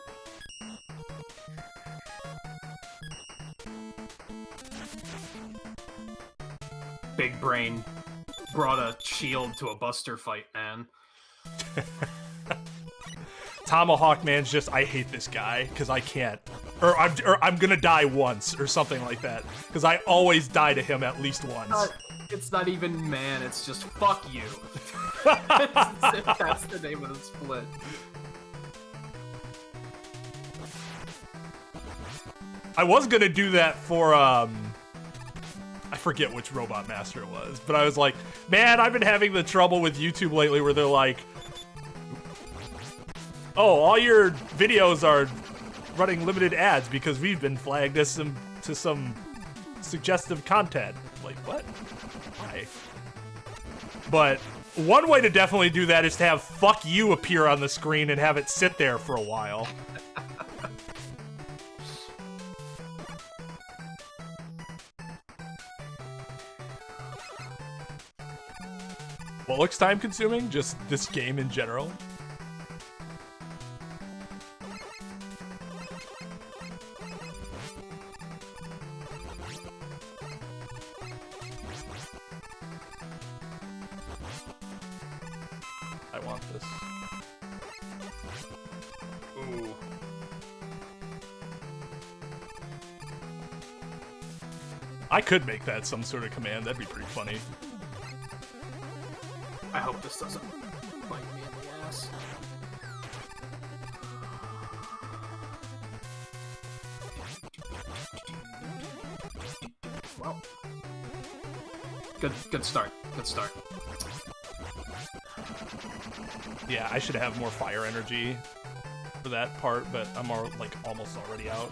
Big Brain brought a shield to a Buster fight, man. Tomahawk Man's just, I hate this guy, because I can't. Or I'm gonna die once, or something like that. Because I always die to him at least once. It's not even man, it's just fuck you. That's the name of the split. I was gonna do that for, I forget which Robot Master it was, but I was like, man, I've been having the trouble with YouTube lately where they're like, oh, all your videos are running limited ads because we've been flagged as some suggestive content. Like, what? Why? But one way to definitely do that is to have fuck you appear on the screen and have it sit there for a while. What looks time consuming? Just this game in general? I want this. Ooh. I could make that some sort of command. That'd be pretty funny. I hope this doesn't bite me in the ass. Well, Good start. Good start. Yeah, I should have more fire energy for that part, but I'm like almost already out.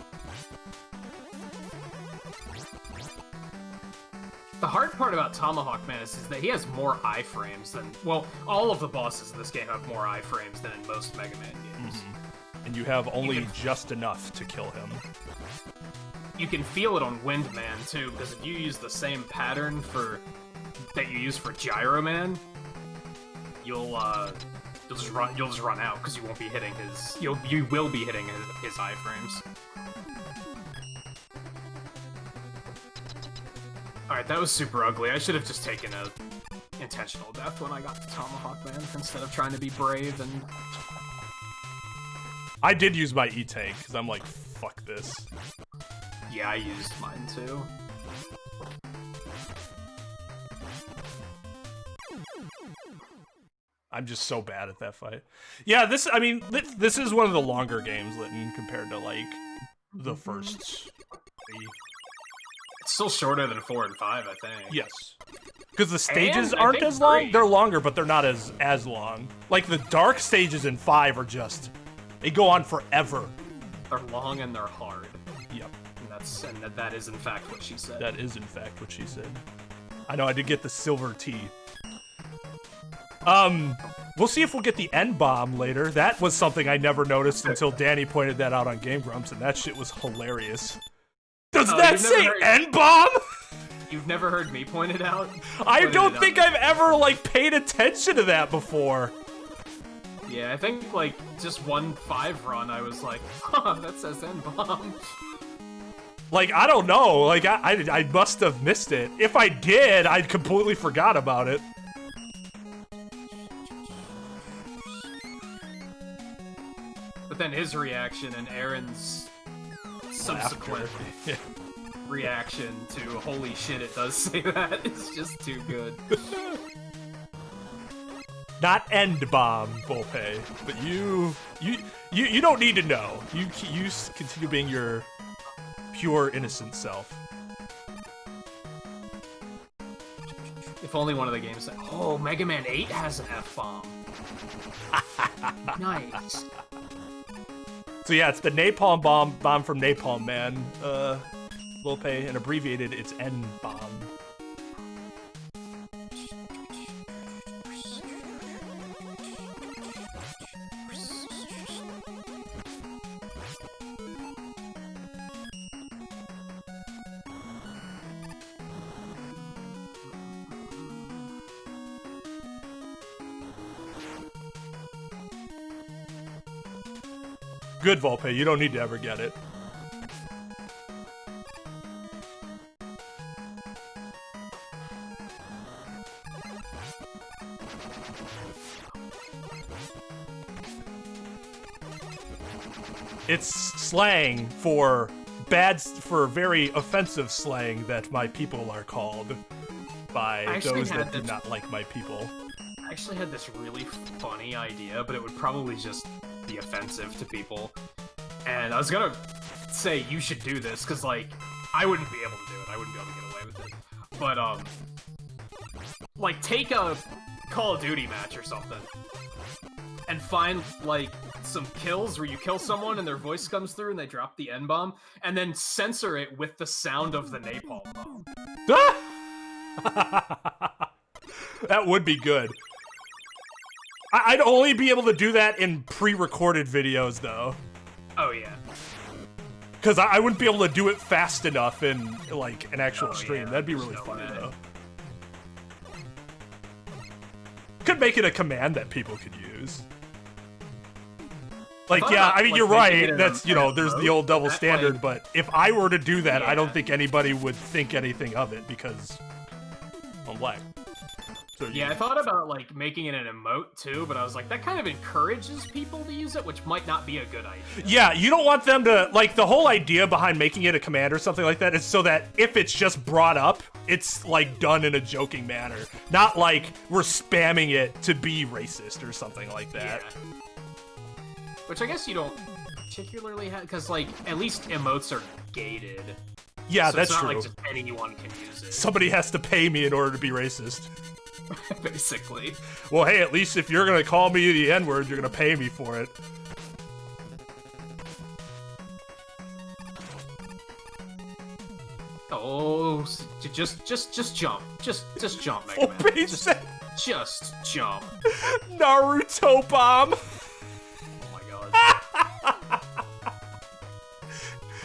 The hard part about Tomahawk Menace is that he has more iframes than, well, all of the bosses in this game have more iframes than in most Mega Man games. And you have only just enough to kill him. You can feel it on Windman too, because if you use the same pattern that you use for Gyro Man, you'll just run out because you won't be hitting his. You will be hitting his iframes. All right, that was super ugly. I should have just taken a intentional death when I got the Tomahawk Man instead of trying to be brave and. I did use my E-Tank because I'm like, fuck this. Yeah, I used mine too. I'm just so bad at that fight. Yeah, this is one of the longer games, Litton, compared to, like, the first 3. It's still shorter than 4 and 5, I think. Yes. Because the stages And I aren't think as long. 3. They're longer, but they're not as long. Like, the dark stages in 5 are just... They go on forever. They're long and they're hard. Yep. And that is, in fact, what she said. That is, in fact, what she said. I know, I did get the silver tea. We'll see if we'll get the N-bomb later. That was something I never noticed until Danny pointed that out on Game Grumps, and that shit was hilarious. Does that say N-bomb? You've never heard me point it out? I don't think I've ever, like, paid attention to that before. Yeah, I think, like, just 1-5 run, I was like, huh, that says N-bomb. Like, I don't know. Like, I must have missed it. If I did, I completely forgot about it. But then his reaction and Aaron's subsequent reaction to holy shit, it does say that. It's just too good. Not end bomb, Volpe, but you don't need to know. You continue being your pure innocent self. If only one of the games said, oh, Mega Man 8 has an F-bomb. Nice. So yeah, it's the Napalm bomb from Napalm Man. Volpe, and abbreviated, it's N-bomb. Good, Volpe, you don't need to ever get it. It's slang for very offensive slang that my people are called by those that do not like my people. I actually had this really funny idea, but it would probably just be offensive to people. And I was gonna say you should do this, because, like, I wouldn't be able to do it. I wouldn't be able to get away with it. But, like, take a Call of Duty match or something, and find, like, some kills where you kill someone and their voice comes through and they drop the N-bomb, and then censor it with the sound of the napalm bomb. That would be good. I'd only be able to do that in pre-recorded videos, though. Oh, yeah. Because I wouldn't be able to do it fast enough in, like, an actual stream. Yeah, that'd be really funny, though. Could make it a command that people could use. Like, yeah, I mean, you're right. That's, you know, there's the old double standard, but if I were to do that, I don't think anybody would think anything of it because I'm black. So, yeah, I thought about, like, making it an emote, too, but I was like, that kind of encourages people to use it, which might not be a good idea. Yeah, you don't want them to, like, the whole idea behind making it a command or something like that is so that if it's just brought up, it's, like, done in a joking manner. Not like we're spamming it to be racist or something like that. Yeah. Which I guess you don't particularly have, because, like, at least emotes are gated. Yeah, so that's it's not true. like just anyone can use it. Somebody has to pay me in order to be racist. Basically. Well, hey, at least if you're gonna call me the N-word, you're gonna pay me for it. Oh, just jump. Just jump, Mega Man. Volpe said Just jump. Naruto bomb. Oh my god.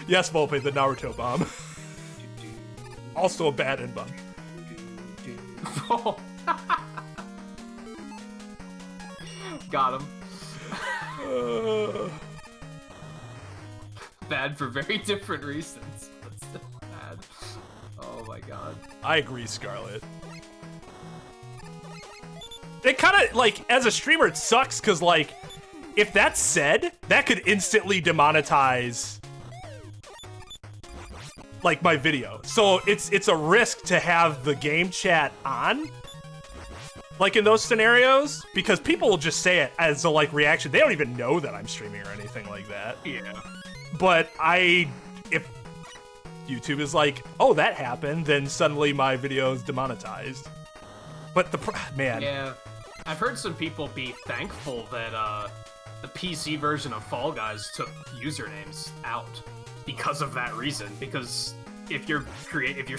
Yes, Volpe, the Naruto bomb. Also a bad N-bomb. Oh. Got him. Bad for very different reasons, but still bad. Oh my god. I agree, Scarlet. It kind of, like, as a streamer, it sucks, because, like, if that's said, that could instantly demonetize, like, my video. So it's a risk to have the game chat on, like, in those scenarios, because people will just say it as a, like, reaction. They don't even know that I'm streaming or anything like that. Yeah. But if YouTube is like, oh, that happened, then suddenly my video is demonetized. But man. Yeah. I've heard some people be thankful that the PC version of Fall Guys took usernames out because of that reason. Because if you're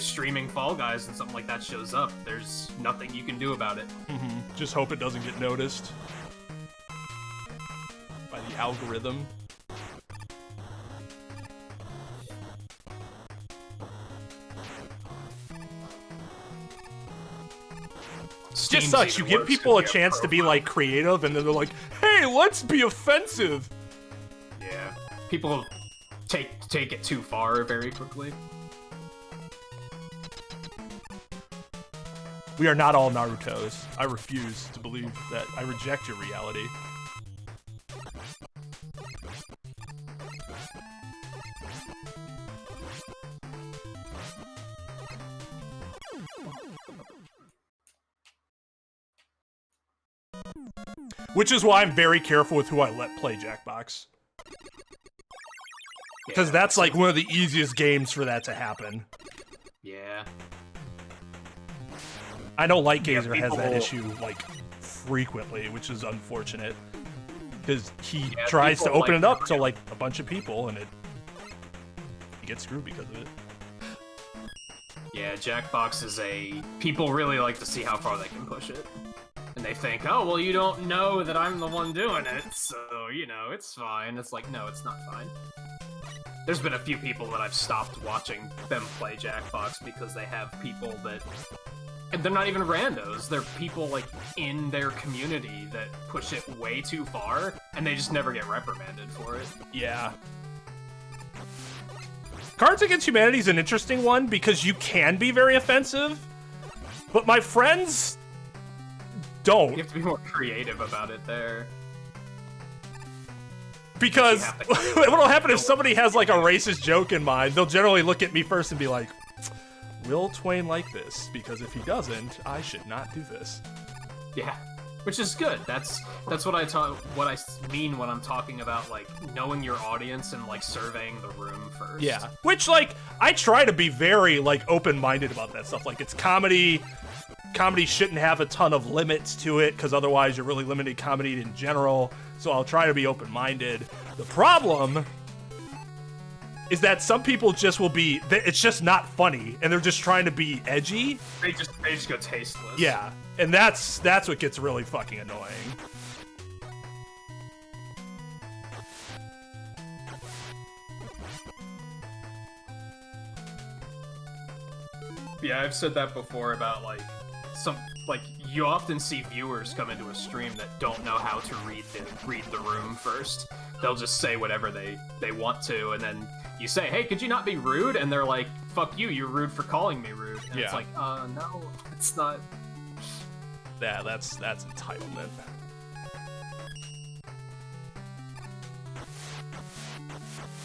streaming Fall Guys and something like that shows up, there's nothing you can do about it. Mm-hmm. Just hope it doesn't get noticed by the algorithm. Just sucks. You give people a chance to be, like, creative, and then they're like, hey, let's be offensive. Yeah. People take it too far very quickly. We are not all Narutos. I refuse to believe that. I reject your reality. Which is why I'm very careful with who I let play Jackbox. Because that's, like, one of the easiest games for that to happen. Yeah. I know Lightgazer has that issue, like, frequently, which is unfortunate. Because he tries to open it up to, like, a bunch of people, and he gets screwed because of it. Yeah, Jackbox is people really like to see how far they can push it. And they think, oh, well, you don't know that I'm the one doing it, so, you know, it's fine. It's like, no, it's not fine. There's been a few people that I've stopped watching them play Jackbox because they have people that... And they're not even randos. They're people, like, in their community that push it way too far, and they just never get reprimanded for it. Yeah. Cards Against Humanity is an interesting one because you can be very offensive, but my friends... don't. You have to be more creative about it there. Because what'll happen if somebody has, like, a racist joke in mind, they'll generally look at me first and be like, will Twain like this? Because if he doesn't, I should not do this. Yeah, which is good. That's what I mean when I'm talking about, like, knowing your audience and, like, surveying the room first. Yeah, which, like, I try to be very, like, open-minded about that stuff. Like, it's comedy. Comedy shouldn't have a ton of limits to it, because otherwise you're really limiting comedy in general. So I'll try to be open-minded. The problem is that some people just will be, it's just not funny, and they're just trying to be edgy. They just go tasteless. Yeah, and that's what gets really fucking annoying. Yeah, I've said that before about, like, you often see viewers come into a stream that don't know how to read the room first. They'll just say whatever they want to, and then you say, hey, could you not be rude? And they're like, fuck you, you're rude for calling me rude. And it's like, no, it's not. Yeah, that's entitlement.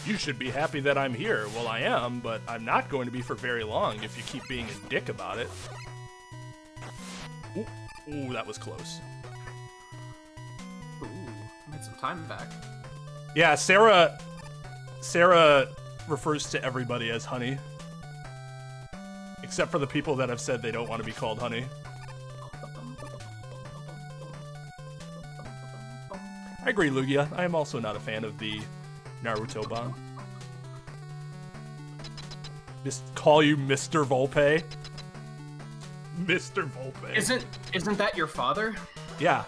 You should be happy that I'm here. Well, I am, but I'm not going to be for very long if you keep being a dick about it. Ooh, that was close. Ooh, made some time back. Yeah, Sarah refers to everybody as honey. Except for the people that have said they don't want to be called honey. I agree, Lugia. I am also not a fan of the Naruto ban. Call you Mr. Volpe. Mr. Volpe. Isn't that your father? Yeah.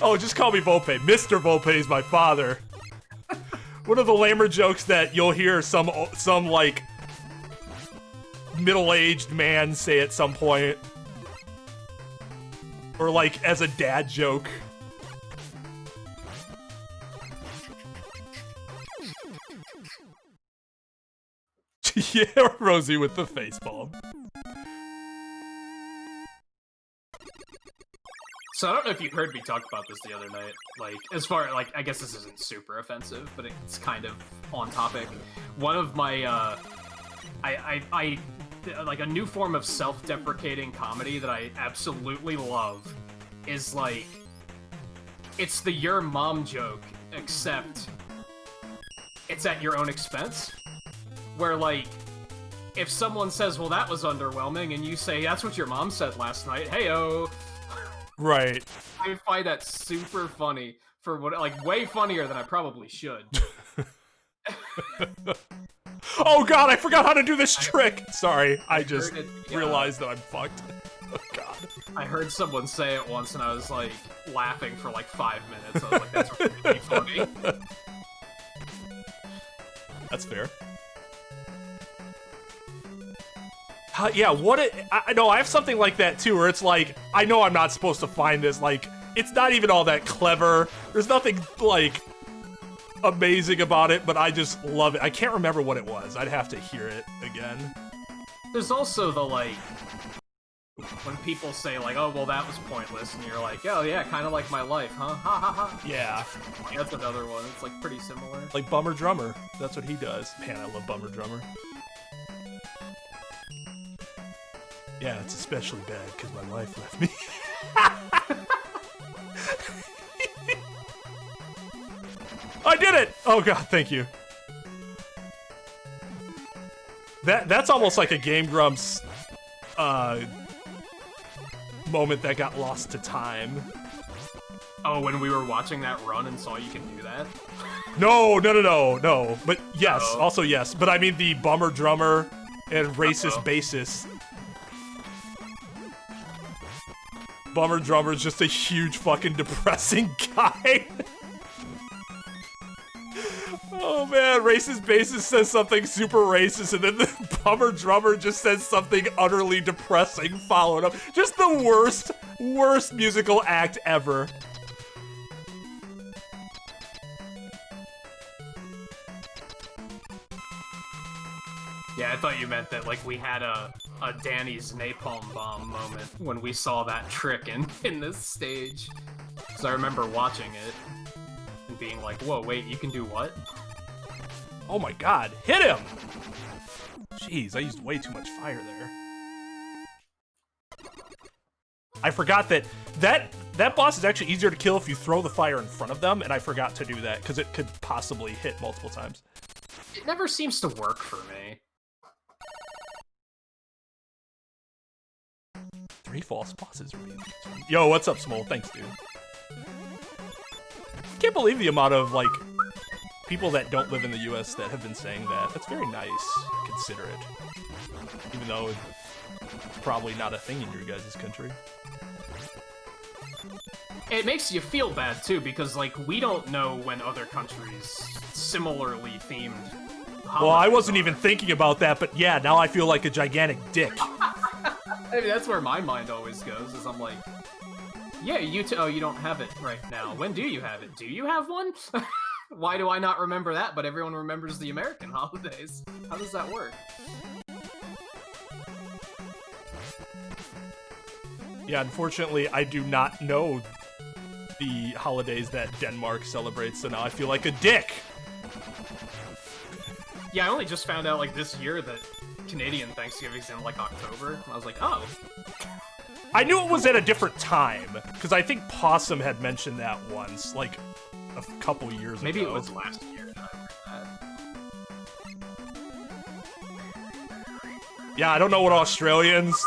Oh, just call me Volpe. Mr. Volpe is my father. One of the lamer jokes that you'll hear some like middle-aged man say at some point, or like as a dad joke. Yeah, Rosie with the facepalm. So I don't know if you heard me talk about this the other night. Like, as far like, I guess this isn't super offensive, but it's kind of on topic. One of my, I like a new form of self-deprecating comedy that I absolutely love is like, it's the your mom joke, except it's at your own expense. Where, like, if someone says, well, that was underwhelming, and you say, that's what your mom said last night, hey-o. Right. I find that super funny, for what, like, way funnier than I probably should. Oh god, I forgot how to do this trick! Sorry, I just realized that I'm fucked. Oh god. I heard someone say it once, and I was, like, laughing for, like, 5 minutes. I was like, that's really funny. That's fair. Yeah, I have something like that too, where it's like, I know I'm not supposed to find this, like, it's not even all that clever, there's nothing, like, amazing about it, but I just love it. I can't remember what it was, I'd have to hear it again. There's also the, like, when people say, like, oh, well, that was pointless, and you're like, oh, yeah, kind of like my life, huh? Ha ha ha. Yeah. That's another one, it's, like, pretty similar. Like Bummer Drummer, that's what he does. Man, I love Bummer Drummer. Yeah, it's especially bad because my wife left me. I did it! Oh god, thank you. That's almost like a Game Grumps moment that got lost to time. Oh, when we were watching that run and saw you can do that? No. But yes, also yes. But I mean the Bummer Drummer and Racist Bassist. Bummer Drummer's just a huge fucking depressing guy. Oh man, Racist Bassist says something super racist, and then the Bummer Drummer just says something utterly depressing followed up. Just the worst musical act ever. Yeah, I thought you meant that, like, we had a Danny's napalm bomb moment when we saw that trick in this stage. Because I remember watching it and being like, whoa, wait, you can do what? Oh my god, hit him! Jeez, I used way too much fire there. I forgot that boss is actually easier to kill if you throw the fire in front of them, and I forgot to do that, because it could possibly hit multiple times. It never seems to work for me. 3 false bosses. Yo, what's up, Smole? Thanks, dude. Can't believe the amount of, like, people that don't live in the US that have been saying that. That's very nice, considerate. Even though it's probably not a thing in your guys' country. It makes you feel bad, too, because, like, we don't know when other countries similarly themed well, I wasn't even thinking about that, but yeah, now I feel like a gigantic dick. I mean, that's where my mind always goes, is I'm like, yeah, oh, you don't have it right now. When do you have it? Do you have one? Why do I not remember that, but everyone remembers the American holidays? How does that work? Yeah, unfortunately, I do not know the holidays that Denmark celebrates, so now I feel like a dick. Yeah, I only just found out, like, this year that Canadian Thanksgiving's in, like, October. I was like, oh. I knew it was at a different time, because I think Possum had mentioned that once, like, a couple years Maybe ago. Maybe it was last year that I heard Yeah, I don't know what Australians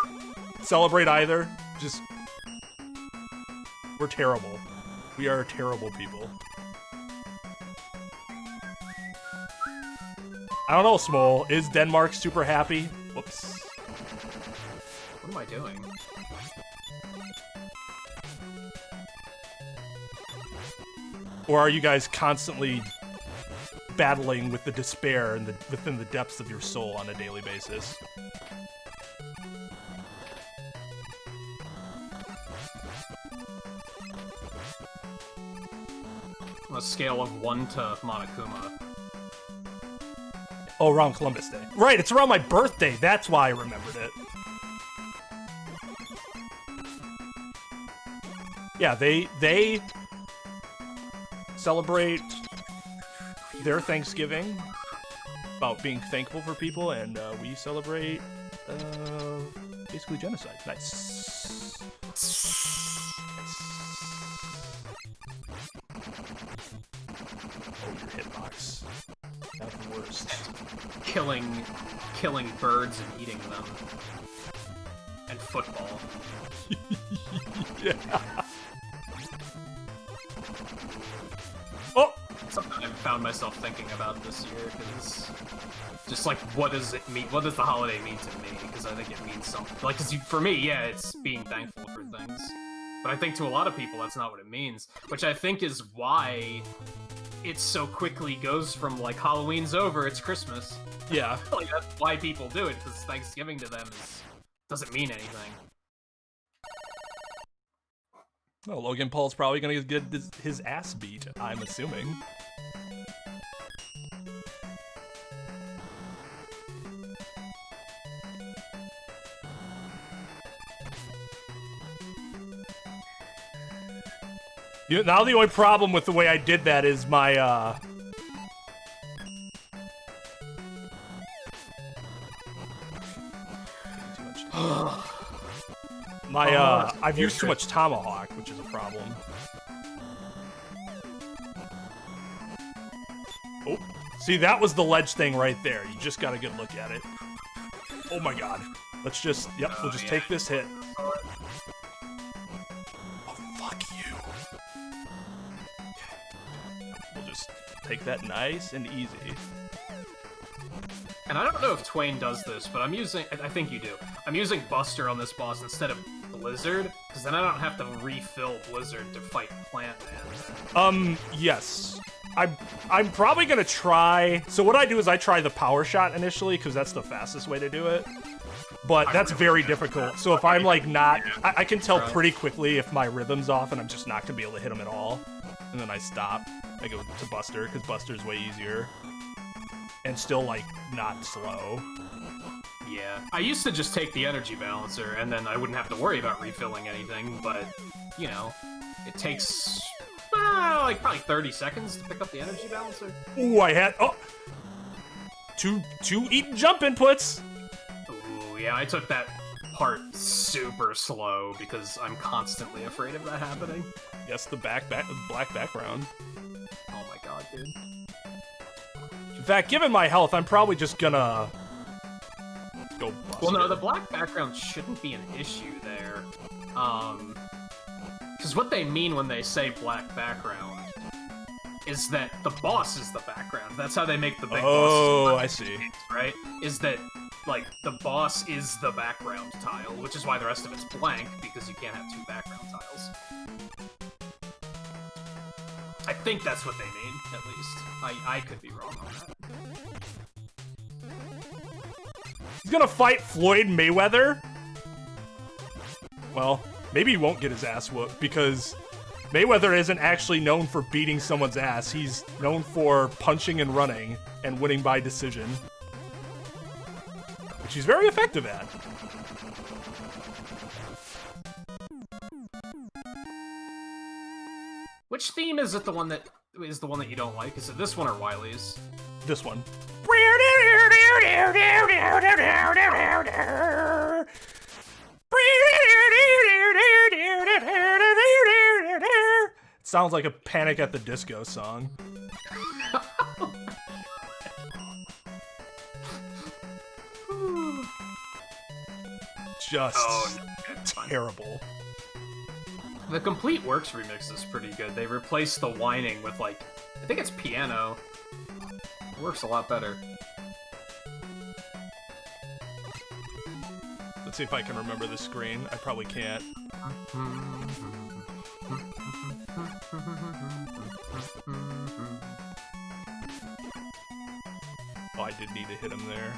celebrate either. Just... We're terrible. We are terrible people. I don't know, Smole. Is Denmark super happy? Whoops. What am I doing? Or are you guys constantly battling with the despair and within the depths of your soul on a daily basis? On a scale of 1 to Monokuma. Oh, around Columbus Day. Right, it's around my birthday. That's why I remembered it. Yeah, they celebrate their Thanksgiving about being thankful for people, and we celebrate basically genocide. Nice. Oh, your hitbox. That's the worst. Killing birds and eating them. And football. Yeah. Oh! Something I've found myself thinking about this year, because just like, what does it mean? What does the holiday mean to me? Because I think it means something. Like, cause for me, yeah, it's being thankful for things. But I think to a lot of people, that's not what it means. Which I think is why it so quickly goes from like Halloween's over, it's Christmas. Yeah. Like that's why people do it, because Thanksgiving to them doesn't mean anything. Well, Logan Paul's probably gonna get his ass beat, I'm assuming. Now the only problem with the way I did that is my, I've used too much Tomahawk, which is a problem. Oh, see, that was the ledge thing right there. You just got a good look at it. Oh my god. Let's just, yep, we'll just take this hit. Oh, fuck you. Okay. We'll just take that nice and easy. And I don't know if Twain does this, but I'm using, I think you do. I'm using Buster on this boss instead of Blizzard, because then I don't have to refill Blizzard to fight Plant Man. Yes. I'm probably gonna try, so what I do is I try the power shot initially, because that's the fastest way to do it. But that's very difficult, so if I'm like not, I can tell pretty quickly if my rhythm's off and I'm just not gonna be able to hit him at all. And then I stop, I go to Buster, because Buster's way easier. And still, like, not slow. Yeah. I used to just take the energy balancer, and then I wouldn't have to worry about refilling anything, but, you know, it takes, like, probably 30 seconds to pick up the energy balancer. Ooh, I had, oh! Two eat and jump inputs! Ooh, yeah, I took that part super slow, because I'm constantly afraid of that happening. Yes, the black background. Oh my god, dude. In fact, given my health, I'm probably just gonna go Buster. Well, no, the black background shouldn't be an issue there. Because what they mean when they say black background is that the boss is the background. That's how they make the big boss. Oh, I see. Right? Is that, like, the boss is the background tile, which is why the rest of it's blank, because you can't have two background tiles. I think that's what they mean, at least. I could be wrong on that. He's gonna fight Floyd Mayweather? Well, maybe he won't get his ass whooped, because Mayweather isn't actually known for beating someone's ass. He's known for punching and running, and winning by decision. Which he's very effective at. Which theme is it the one that you don't like? Is it this one or Wily's? This one. It sounds like a Panic at the Disco song. just it's fine. terrible. The Complete Works remix is pretty good. They replaced the whining with, like, I think it's piano. It works a lot better. Let's see if I can remember the screen. I probably can't. Oh, I did need to hit him there.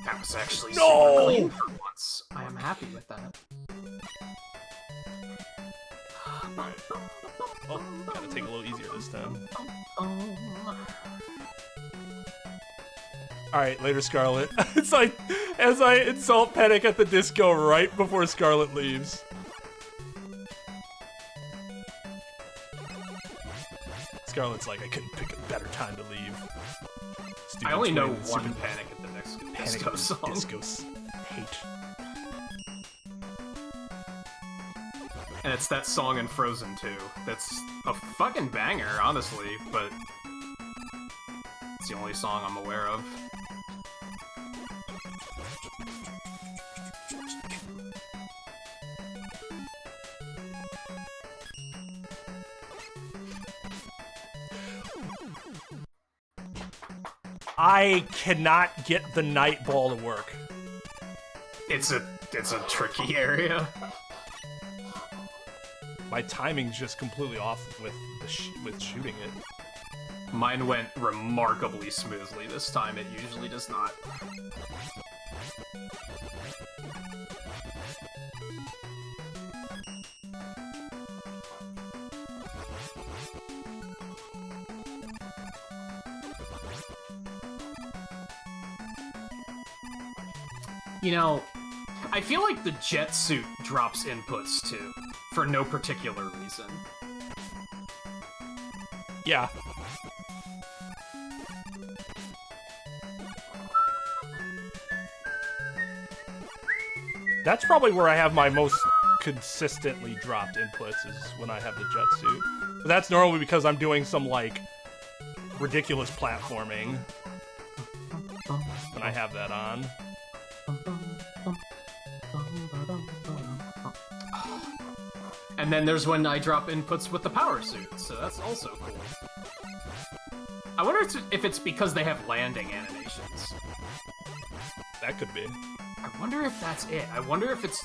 That was actually No! super clean for once. I am happy with that. Oh, gotta take it a little easier this time. Alright, later, Scarlet. It's like, as I insult Panic at the disco right before Scarlet leaves. Scarlet's like, I couldn't pick a better time to leave. I only know Twain, one Panic at the disco song. Disco's hate. And it's that song in Frozen 2. That's a fucking banger, honestly, but it's the only song I'm aware of. I cannot get the night ball to work. It's a tricky area. My timing's just completely off with with shooting it. Mine went remarkably smoothly this time. It usually does not. You know, I feel like the jet suit drops inputs too, for no particular reason. Yeah. That's probably where I have my most consistently dropped inputs, is when I have the jet suit. But that's normally because I'm doing some, like, ridiculous platforming when I have that on. And then there's when I drop inputs with the power suit, so that's also cool. I wonder if it's because they have landing animations. That could be. I wonder if that's it. I wonder if it's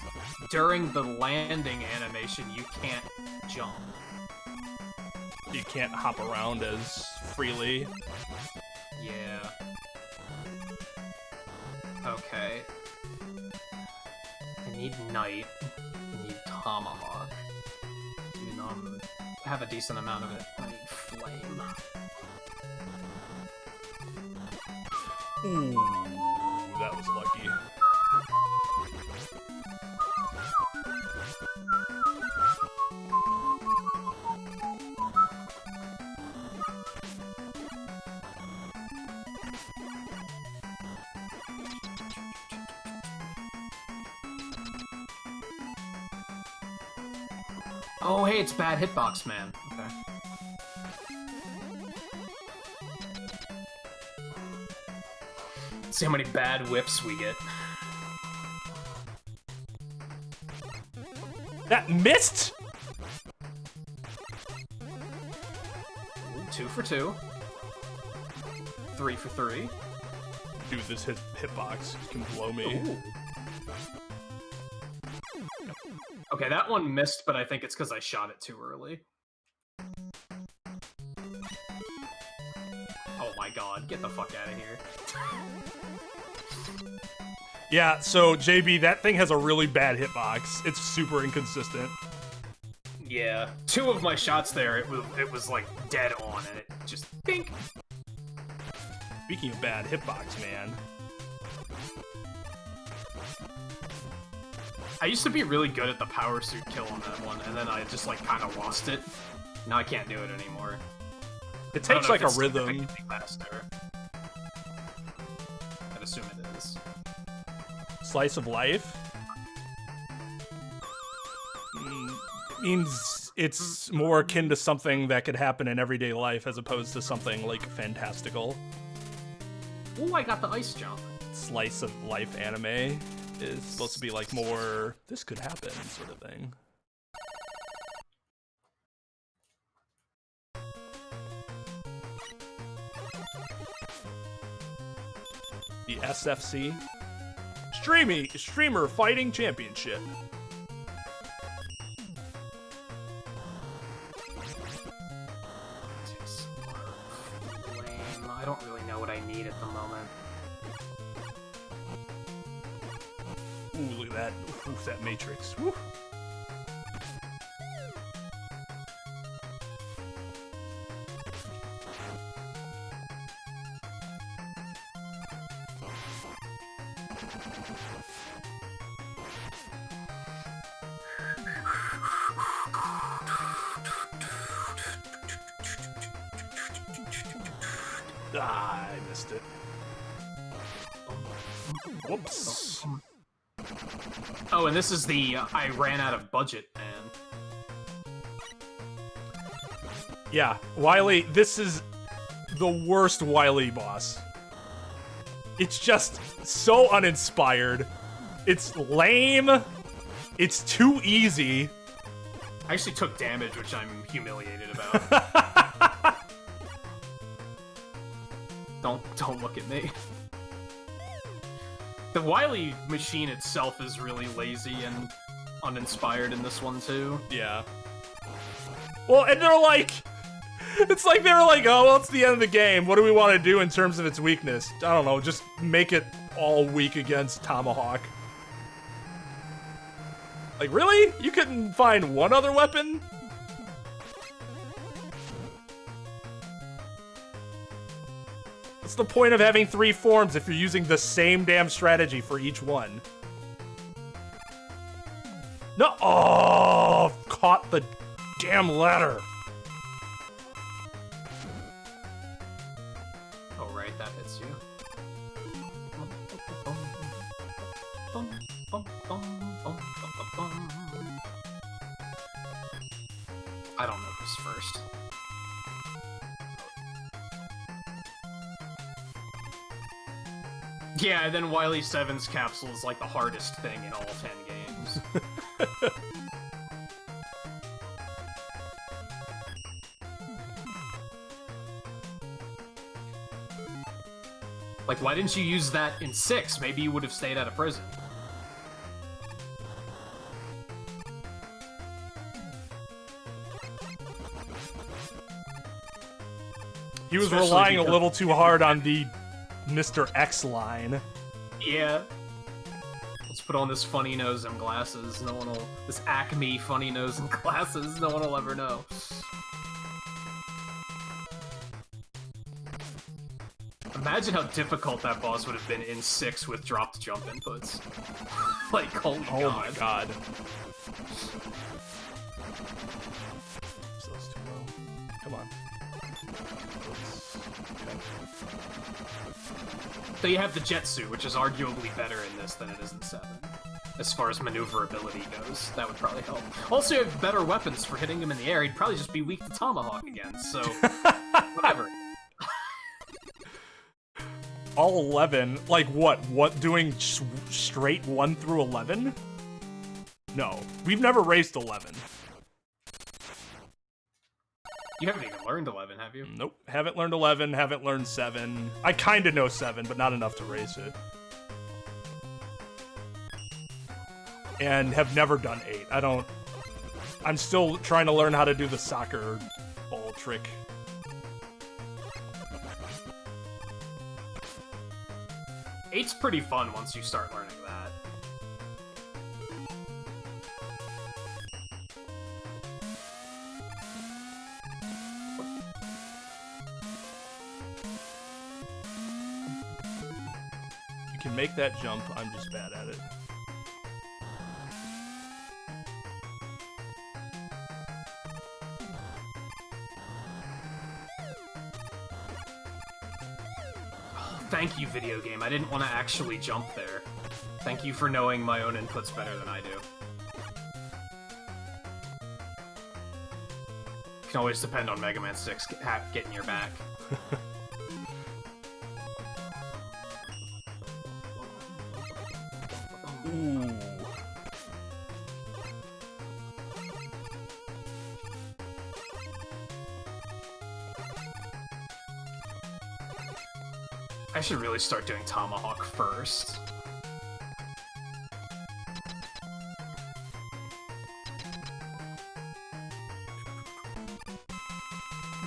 during the landing animation you can't jump. You can't hop around as freely. Yeah. Okay. I need Knight. I need Tomahawk. Even though I have a decent amount of it, I need Flame. Ooh, that was lucky. Oh, hey, it's Bad Hitbox Man. Okay. See how many bad whiffs we get. That missed? Ooh, 2 for 2. 3 for 3. Dude, this hitbox can blow me. Ooh. Okay, that one missed, but I think it's because I shot it too early. Oh my god, get the fuck out of here. Yeah, so JB, that thing has a really bad hitbox. It's super inconsistent. Yeah, 2 of my shots there, it was like dead on, and it just bink. Speaking of bad hitbox, man. I used to be really good at the power suit kill on that one, and then I just like kind of lost it. Now I can't do it anymore. It takes like a rhythm. Faster. I'd assume it is. Slice of life means it's more akin to something that could happen in everyday life as opposed to something like fantastical. Ooh, I got the ice jump. Slice of life anime is supposed to be like more, this could happen sort of thing. The SFC Streamer Fighting Championship. Lame. I don't really know what I need at the moment. Ooh, look at that. Ooh, that matrix. Woo. Ah, I missed it. Whoops. Oh, and this is the I ran out of budget, man. Yeah, Wily, this is the worst Wily boss. It's just so uninspired. It's lame. It's too easy. I actually took damage, which I'm humiliated about. Don't look at me. The Wily machine itself is really lazy and uninspired in this one too. Yeah. Well, and they're like, it's like they were like, oh, well, it's the end of the game. What do we want to do in terms of its weakness? I don't know, just make it all weak against Tomahawk. Like, really? You couldn't find one other weapon? What's the point of having 3 forms if you're using the same damn strategy for each one? No, oh, caught the damn ladder. Oh, right, that hits you. I don't know this first. Yeah, and then Wily 7's capsule is like the hardest thing in all 10 games. Like, why didn't you use that in 6? Maybe you would have stayed out of prison. He was Especially relying a because- little too hard on the Mr. X line. Yeah. Let's put on this funny nose and glasses. No one will... This Acme funny nose and glasses. No one will ever know. Imagine how difficult that boss would have been in 6 with dropped jump inputs. Like, holy god. Oh my god. So it's too low. Come on. Okay. So you have the jet suit, which is arguably better in this than it is in 7. As far as maneuverability goes, that would probably help. Also, you have better weapons for hitting him in the air. He'd probably just be weak to Tomahawk again, so... whatever. All 11? Like what? What, doing straight 1 through 11? No. We've never raced 11. You haven't even learned 11, have you? Nope. Haven't learned 11, haven't learned 7. I kinda know 7, but not enough to race it. And have never done 8. I'm still trying to learn how to do the soccer ball trick. Eight's pretty fun once you start learning that. You can make that jump, I'm just bad at it. Thank you, video game. I didn't want to actually jump there. Thank you for knowing my own inputs better than I do. Can always depend on Mega Man 6 getting your back. Ooh. I should really start doing Tomahawk first.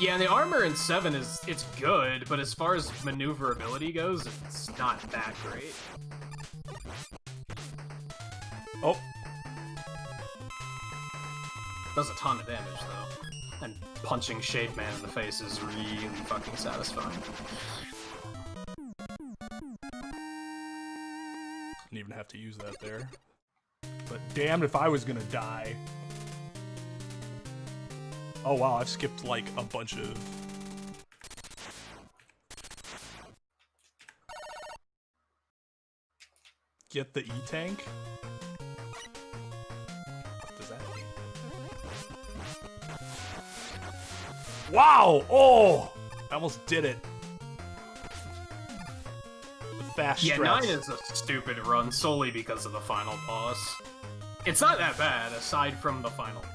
Yeah, the armor in 7 it's good, but as far as maneuverability goes, it's not that great. Oh. Does a ton of damage, though. And punching Shade Man in the face is really fucking satisfying. Didn't even have to use that there. But damned if I was gonna die. Oh wow, I've skipped like a bunch of... Get the E-tank? What does that mean? Wow! Oh! I almost did it. The fast Yeah, strats. 9 is a stupid run solely because of the final boss. It's not that bad, aside from the final boss.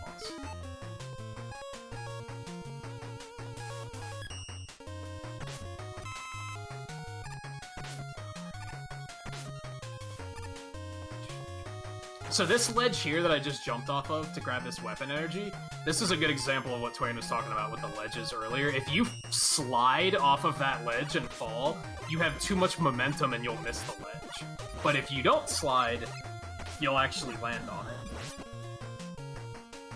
So this ledge here that I just jumped off of to grab this weapon energy, this is a good example of what Twain was talking about with the ledges earlier. If you slide off of that ledge and fall, you have too much momentum and you'll miss the ledge. But if you don't slide, you'll actually land on it.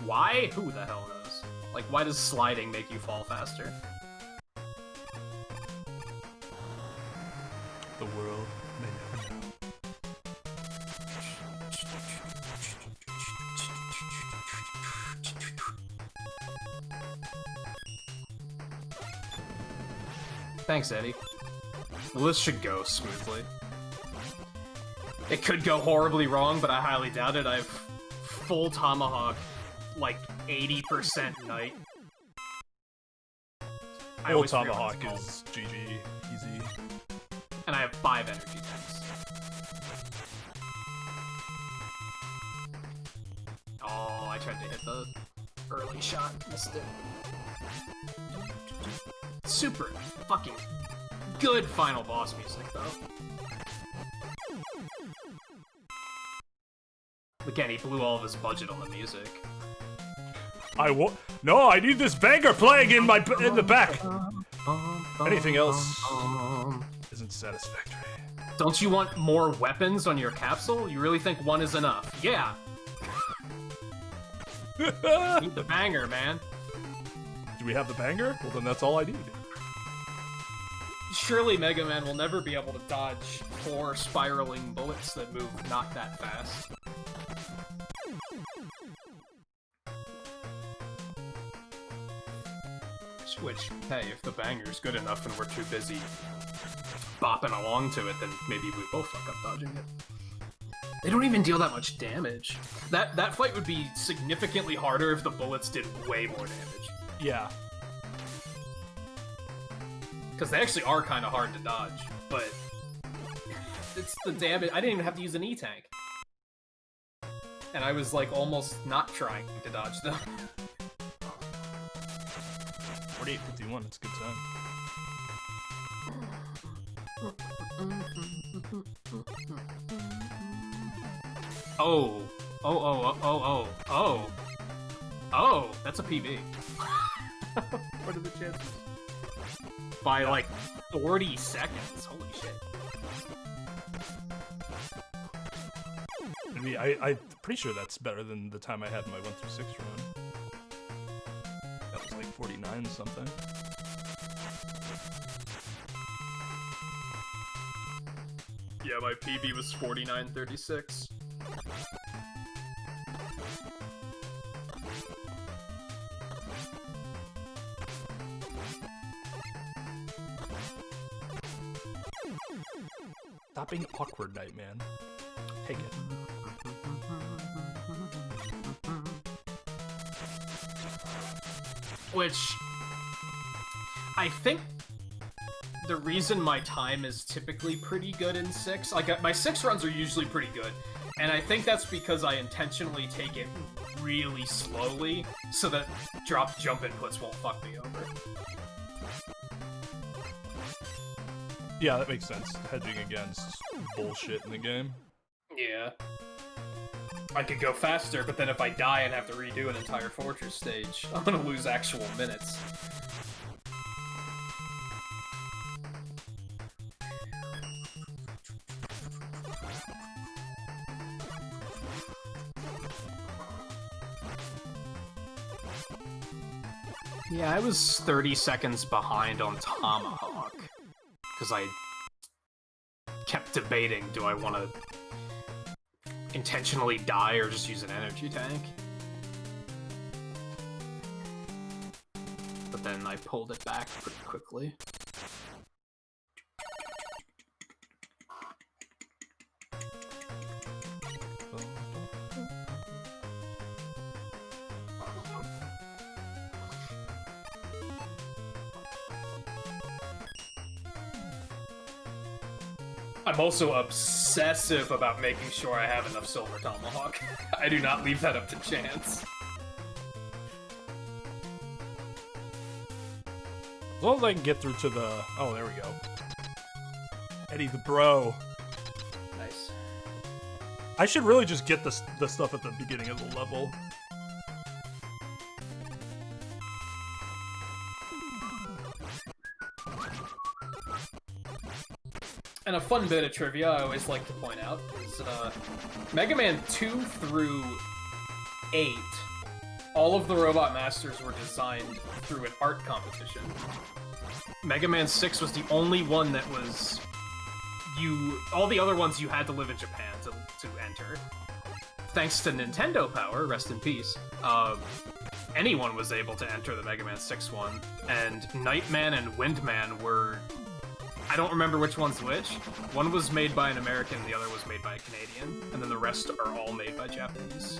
Why? Who the hell knows? Like, why does sliding make you fall faster? The world may never know. Thanks, Eddie. Well, this should go smoothly. It could go horribly wrong, but I highly doubt it. I have full Tomahawk, like 80% Knight. Full Tomahawk is GG, easy. And I have 5 energy tanks. Oh, I tried to hit the early shot, missed it. Super fucking good final boss music, though. Again, he blew all of his budget on the music. No, I need this banger playing in the back. Anything else isn't satisfactory. Don't you want more weapons on your capsule? You really think one is enough? Yeah. Need the banger, man. Do we have the banger? Well, then that's all I need. Surely Mega Man will never be able to dodge 4 spiraling bullets that move not that fast. Which, hey, if the banger's good enough and we're too busy bopping along to it, then maybe we both fuck up dodging it. They don't even deal that much damage. That fight would be significantly harder if the bullets did way more damage. Yeah. Because they actually are kind of hard to dodge, but it's the damage. I didn't even have to use an E-tank. And I was like almost not trying to dodge them. 4851, it's a good time. Oh, that's a PB. What are the chances? By like 40 seconds, holy shit. I mean, I'm pretty sure that's better than the time I had in my 1 through 6 run. That was like 49 something. Yeah, my PB was 49.36. Stop being awkward, Nightman. Take it. Which I think the reason my time is typically pretty good in 6, like my 6 runs are usually pretty good, and I think that's because I intentionally take it really slowly so that drop jump inputs won't fuck me over. Yeah, that makes sense. Hedging against bullshit in the game. Yeah. I could go faster, but then if I die and have to redo an entire fortress stage, I'm gonna lose actual minutes. Yeah, I was 30 seconds behind on Tomahawk, because I kept debating, do I want to intentionally die or just use an energy tank? But then I pulled it back pretty quickly. I'm also obsessive about making sure I have enough Silver Tomahawk. I do not leave that up to chance. As long as I can get through to the... Oh, there we go. Eddie the bro. Nice. I should really just get the stuff at the beginning of the level. And a fun bit of trivia I always like to point out is Mega Man 2 through 8, all of the Robot Masters were designed through an art competition. Mega Man 6 was the only one that was... all the other ones you had to live in Japan to enter. Thanks to Nintendo Power, rest in peace, anyone was able to enter the Mega Man 6 one, and Nightman and Windman were... I don't remember which one's which. One was made by an American, the other was made by a Canadian, and then the rest are all made by Japanese.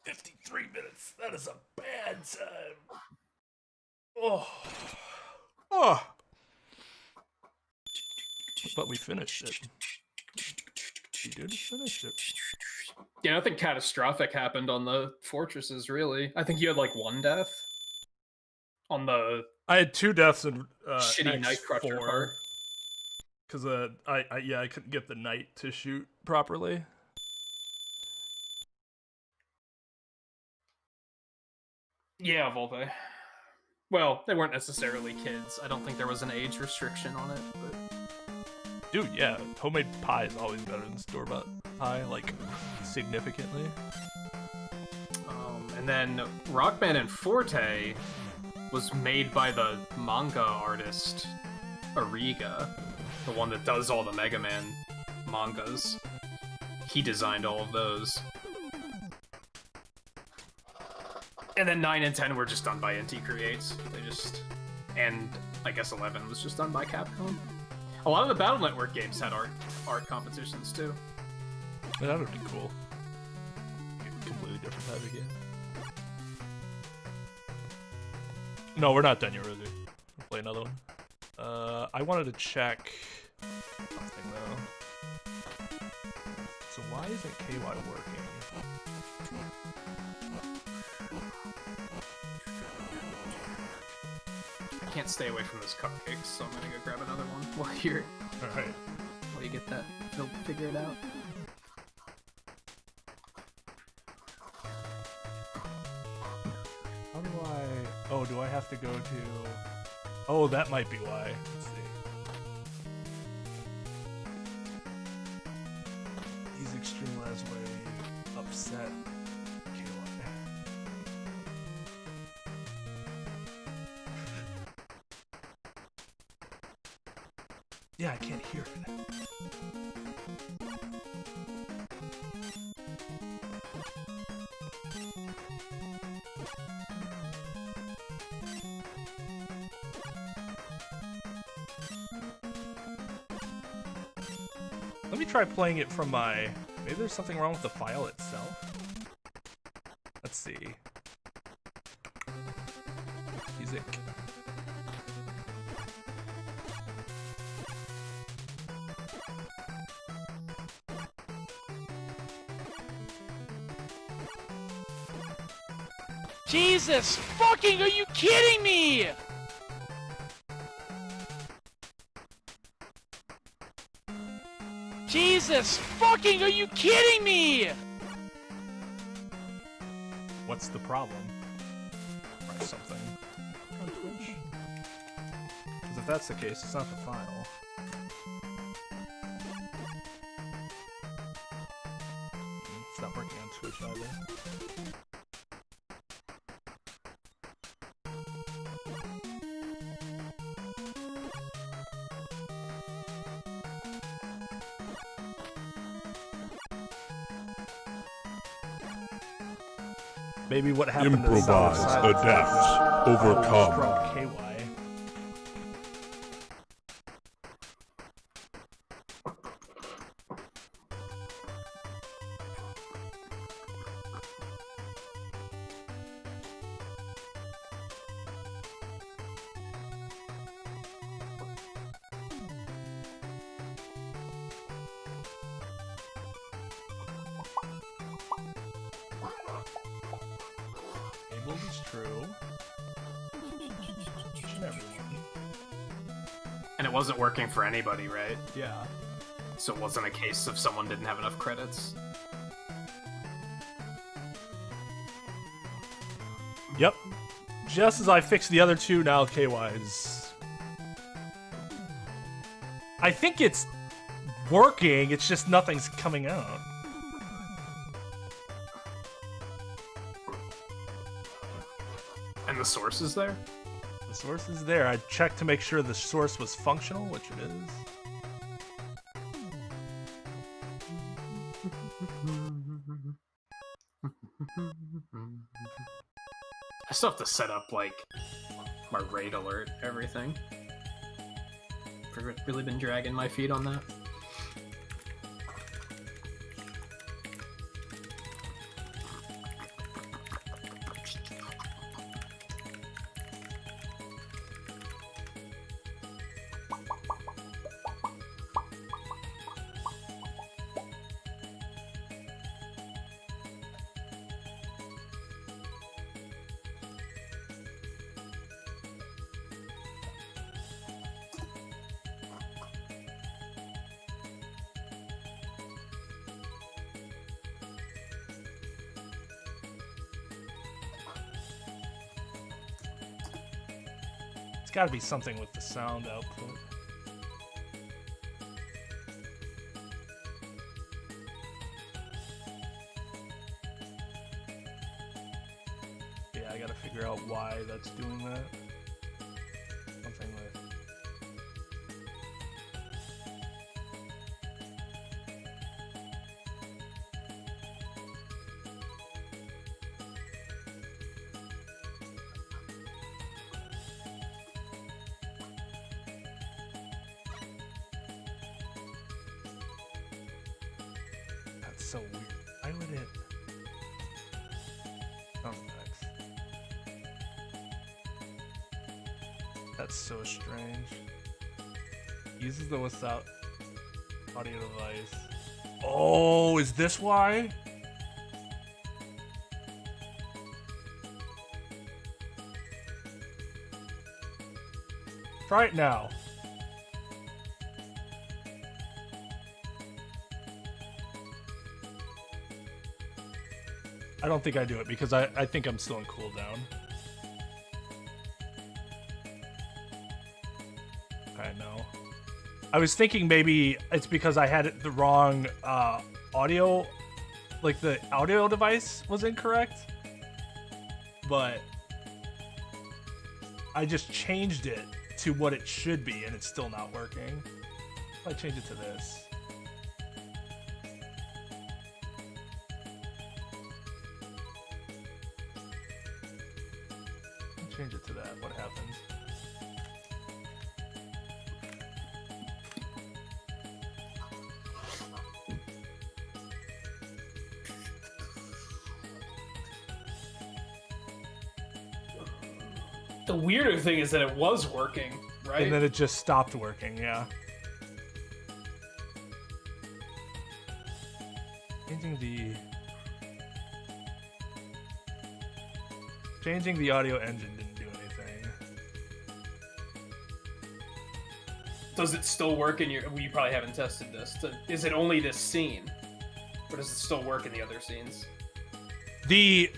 53 minutes. That is a bad time. Oh. Oh. But we finished it. We did finish it. Yeah, nothing catastrophic happened on the fortresses, really. I think you had, like, 1 death. On the... I had 2 deaths in shitty Nightcrusher part. Because I couldn't get the knight to shoot properly. Yeah, Volpe. Well, they weren't necessarily kids. I don't think there was an age restriction on it, but... Dude, yeah, homemade pie is always better than store-bought pie, like, significantly. And then Rockman and Forte was made by the manga artist Ariga, the one that does all the Mega Man mangas. He designed all of those. And then 9 and 10 were just done by NT Creates. They just... And I guess 11 was just done by Capcom. A lot of the Battle Network games had art competitions, too. Yeah, that would be cool. A completely different type of game. No, we're not done yet, Rosie. We'll play another one. I wanted to check something, though. So why isn't KY working? I can't stay away from those cupcakes, so I'm gonna go grab another one while you get that figured out. How do I... Oh, do I have to go to... Oh, that might be why. Let's see. These extreme last way upset KY. Yeah, I can't hear it. Let me try playing it from my... Maybe there's something wrong with the file itself? Let's see. music. Jesus fucking, are you kidding me? Jesus fucking, are you kidding me? What's the problem? Try something on Twitch. Because if that's the case, it's not the final. It's not working on Twitch either. Maybe what happened Improvise, to the adapt, overcome. From KY. Is true. And it wasn't working for anybody, right? Yeah. So it wasn't a case of someone didn't have enough credits. Yep. Just as I fixed the other two, now KY's. I think it's working, it's just nothing's coming out. And the source is there? The source is there. I checked to make sure the source was functional, which it is. I still have to set up, like, my raid alert, everything. I've really been dragging my feet on that. It's got to be something with the sound output. Yeah, I got to figure out why that's doing that. Something with... So weird. Why would it? Oh, nice. That's so strange. Uses the without audio device. Oh, is this why? Try it now. I don't think I do it because I think I'm still in cooldown. Okay, no. I was thinking maybe it's because I had it the wrong audio, like the audio device was incorrect, but I just changed it to what it should be and it's still not working. If I change it to this. Change it to that. What happens? The weirder thing is that it was working, right? And then it just stopped working, yeah. Changing the audio engine didn't do anything. Does it still work in your... Well, you probably haven't tested this. Is it only this scene? Or does it still work in the other scenes? The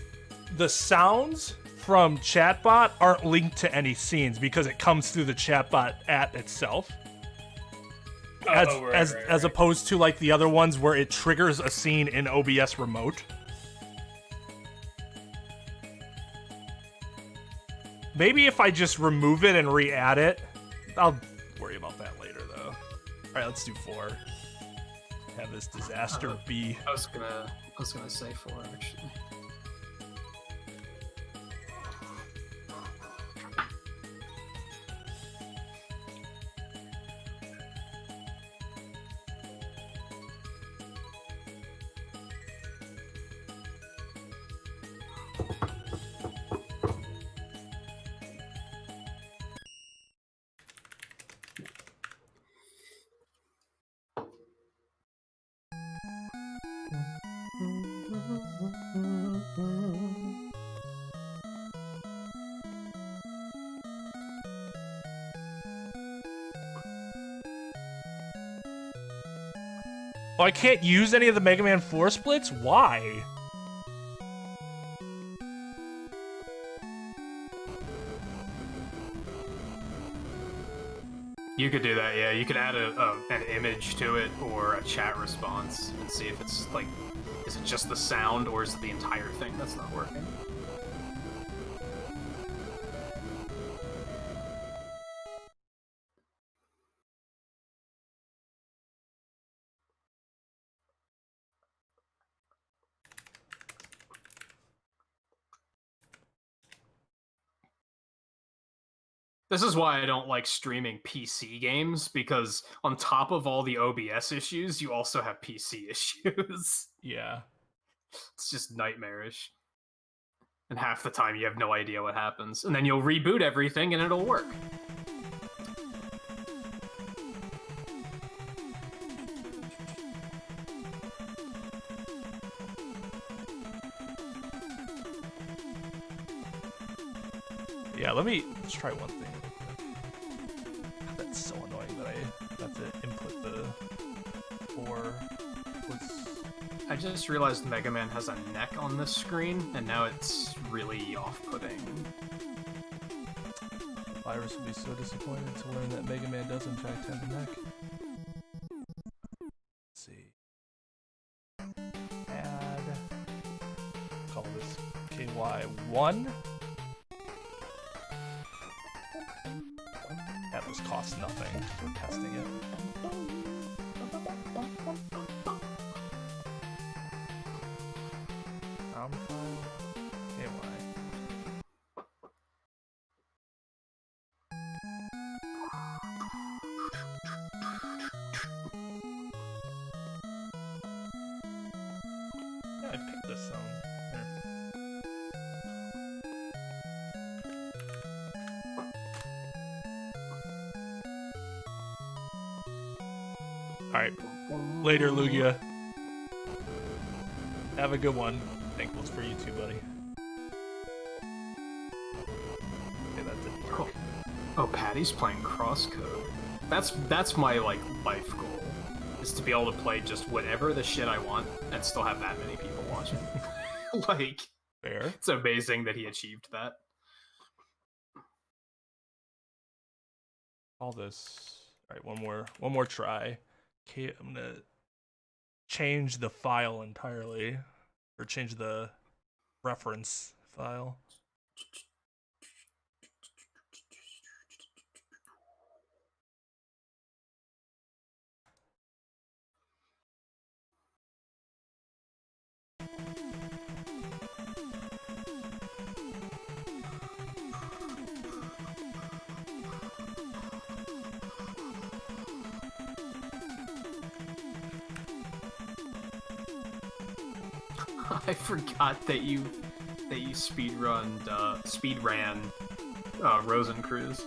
sounds from chatbot aren't linked to any scenes because it comes through the chatbot app itself. As opposed to like the other ones where it triggers a scene in OBS remote. Maybe if I just remove it and re-add it, I'll worry about that later though. All right, let's do 4. Have this disaster be. I was gonna say 4 actually. Oh, I can't use any of the Mega Man 4 splits? Why? You could do that, yeah. You could add an image to it or a chat response and see if it's like, is it just the sound or is it the entire thing that's not working? This is why I don't like streaming PC games, because on top of all the OBS issues, you also have PC issues. Yeah. It's just nightmarish. And half the time you have no idea what happens. And then you'll reboot everything and it'll work. Yeah, let's try one thing. That's so annoying that I have to input the 4. I just realized Mega Man has a neck on this screen, and now it's really off-putting. Virus would be so disappointed to learn that Mega Man does in fact have a neck. Let's see. Add. Call this KY1. That was cost nothing for testing it. Yeah, I picked this sound. Alright. Later, Lugia. Have a good one. Thankfuls for you too, buddy. Okay, that didn't work. Oh, Patty's playing crosscode. That's my, like, life goal. Is to be able to play just whatever the shit I want and still have that many people watching. Like, fair. It's amazing that he achieved that. All this. Alright, one more try. Okay, I'm gonna change the file entirely, or change the reference file. I forgot that you speedran Rosencruz.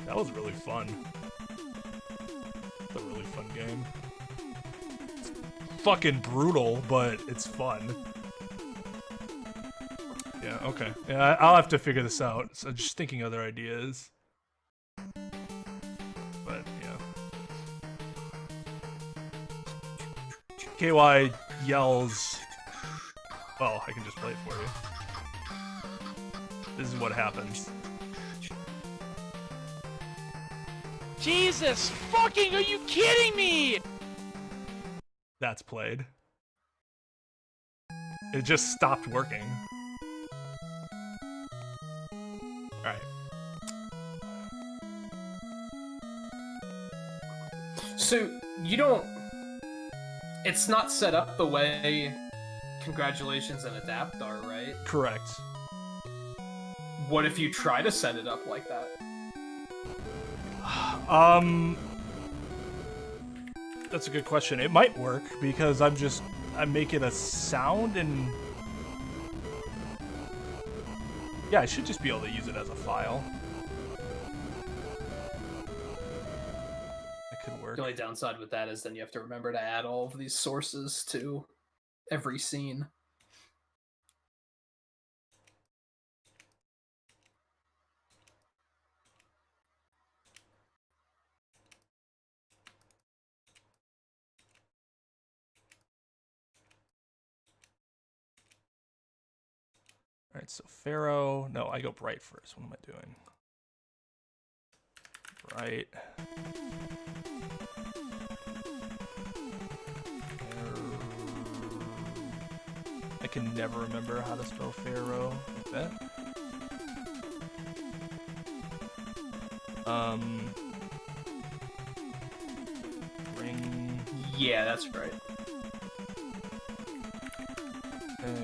That was really fun. It's a really fun game. It's fucking brutal, but it's fun. Yeah, okay. Yeah, I'll have to figure this out. So just thinking other ideas. But, yeah. KY yells... Well, I can just play it for you. This is what happens. Jesus fucking, are you kidding me? That's played. It just stopped working. Alright. So, you don't... It's not set up the way Congratulations and Adapt are, right? Correct. What if you try to set it up like that? That's a good question. It might work because I'm making a sound and yeah, I should just be able to use it as a file. That could work. The only downside with that is then you have to remember to add all of these sources to every scene. Alright, so Pharaoh. No, I go bright first. What am I doing? Bright. I can never remember how to spell Pharaoh like that. Ring. Yeah, that's right.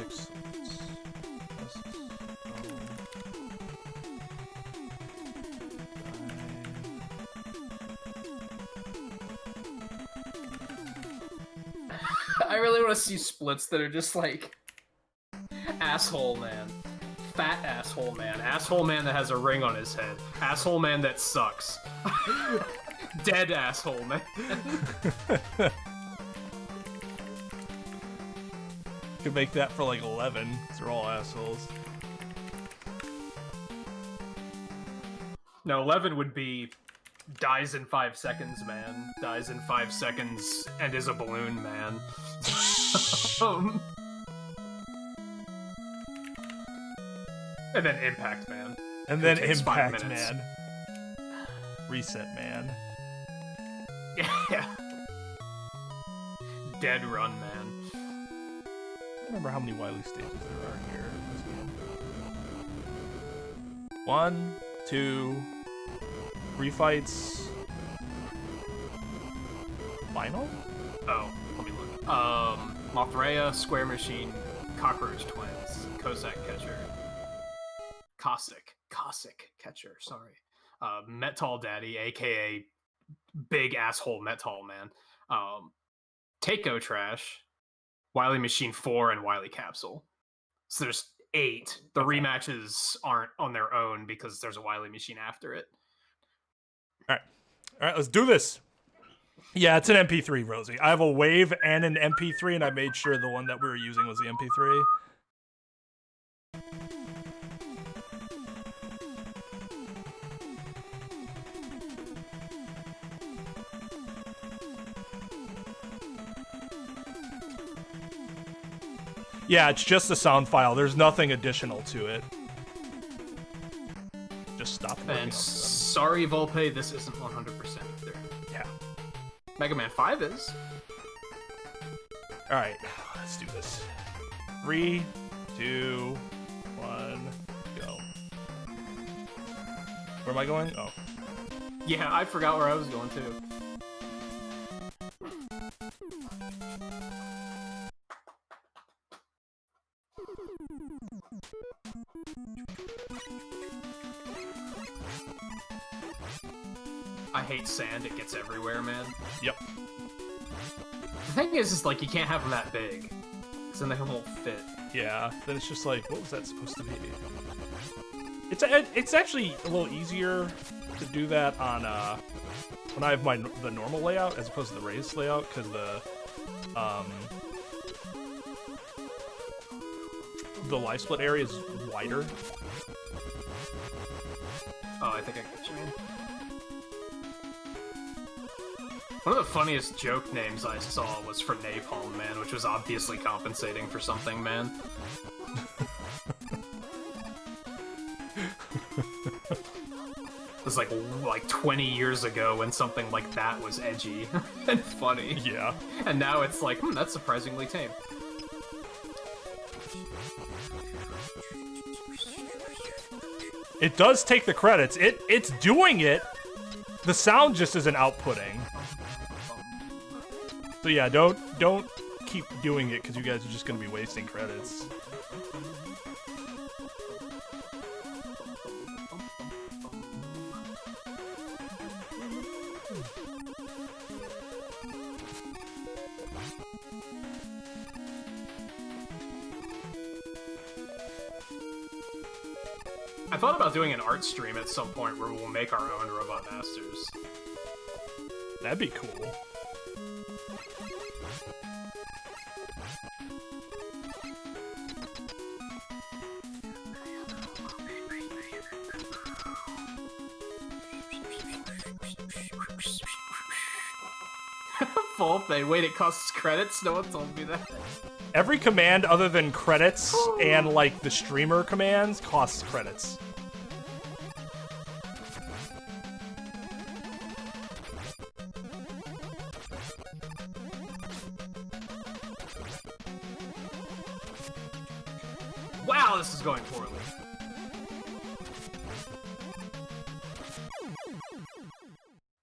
X. I really want to see splits that are just like asshole man, fat asshole man that has a ring on his head, asshole man that sucks, dead asshole man. Could make that for like 11. They're all assholes. No, 11 would be dies in 5 seconds, man. Dies in 5 seconds and is a balloon, man. And then Impact Man. And then takes 5 Impact minutes. Man. Reset Man. Yeah. Dead Run Man. I don't remember how many Wily stages there are here in this game. 1, 2, 3 fights. Final? Oh, let me look. Mothrea, Square Machine, Cockroach Twins, Cossack Catcher, Cossack Catcher, sorry. Metal Daddy, aka Big Asshole Metal Man. Takeo Trash, Wily Machine 4, and Wily Capsule. So there's 8. The rematches aren't on their own because there's a Wily Machine after it. Alright, let's do this. Yeah, it's an MP3, Rosie. I have a Wave and an MP3, and I made sure the one that we were using was the MP3. Yeah, it's just a sound file. There's nothing additional to it. Just stop working on And stuff. sorry, Volpe, this isn't 100% either. Yeah. Mega Man 5 is. Alright, let's do this. 3, 2, 1, go. Where am I going? Oh. Yeah, I forgot where I was going to. I hate sand, it gets everywhere, man. Yep. The thing is like, you can't have them that big, because then they won't fit. Yeah, then it's just like, what was that supposed to be? It's actually a little easier to do that on when I have the normal layout as opposed to the raised layout, because the live split area is wider. Oh, I think I get you. One of the funniest joke names I saw was for Napalm Man, which was obviously compensating for something, man. It was like 20 years ago when something like that was edgy and funny. Yeah. And now it's like, that's surprisingly tame. It does take the credits. It's doing it. The sound just isn't outputting. So yeah, don't keep doing it because you guys are just gonna be wasting credits. I thought about doing an art stream at some point where we'll make our own Robot Masters. That'd be cool. Full pay. Wait, it costs credits? No one told me that. Every command other than credits and like the streamer commands costs credits. Wow, this is going poorly.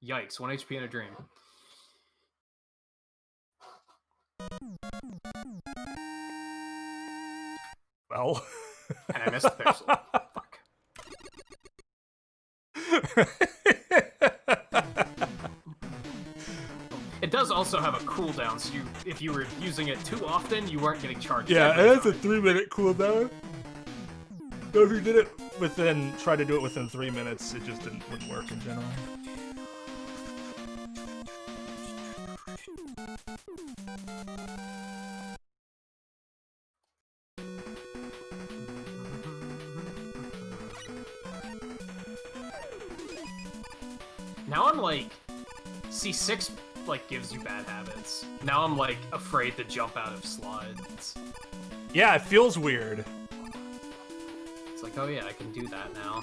Yikes, 1 HP in a dream. Well. And I missed the pixel. Fuck. It does also have a cooldown, so if you were using it too often, you weren't getting charged. Yeah, it has a 3-minute cooldown. So if you did it try to do it within 3 minutes, it just wouldn't work in general. Now I'm like, C6 like gives you bad habits. Now I'm like afraid to jump out of slides. Yeah, it feels weird. It's like, oh yeah, I can do that now.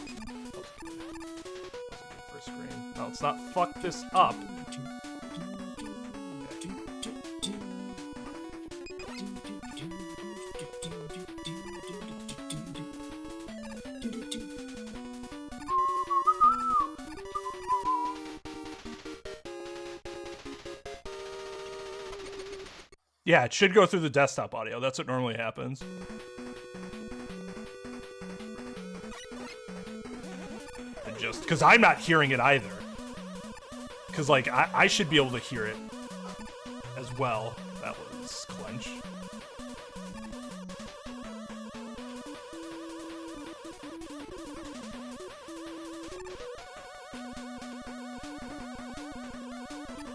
First screen. No, let's not fuck this up. Yeah, it should go through the desktop audio. That's what normally happens. And just because I'm not hearing it either. Because, like, I should be able to hear it as well. That was clench.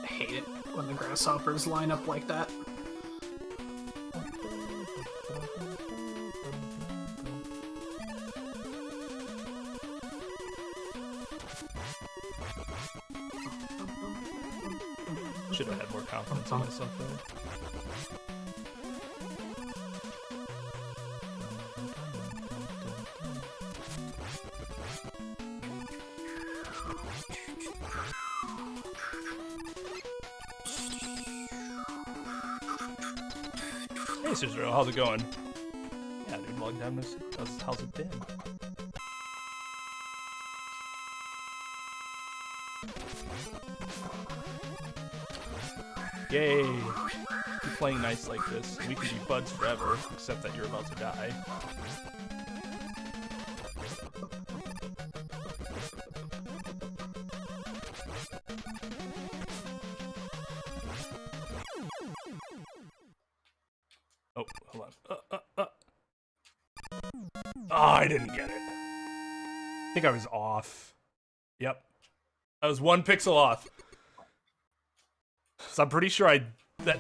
I hate it when the grasshoppers line up like that. Should have had more confidence in myself there. Hey, Cicero, how's it going? Yeah, dude, long time how's it been? Yay! Keep playing nice like this. We can be buds forever, except that you're about to die. Oh, hold on. Oh, I didn't get it. think I was off. Yep. I was 1 pixel off. So I'm pretty sure that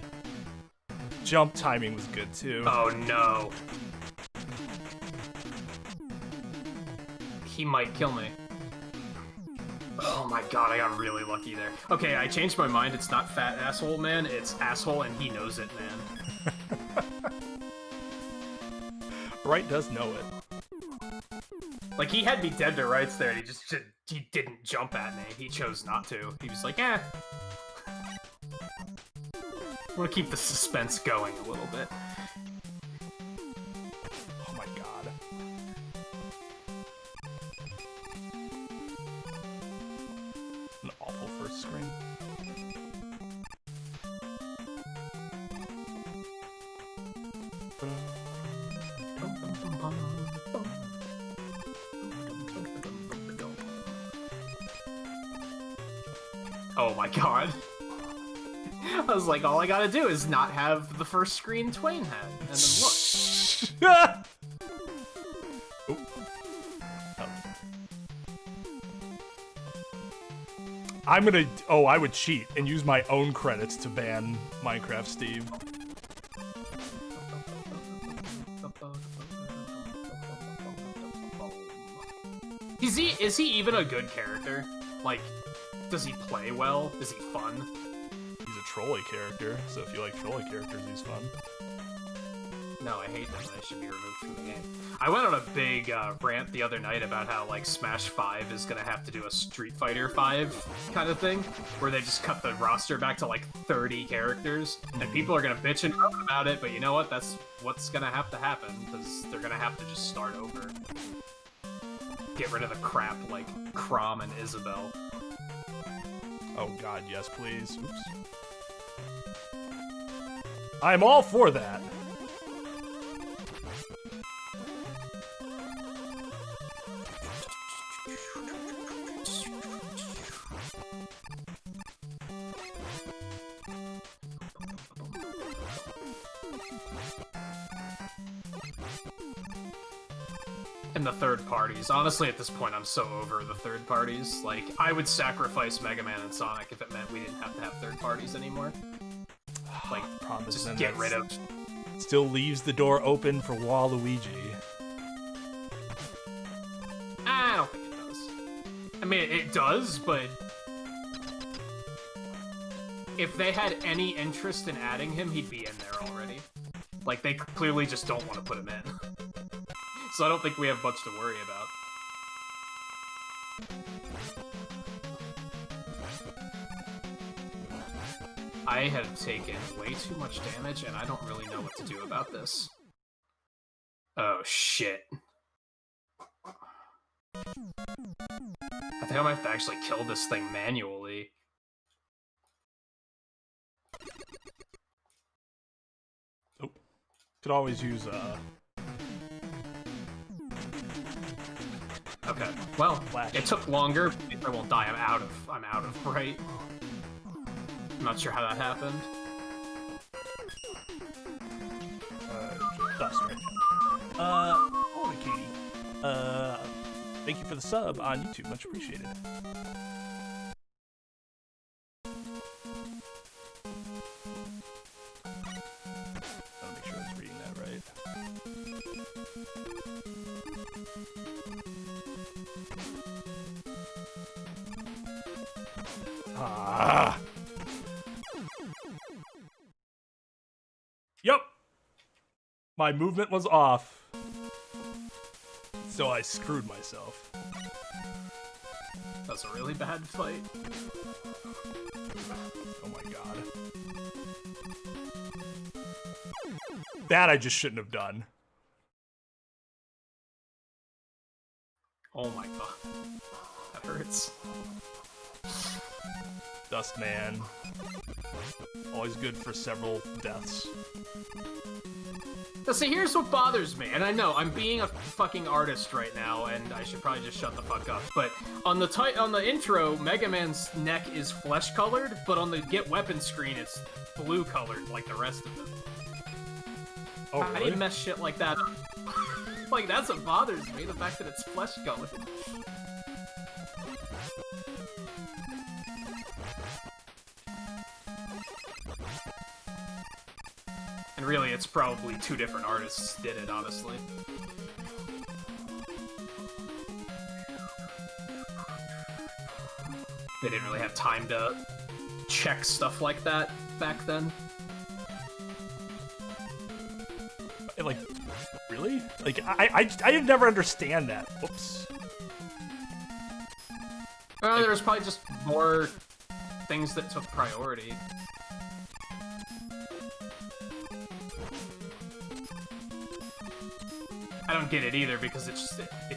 jump timing was good too. Oh no. He might kill me. Oh my god, I got really lucky there. Okay, I changed my mind. It's not fat asshole man, it's asshole and he knows it, man. Right does know it. Like, he had me dead to rights there, and he didn't jump at me. He chose not to. He was like, eh. I want to keep the suspense going a little bit. Oh my god. An awful first screen. Oh my god. I was like, all I gotta do is not have the first screen Twain had. And then look. I'm gonna... Oh, I would cheat and use my own credits to ban Minecraft Steve. Is he even a good character? Like, does he play well? Is he fun? He's a trolly character, so if you like trolly characters, he's fun. No, I hate them. They should be removed from the game. I went on a big rant the other night about how, like, Smash 5 is gonna have to do a Street Fighter 5 kind of thing, where they just cut the roster back to, like, 30 characters, and people are gonna bitch and moan about it, but you know what? That's what's gonna have to happen, because they're gonna have to just start over. Get rid of the crap like Chrom and Isabelle. Oh god, yes please. Oops. I'm all for that. And the third parties. Honestly, at this point, I'm so over the third parties. Like, I would sacrifice Mega Man and Sonic if it meant we didn't have to have third parties anymore. Like, just get rid of... Still leaves the door open for Waluigi. I don't think it does. I mean, it does, but... if they had any interest in adding him, he'd be in there already. Like, they clearly just don't want to put him in. So I don't think we have much to worry about. I have taken way too much damage, and I don't really know what to do about this. Oh, shit. I think I might have to actually kill this thing manually. Oh. Could always use, Okay, well, Flash. It took longer. I won't die. I'm out of, right? I'm not sure how that happened. Dust right now. Holy Katie. Thank you for the sub on YouTube. Much appreciated. I'll make sure I was reading that right. Ah. Yep. My movement was off. So I screwed myself. That's a really bad fight. Oh my god. That I just shouldn't have done. Oh my god. That hurts. Dust Man. Always good for several deaths. Now see, here's what bothers me, and I know I'm being a fucking artist right now, and I should probably just shut the fuck up. But on the intro, Mega Man's neck is flesh colored, but on the get weapon screen, it's blue colored like the rest of them. Oh, How do you mess shit like that up? Like, that's what bothers me, the fact that it's flesh colored. And really, it's probably 2 different artists did it, honestly. They didn't really have time to check stuff like that back then. Like, really? Like, I did never understand that. Oops. There was probably just more things that took priority. I don't get it either, because it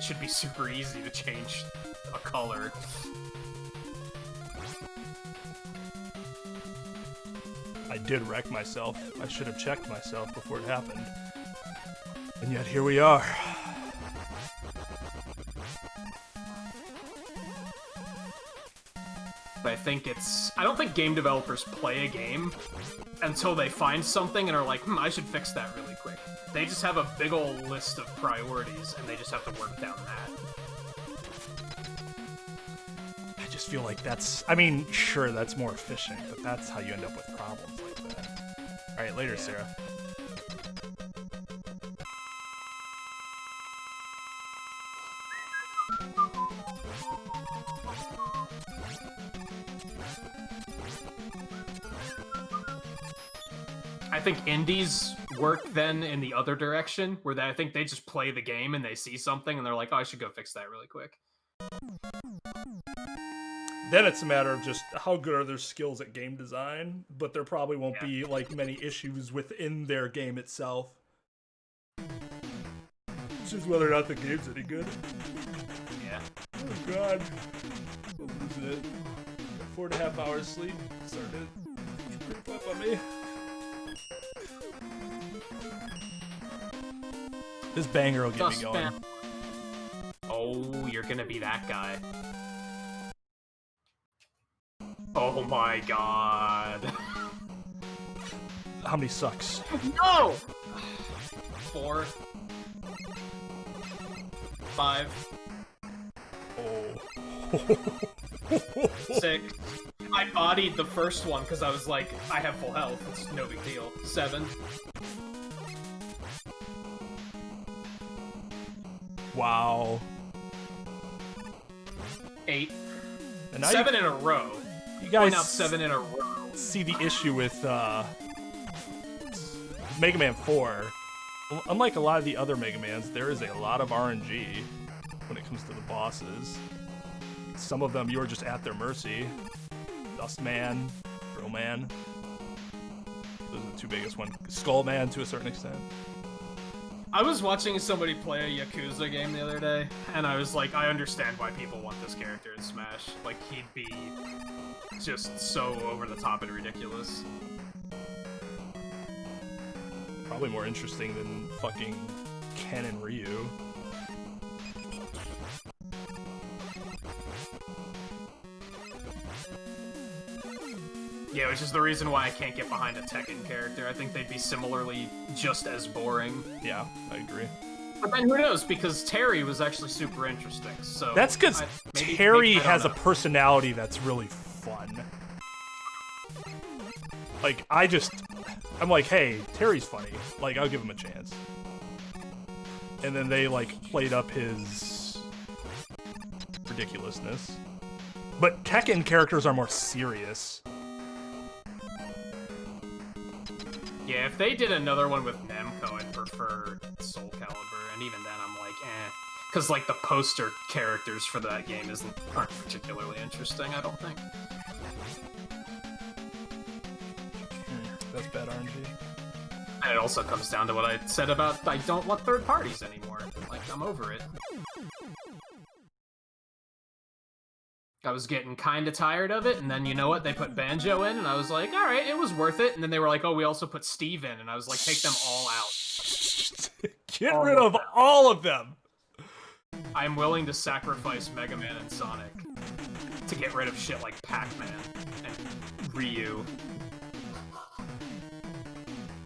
should be super easy to change a color. I did wreck myself. I should have checked myself before it happened. And yet here we are. But I don't think game developers play a game until they find something and are like, I should fix that really quick. They just have a big ol' list of priorities, and they just have to work down that. I just feel like that's... I mean, sure, that's more efficient, but that's how you end up with problems like that. Alright, later, Sarah. I think indies work then in the other direction, where I think they just play the game and they see something and they're like, oh, I should go fix that really quick. Then it's a matter of just how good are their skills at game design, but there probably won't be like many issues within their game itself. It's just whether or not the game's any good. Yeah. Oh god. I'm losing it. Got 4.5 hours sleep. Starting to creep up on me. This banger will get me going. Oh, you're gonna be that guy. Oh my god. How many sucks? No! 4. 5. Oh. 6. I bodied the first one because I was like, I have full health. It's no big deal. 7. Wow. 8. And now 7 in a row. You guys Point out 7 in a row. see the issue with Mega Man 4. Unlike a lot of the other Mega Mans, there is a lot of RNG when it comes to the bosses. Some of them you are just at their mercy. Dust Man, Drill Man. Those are the 2 biggest ones. Skull Man to a certain extent. I was watching somebody play a Yakuza game the other day, and I was like, I understand why people want this character in Smash. Like, he'd be just so over the top and ridiculous. Probably more interesting than fucking Ken and Ryu. Yeah, which is the reason why I can't get behind a Tekken character. I think they'd be similarly just as boring. Yeah, I agree. But then who knows, because Terry was actually super interesting, so... That's because Terry has a personality that's really fun. Like, I'm like, hey, Terry's funny. Like, I'll give him a chance. And then they, like, played up his ridiculousness. But Tekken characters are more serious. Yeah, if they did another one with Namco, I'd prefer Soul Calibur, and even then I'm like, eh. Because, like, the poster characters for that game aren't particularly interesting, I don't think. That's bad RNG. And it also comes down to what I said about I don't want third parties anymore. Like, I'm over it. I was getting kind of tired of it, and then, you know what, they put Banjo in, and I was like, alright, it was worth it, and then they were like, oh, we also put Steve in, and I was like, take them all out. Get rid of all of them! I'm willing to sacrifice Mega Man and Sonic to get rid of shit like Pac-Man and Ryu.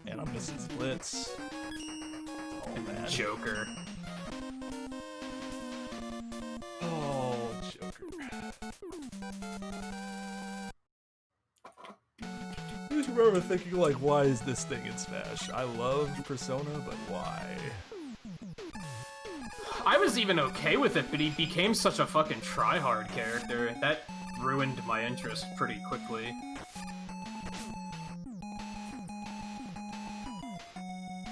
And I'm missing splits. All bad. Joker. Oh, Joker. just remember thinking, like, why is this thing in Smash? I love Persona, but why? I was even okay with it, but he became such a fucking try-hard character. That ruined my interest pretty quickly.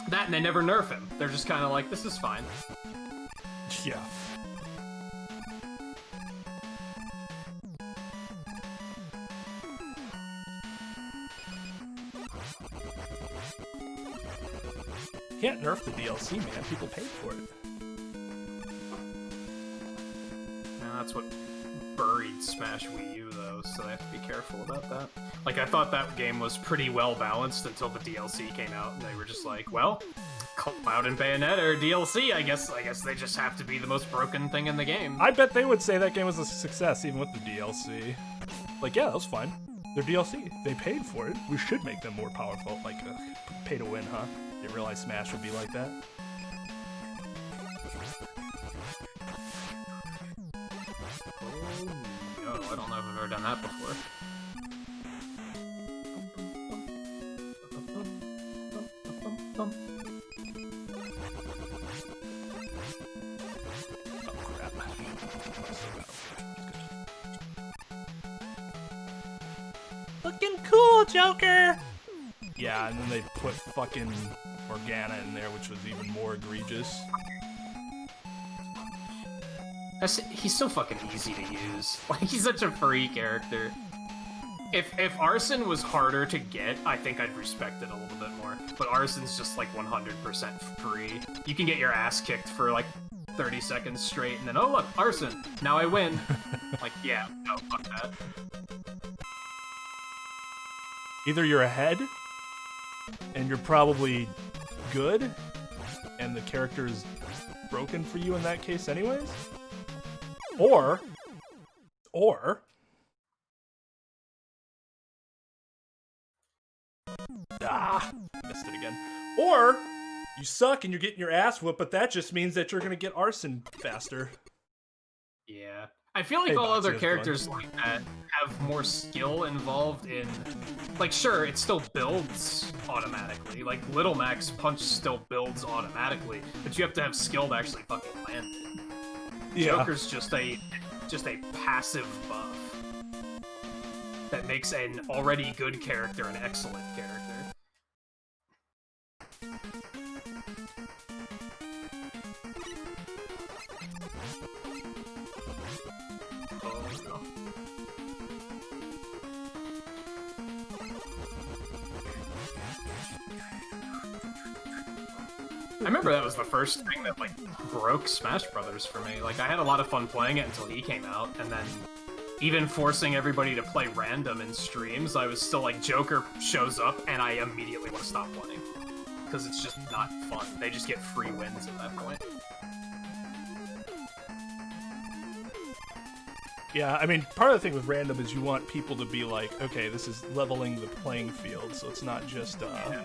That, and they never nerf him. They're just kind of like, this is fine. Yeah. Can't nerf the DLC, man. People paid for it. And that's what buried Smash Wii U, though, so they have to be careful about that. Like, I thought that game was pretty well balanced until the DLC came out, and they were just like, well, Cloud and Bayonetta are DLC, I guess they just have to be the most broken thing in the game. I bet they would say that game was a success even with the DLC. Like, yeah, that was fine. They're DLC. They paid for it. We should make them more powerful. Like, pay to win, huh? Didn't realize Smash would be like that. Oh, no, I don't know if I've ever done that before. Oh, crap. Looking cool, Joker! Yeah, and then they put fucking Morgana in there, which was even more egregious. He's so fucking easy to use. Like, he's such a free character. If Arson was harder to get, I think I'd respect it a little bit more. But Arson's just like 100% free. You can get your ass kicked for like 30 seconds straight, and then, oh look, Arson, now I win. Like, yeah, no, fuck that. Either you're ahead, and you're probably good, and the character is broken for you in that case anyways, or missed it again. Or you suck and you're getting your ass whooped, but that just means that you're gonna get Arson faster. Yeah. I feel like all other characters like that have more skill involved in... Like, sure, it still builds automatically. Like, Little Mac's punch still builds automatically, but you have to have skill to actually fucking land it. Yeah. Joker's just a passive buff that makes an already good character an excellent character. I remember that was the first thing that, like, broke Smash Brothers for me. Like, I had a lot of fun playing it until he came out, and then even forcing everybody to play random in streams, I was still like, Joker shows up, and I immediately want to stop playing. Because it's just not fun. They just get free wins at that point. Yeah, I mean, part of the thing with random is you want people to be like, okay, this is leveling the playing field, so it's not just, Yeah.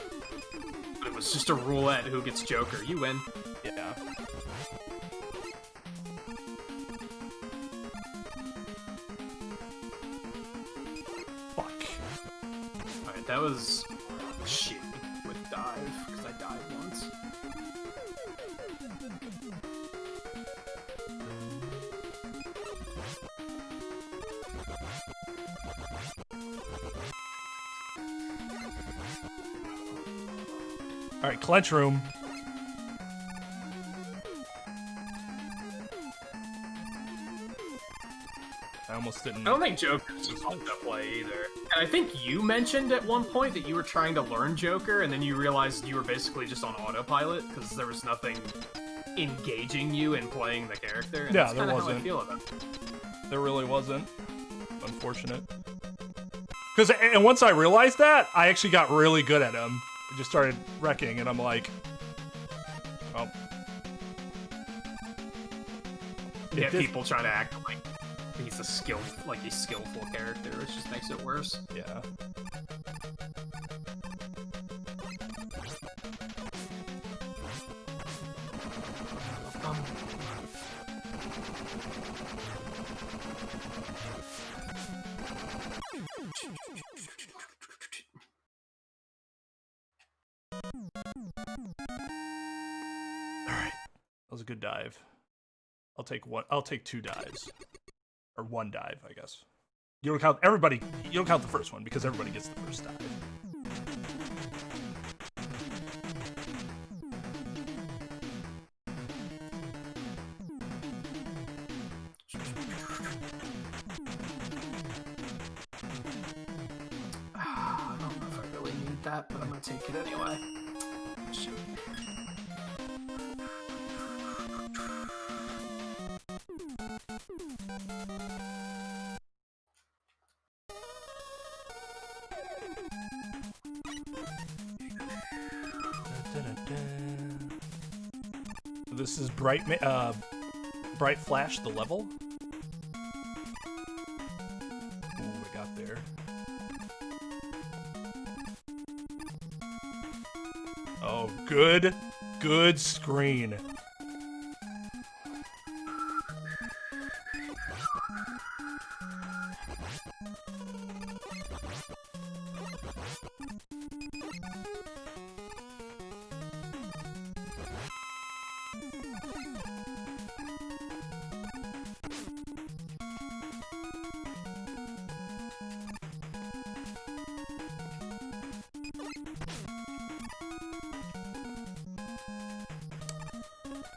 But it was just a roulette, who gets Joker, you win. Yeah. Fuck. Alright, that was shitty with dive, because I died once. Alright, clench room. I almost didn't... I don't think Joker's fun to play either. And I think you mentioned at one point that you were trying to learn Joker, and then you realized you were basically just on autopilot, because there was nothing engaging you in playing the character. And yeah, that's there wasn't. wasn't. How I feel about it. There really wasn't. Unfortunate. And once I realized that, I actually got really good at him. I just started wrecking, and I'm like, oh. Yeah, people try to act like he's a skillful character, which just makes it worse. Yeah. Alright. That was a good dive. I'll take one. I'll take 2 dives. Or 1 dive, I guess. You don't count everybody. You don't count the first one because everybody gets the first dive. I don't know if I really need that, but I'm gonna take it anyway. Shit. This is Bright Flash, the level. Ooh, I got there. Oh, good screen.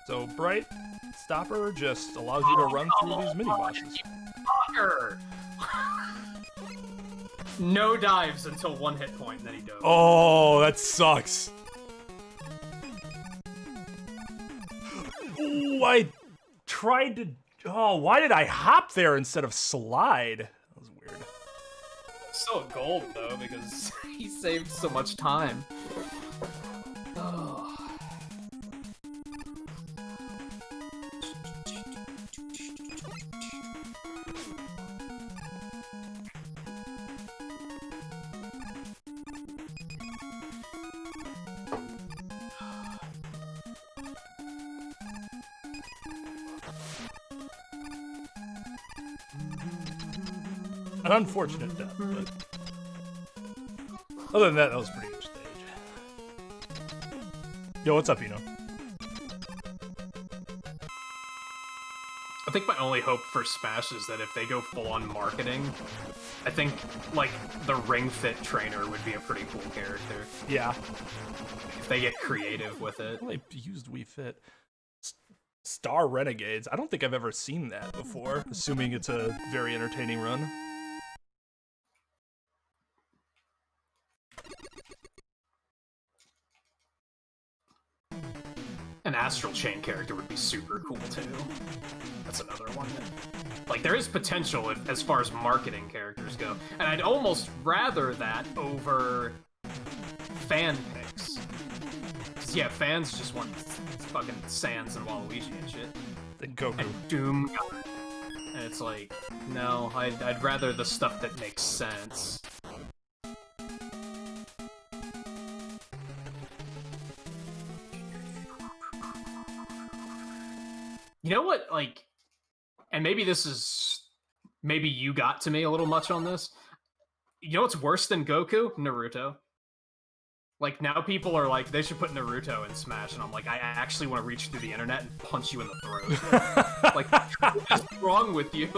So Bright Stopper just allows you to run through these mini bosses. Fucker! No dives until 1 hit point, and then he dove. Oh, that sucks. Ooh, I tried to. Oh, why did I hop there instead of slide? That was weird. Still gold though, because he saved so much time. Oh. An unfortunate death, but other than that, that was a pretty good stage. Yo, what's up, Eno? I think my only hope for Smash is that if they go full-on marketing, I think, like, the Ring Fit trainer would be a pretty cool character. Yeah. If they get creative with it. Well, they used Wii Fit. Star Renegades. I don't think I've ever seen that before, assuming it's a very entertaining run. An Astral Chain character would be super cool, too. That's another one that... Like, there is potential as far as marketing characters go. And I'd almost rather that over fan picks. Because, yeah, fans just want fucking Sans and Waluigi and shit. Then Goku. And Doom got it. And it's like, no, I'd rather the stuff that makes sense. You know what, like, and maybe this is, maybe you got to me a little much on this. You know what's worse than Goku? Naruto. Like, now people are like, they should put Naruto in Smash, and I'm like, I actually want to reach through the internet and punch you in the throat. Like, what is wrong with you?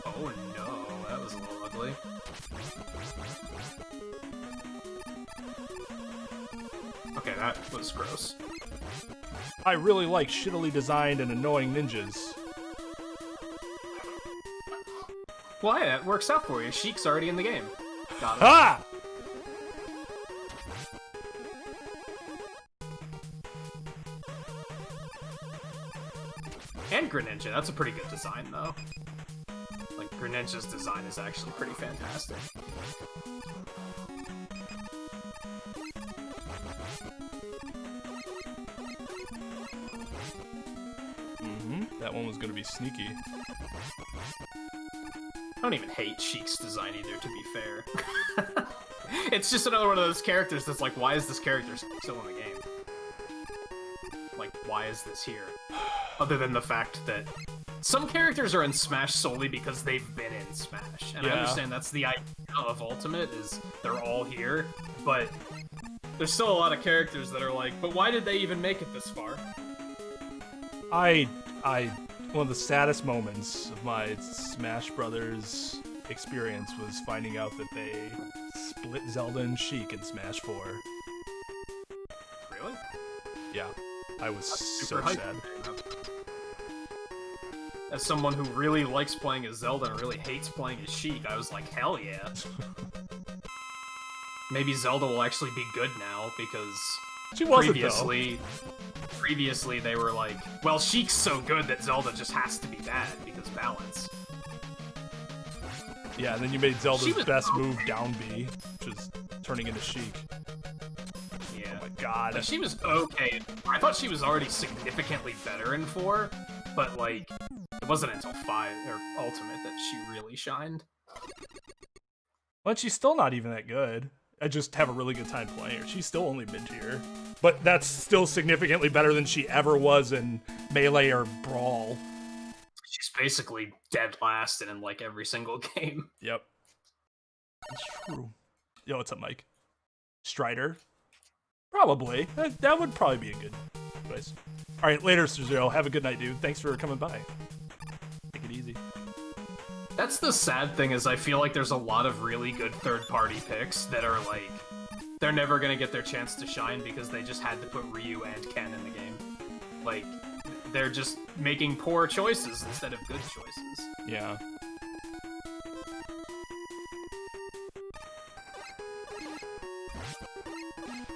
Oh no, that was a little ugly. Okay, that was gross. I really like shittily designed and annoying ninjas. Why? That works out for you. Sheik's already in the game. Got it. Ha! And Greninja, that's a pretty good design, though. Like, Greninja's design is actually pretty fantastic. That one was gonna be sneaky. I don't even hate Sheik's design either, to be fair. It's just another one of those characters that's like, why is this character still in the game? Like, why is this here? Other than the fact that some characters are in Smash solely because they've been in Smash, and I understand that's the idea of Ultimate, is they're all here, but there's still a lot of characters that are like, but why did they even make it this far? One of the saddest moments of my Smash Brothers experience was finding out that they split Zelda and Sheik in Smash 4. Really? Yeah, I was so hyped. sad. As someone who really likes playing as Zelda and really hates playing as Sheik, I was like, hell yeah. Maybe Zelda will actually be good now, because She wasn't, previously they were like, well, Sheik's so good that Zelda just has to be bad, because balance. Yeah, and then you made Zelda's best move down B, which is turning into Sheik. Yeah. Oh my god. But she was okay. I thought she was already significantly better in 4, but like, it wasn't until 5, or Ultimate, that she really shined. Well, she's still not even that good. I just have a really good time playing her. She's still only mid-tier. But that's still significantly better than she ever was in Melee or Brawl. She's basically dead last in like every single game. Yep. That's true. Yo, what's up, Mike? Strider? Probably. That would probably be a good choice. Alright, later, Sir0. Have a good night, dude. Thanks for coming by. Take it easy. That's the sad thing, is I feel like there's a lot of really good third-party picks that are like, they're never gonna get their chance to shine because they just had to put Ryu and Ken in the game. Like, they're just making poor choices instead of good choices. Yeah.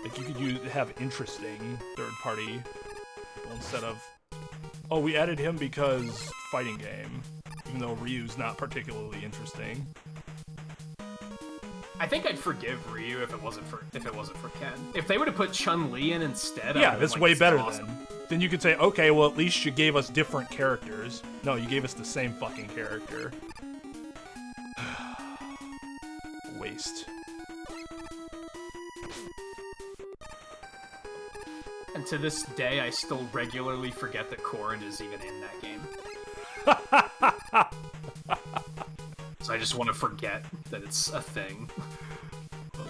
Like, you could have interesting third-party instead of, oh, we added him because fighting game, even though Ryu's not particularly interesting. I think I'd forgive Ryu if it wasn't for Ken. If they would have put Chun-Li in instead, yeah, that's like, way better awesome. then you could say, okay, well, at least you gave us different characters. No, you gave us the same fucking character. Waste. And to this day, I still regularly forget that Corrin is even in that game. So I just want to forget that it's a thing.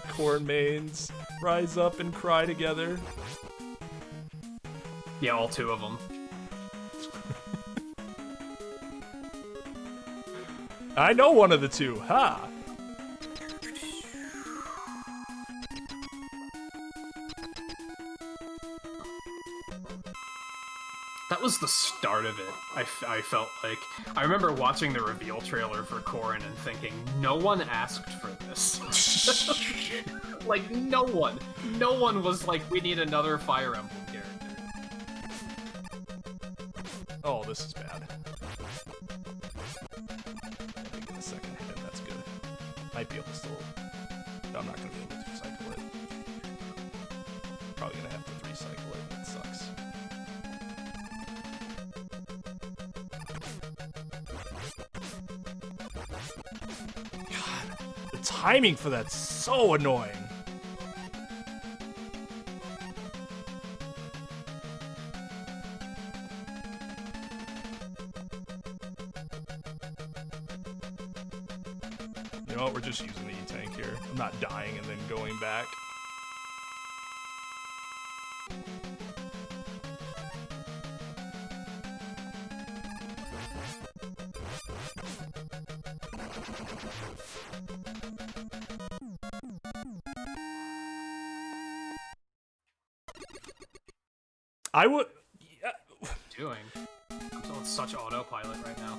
Corn mains rise up and cry together. Yeah, all 2 of them. I know one of the 2. Ha! That was the start of it, I felt like. I remember watching the reveal trailer for Corrin and thinking, no one asked for this. Like, no one. No one was like, we need another Fire Emblem character. Oh, this is bad. Let me get a second hit, that's good. Might be able to still... No, I'm not going to be able to recycle it. Probably going to have to recycle it, that sucks. God, the timing for that's so annoying. You know what, we're just using the E-Tank here. I'm not dying and then going back. I would... Doing? I'm on such autopilot right now.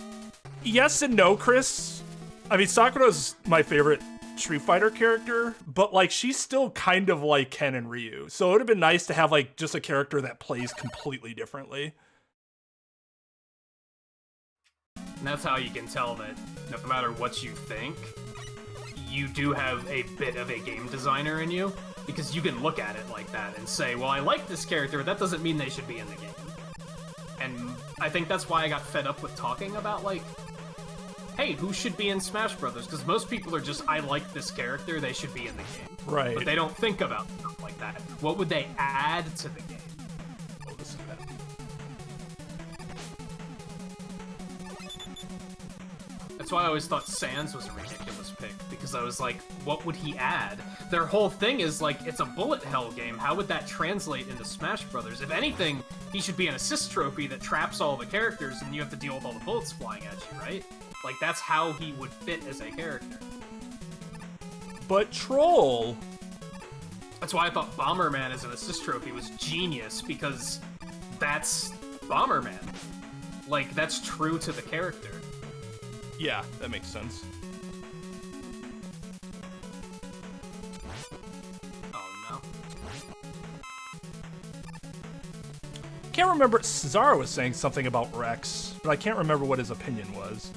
Yes and no, Chris. I mean, Sakura's my favorite Street Fighter character, but, like, she's still kind of like Ken and Ryu. So it would have been nice to have, like, just a character that plays completely differently. And that's how you can tell that no matter what you think, you do have a bit of a game designer in you, because you can look at it like that and say, well, I like this character, but that doesn't mean they should be in the game. And I think that's why I got fed up with talking about, like, hey, who should be in Smash Brothers? Because most people are just, I like this character, they should be in the game. Right. But they don't think about stuff like that. What would they add to the game? Oh, this is bad. That's why I always thought Sans was a ridiculous pick, because I was like, what would he add? Their whole thing is like, it's a bullet hell game. How would that translate into Smash Brothers? If anything, he should be an assist trophy that traps all the characters and you have to deal with all the bullets flying at you, right? Like, that's how he would fit as a character. But Troll... That's why I thought Bomberman as an assist trophy was genius, because that's Bomberman. Like, that's true to the character. Yeah, that makes sense. Oh, no. Can't remember. Cesaro was saying something about Rex, but I can't remember what his opinion was.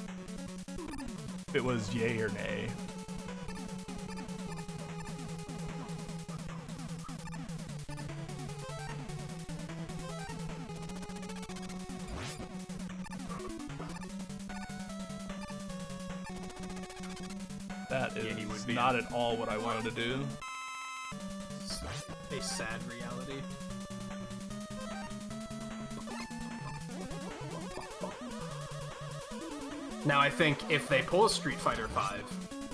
If it was yay or nay. That is not at all what I wanted to do. A sad reality. Now I think if they pull a Street Fighter V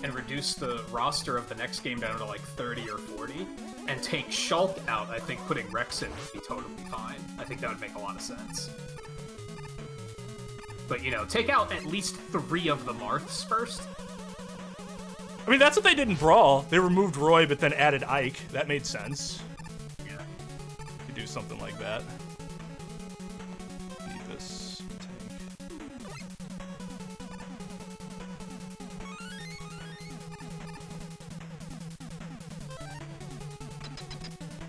and reduce the roster of the next game down to like 30 or 40, and take Shulk out, I think putting Rex in would be totally fine. I think that would make a lot of sense. But, you know, take out at least 3 of the Marths first. I mean, that's what they did in Brawl. They removed Roy, but then added Ike. That made sense. Yeah. You could do something like that. Need this tank.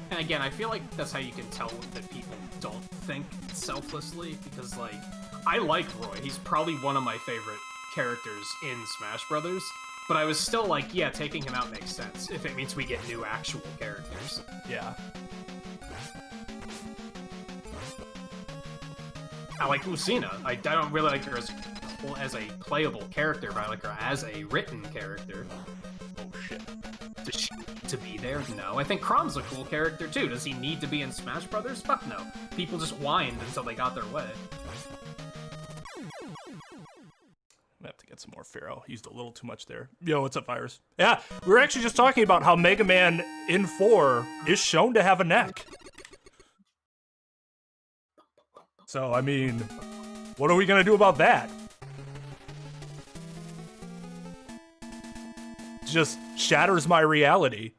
And again, I feel like that's how you can tell that people don't think selflessly, because, like, I like Roy. He's probably one of my favorite characters in Smash Brothers. But I was still like, yeah, taking him out makes sense, if it means we get new actual characters. Yeah. I like Lucina. I don't really like her as a playable character, but I like her as a written character. Oh, shit. Does she need to be there? No. I think Chrom's a cool character, too. Does he need to be in Smash Brothers? Fuck no. People just whined until they got their way. I have to get some more Pharaoh. Used a little too much there. Yo, what's up, Virus? Yeah, we were actually just talking about how Mega Man in 4 is shown to have a neck. So, I mean, what are we gonna do about that? Just shatters my reality.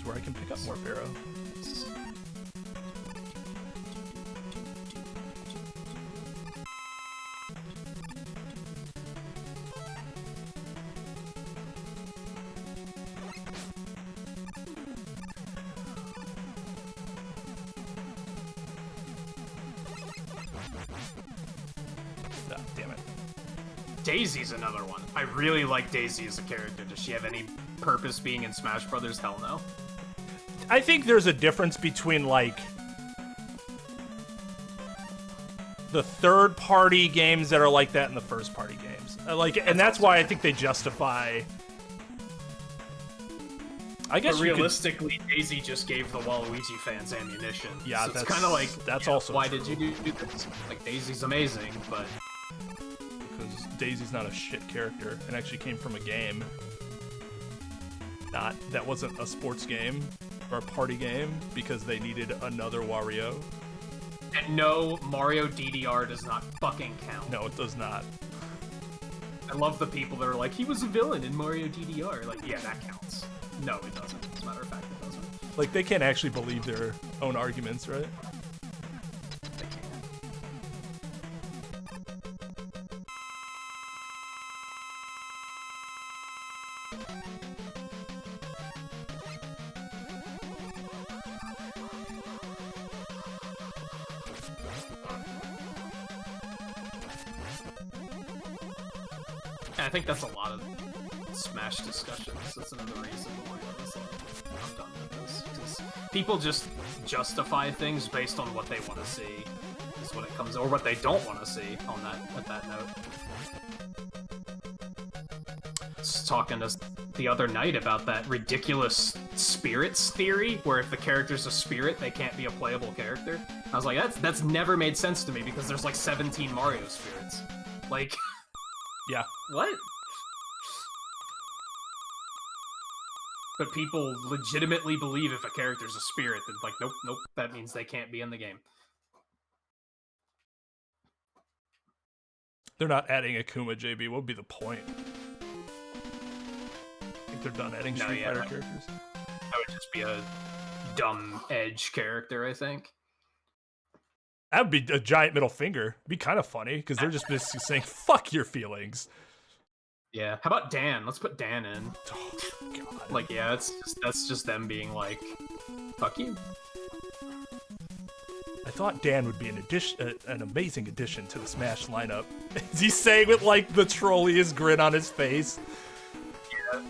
Where I can pick up more Pharaoh. Ah, damn it. Daisy's another one. I really like Daisy as a character. Does she have any purpose being in Smash Brothers? Hell no. I think there's a difference between, like, the third-party games that are like that and the first-party games. And that's why I think they justify. I guess but realistically, Daisy just gave the Waluigi fans ammunition. Yeah, so that's kind of like that's also why true. did you do this? Like, Daisy's amazing, but because Daisy's not a shit character and actually came from a game. That wasn't a sports game or a party game because they needed another Wario. And no, Mario DDR does not fucking count. No, it does not. I love the people that are like, he was a villain in Mario DDR. Like, yeah, that counts. No, it doesn't. As a matter of fact, it doesn't. Like, they can't actually believe their own arguments, right? They can't. And I think that's a lot of Smash discussions. That's another reason why I was like, I'm done with this. Because people just justify things based on what they want to see, is what it comes, or what they don't want to see. On that, at that note, just talking to the other night about that ridiculous spirits theory, where if the character's a spirit, they can't be a playable character. I was like, that's never made sense to me because there's like 17 Mario spirits. Like, Yeah. what? But people legitimately believe if a character's a spirit, then like, nope, that means they can't be in the game. They're not adding Akuma, JB. What would be the point? I think they're done adding Street Fighter characters. That would just be a dumb Edge character, I think. That would be a giant middle finger. It'd be kind of funny, because they're just basically saying, fuck your feelings. Yeah. How about Dan? Let's put Dan in. Oh, God. Like, yeah, that's just them being like, fuck you. I thought Dan would be an amazing addition to the Smash lineup. Is he saying with, like, the trolliest grin on his face? Yeah.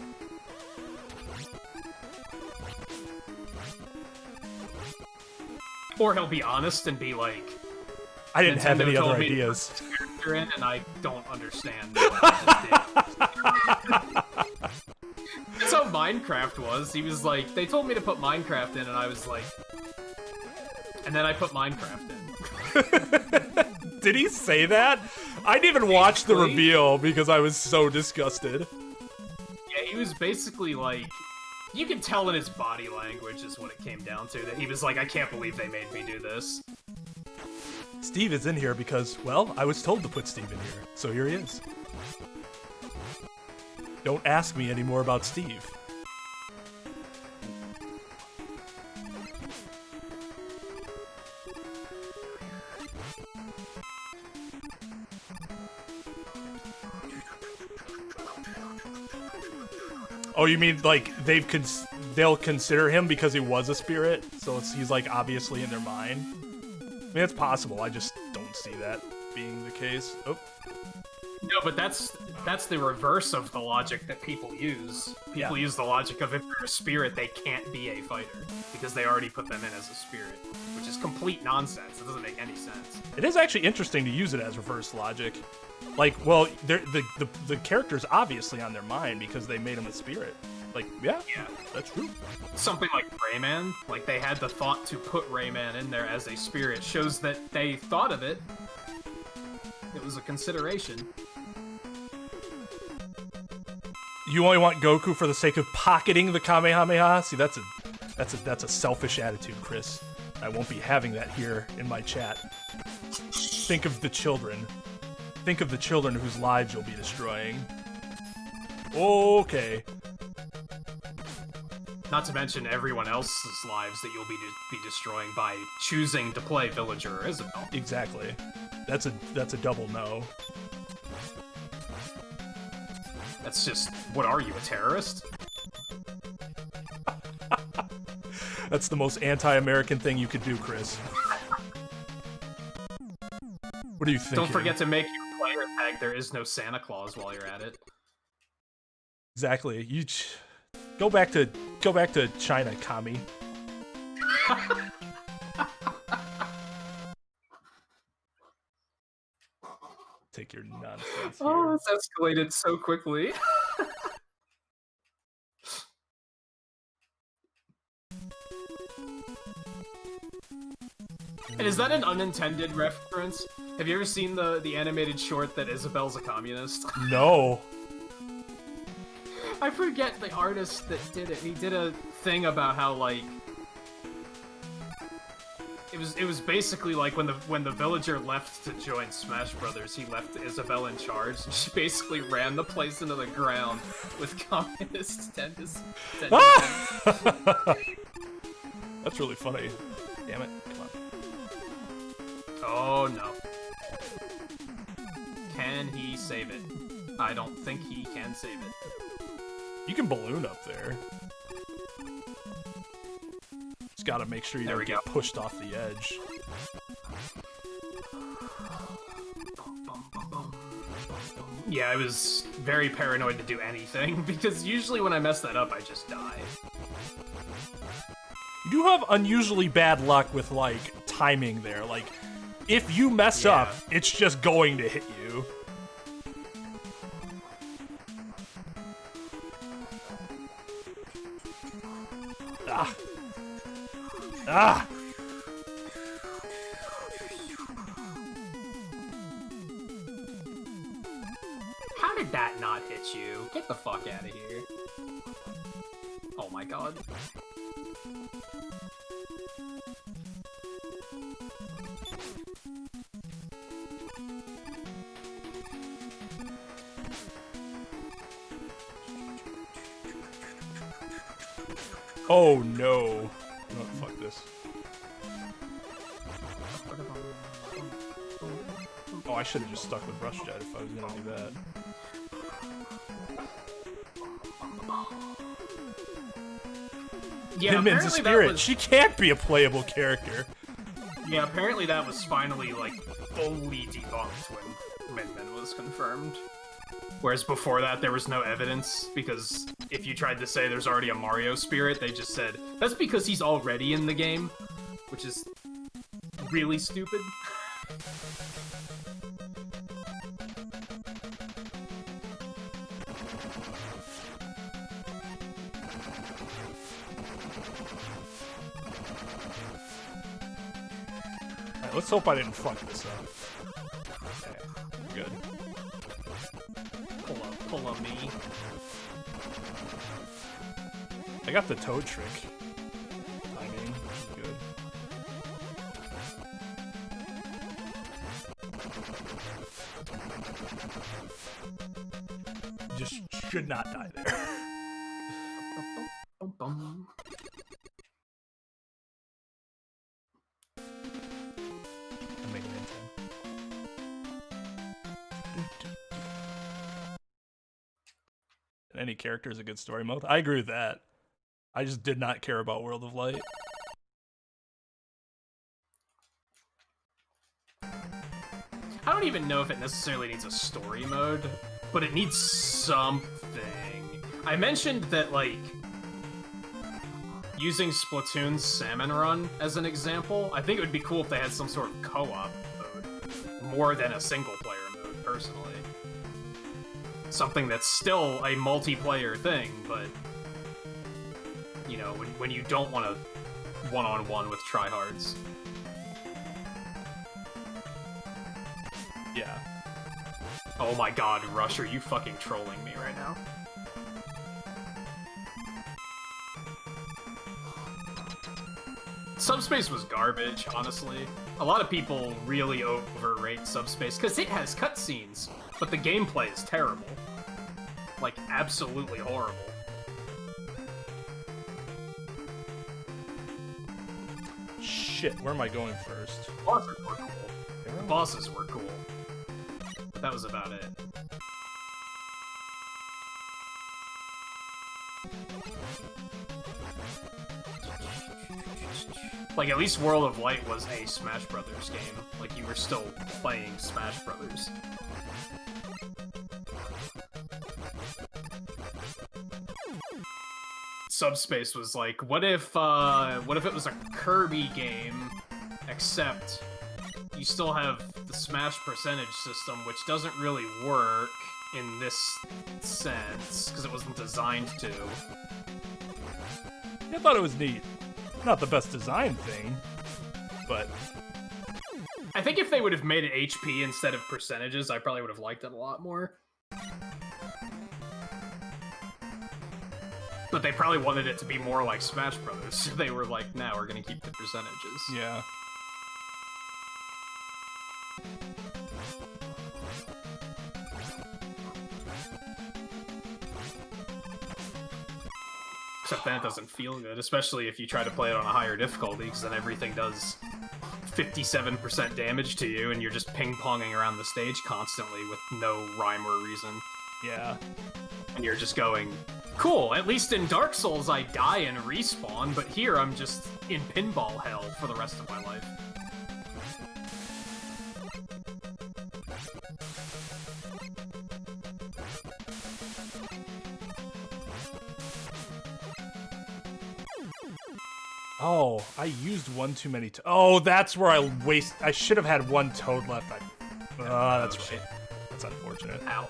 Or he'll be honest and be like, I didn't have any other told me to ideas. put this character in, and I don't understand what I just did. That's how Minecraft was. He was like, they told me to put Minecraft in, and I was like, and then I put Minecraft in. Did he say that? I didn't even watch the reveal because I was so disgusted. Yeah, he was basically like, you can tell in his body language is what it came down to, that he was like, I can't believe they made me do this. Steve is in here because, well, I was told to put Steve in here, so here he is. Don't ask me any more about Steve. Oh, you mean like they'll consider him because he was a spirit, so he's like obviously in their mind? I mean, it's possible. I just don't see that being the case. Oh. No, but that's the reverse of the logic that people use. People use the logic of if they're a spirit, they can't be a fighter because they already put them in as a spirit, which is complete nonsense. It doesn't make any sense. It is actually interesting to use it as reverse logic. Like, well, the character's obviously on their mind because they made him a spirit. Like, yeah, that's true. Something like Rayman, like they had the thought to put Rayman in there as a spirit, shows that they thought of it. It was a consideration. You only want Goku for the sake of pocketing the Kamehameha? See, that's a selfish attitude, Chris. I won't be having that here in my chat. Think of the children. Think of the children whose lives you'll be destroying. Okay. Not to mention everyone else's lives that you'll be destroying by choosing to play Villager or Isabel. Exactly. That's a double no. That's just, what are you, a terrorist? That's the most anti-American thing you could do, Chris. What do you think? Don't forget to make your player tag there is no Santa Claus while you're at it. Exactly. You go back to China, commie. Take your nonsense here. Oh, it's escalated so quickly. And is that an unintended reference? Have you ever seen the animated short that Isabel's a communist? No. I forget the artist that did it. He did a thing about how, like, it was basically like when the villager left to join Smash Brothers, he left Isabel in charge. She basically ran the place into the ground with communist tendencies. Ah! That's really funny. Damn it! Come on. Oh no. Can he save it? I don't think he can save it. You can balloon up there. Just gotta make sure you don't get pushed off the edge. Yeah, I was very paranoid to do anything, because usually when I mess that up, I just die. You do have unusually bad luck with, like, timing there. Like, if you mess up, it's just going to hit you. Ah! Ah! How did that not hit you? Get the fuck out of here. Oh my god. Oh no. Oh, fuck this. Oh, I should have just stuck with Rush Jet if I was gonna do that. Yeah, Pinman's a spirit. She can't be a playable character. Yeah, apparently that was finally, like, fully debunked when Min Min was confirmed. Whereas before that, there was no evidence, because if you tried to say there's already a Mario spirit, they just said, that's because he's already in the game, which is really stupid. Alright, let's hope I didn't fuck this up. Okay, good. Pull on me. I got the toad trick. Timing, good. Just should not die there. Any character is a good story mode. I agree with that. I just did not care about World of Light. I don't even know if it necessarily needs a story mode, but it needs something. I mentioned that, like, using Splatoon's Salmon Run as an example, I think it would be cool if they had some sort of co-op mode, more than a single-player mode, personally. Something that's still a multiplayer thing, but, you know, when you don't want to one-on-one with tryhards. Yeah. Oh my god, Rush, are you fucking trolling me right now? Subspace was garbage, honestly. A lot of people really overrate Subspace, because it has cutscenes, but the gameplay is terrible. Like, absolutely horrible. Shit, where am I going first? Bosses were cool. The bosses were cool. But that was about it. Like, at least World of Light was a Smash Brothers game. Like, you were still playing Smash Brothers. Subspace was like, what if it was a Kirby game, except you still have the Smash percentage system, which doesn't really work in this sense, because it wasn't designed to. I thought it was neat. Not the best design thing, but... I think if they would have made it HP instead of percentages, I probably would have liked it a lot more. But they probably wanted it to be more like Smash Brothers, so they were like, nah, we're gonna keep the percentages. Yeah. Except then it doesn't feel good, especially if you try to play it on a higher difficulty, because then everything does 57% damage to you, and you're just ping-ponging around the stage constantly with no rhyme or reason. Yeah. And you're just going, cool, at least in Dark Souls I die and respawn, but here I'm just in pinball hell for the rest of my life. Oh, I used one too many. Oh, that's where I should have had one toad left. That's right. That's unfortunate. Ow.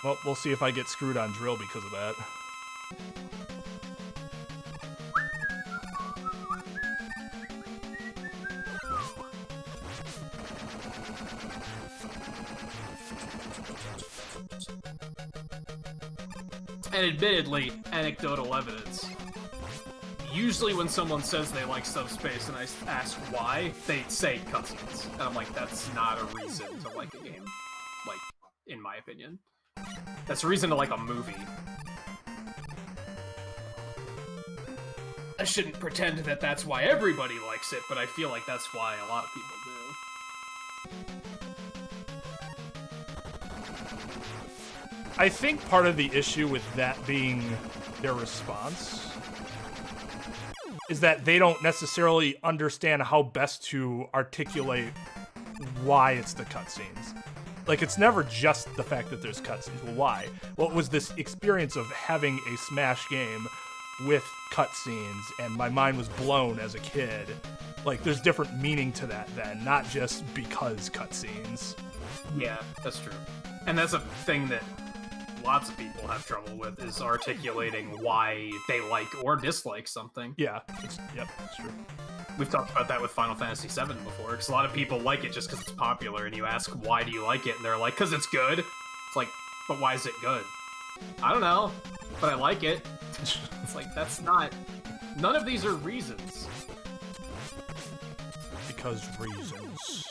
Well, we'll see if I get screwed on drill because of that. And admittedly, anecdotal evidence. Usually when someone says they like Subspace and I ask why, they say cutscenes. And I'm like, that's not a reason to like a game. Like, in my opinion. That's a reason to like a movie. I shouldn't pretend that that's why everybody likes it, but I feel like that's why a lot of people do. I think part of the issue with that being their response is that they don't necessarily understand how best to articulate why it's the cutscenes. Like, it's never just the fact that there's cutscenes. Well, why? Well, it was this experience of having a Smash game with cutscenes, and my mind was blown as a kid. Like, there's different meaning to that then, not just because cutscenes. Yeah, that's true. And that's a thing that lots of people have trouble with, is articulating why they like or dislike something. Yeah, yep, that's true. We've talked about that with Final Fantasy VII before, because a lot of people like it just because it's popular, and you ask, why do you like it? And they're like, because it's good. It's like, but why is it good? I don't know, but I like it. It's like, that's not... None of these are reasons. Because reasons.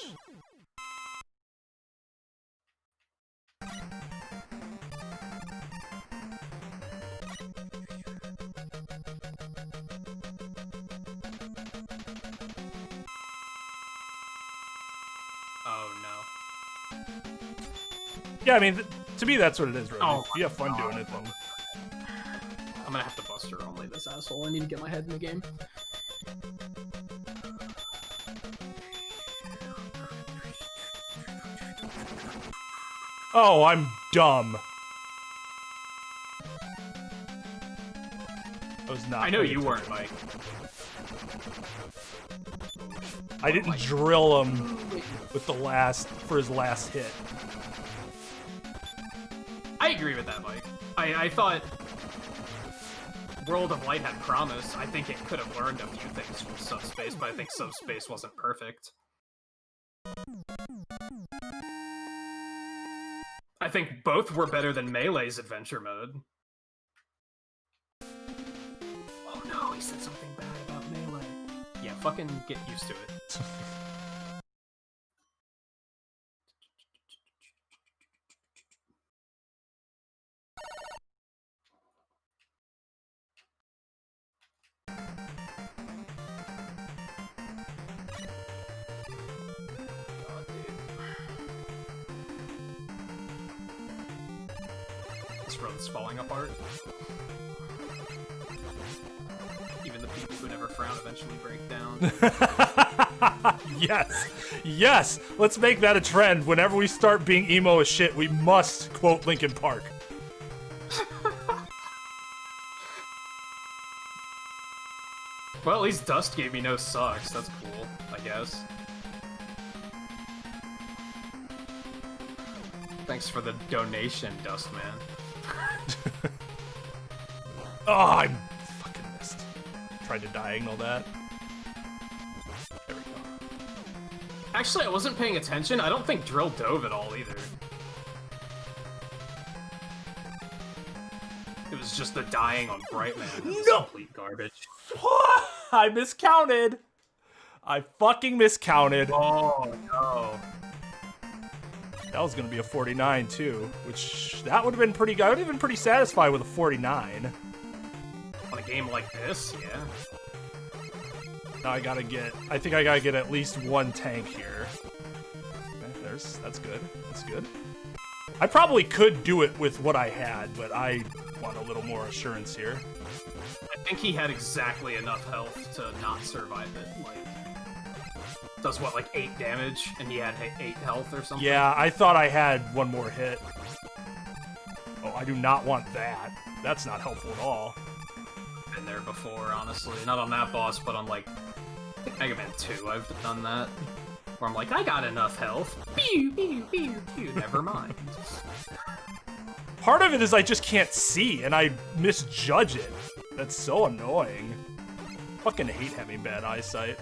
Yeah, I mean, to me, that's what it is, really. Oh, if you have fun doing it, then... I'm gonna have to Buster only this asshole. I need to get my head in the game. Oh, I'm dumb. I was not. I know you weren't, Mike. I didn't drill him with the for his last hit. I agree with that, Mike. I thought World of Light had promise. I think it could have learned a few things from Subspace, but I think Subspace wasn't perfect. I think both were better than Melee's adventure mode. Oh no, he said something bad about Melee. Yeah, fucking get used to it. Road's falling apart. Even the people who never frown eventually break down. Yes! Yes! Let's make that a trend. Whenever we start being emo as shit, we must quote Linkin Park. Well, at least Dust gave me no sucks. That's cool, I guess. Thanks for the donation, Dustman. Oh, I fucking missed. Tried to diagonal that. There we go. Actually, I wasn't paying attention. I don't think Drill dove at all either. It was just the dying on Brightman. No! Complete garbage. I miscounted. I fucking miscounted. Oh, no. That was gonna be a 49 too, which that would have been pretty good. I would have been pretty satisfied with a 49. On a game like this, yeah. Now I think I gotta get at least one tank here. Okay, that's good. That's good. I probably could do it with what I had, but I want a little more assurance here. I think he had exactly enough health to not survive it. Like, does what, like 8 damage, and he had 8 health or something? Yeah, I thought I had one more hit. Oh, I do not want that. That's not helpful at all. Been there before, honestly. Not on that boss, but on, like, Mega Man 2, I've done that. Where I'm like, I got enough health. Pew, pew, pew, pew. Never mind. Part of it is I just can't see, and I misjudge it. That's so annoying. Fucking hate having bad eyesight.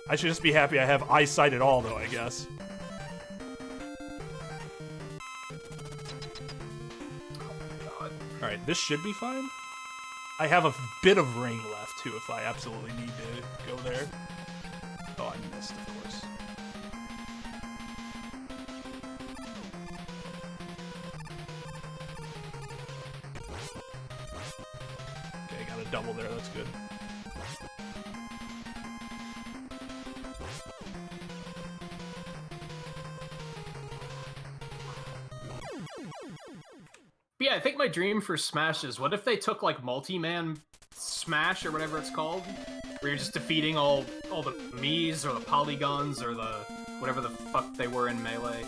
I should just be happy I have eyesight at all, though, I guess. Alright, this should be fine. I have a bit of ring left, too, if I absolutely need to go there. Oh, I missed, of course. Okay, got a double there, that's good. Yeah, I think my dream for Smash is, what if they took, like, multi-man Smash, or whatever it's called? Where you're just defeating all the Miis, or the polygons, or the... whatever the fuck they were in Melee.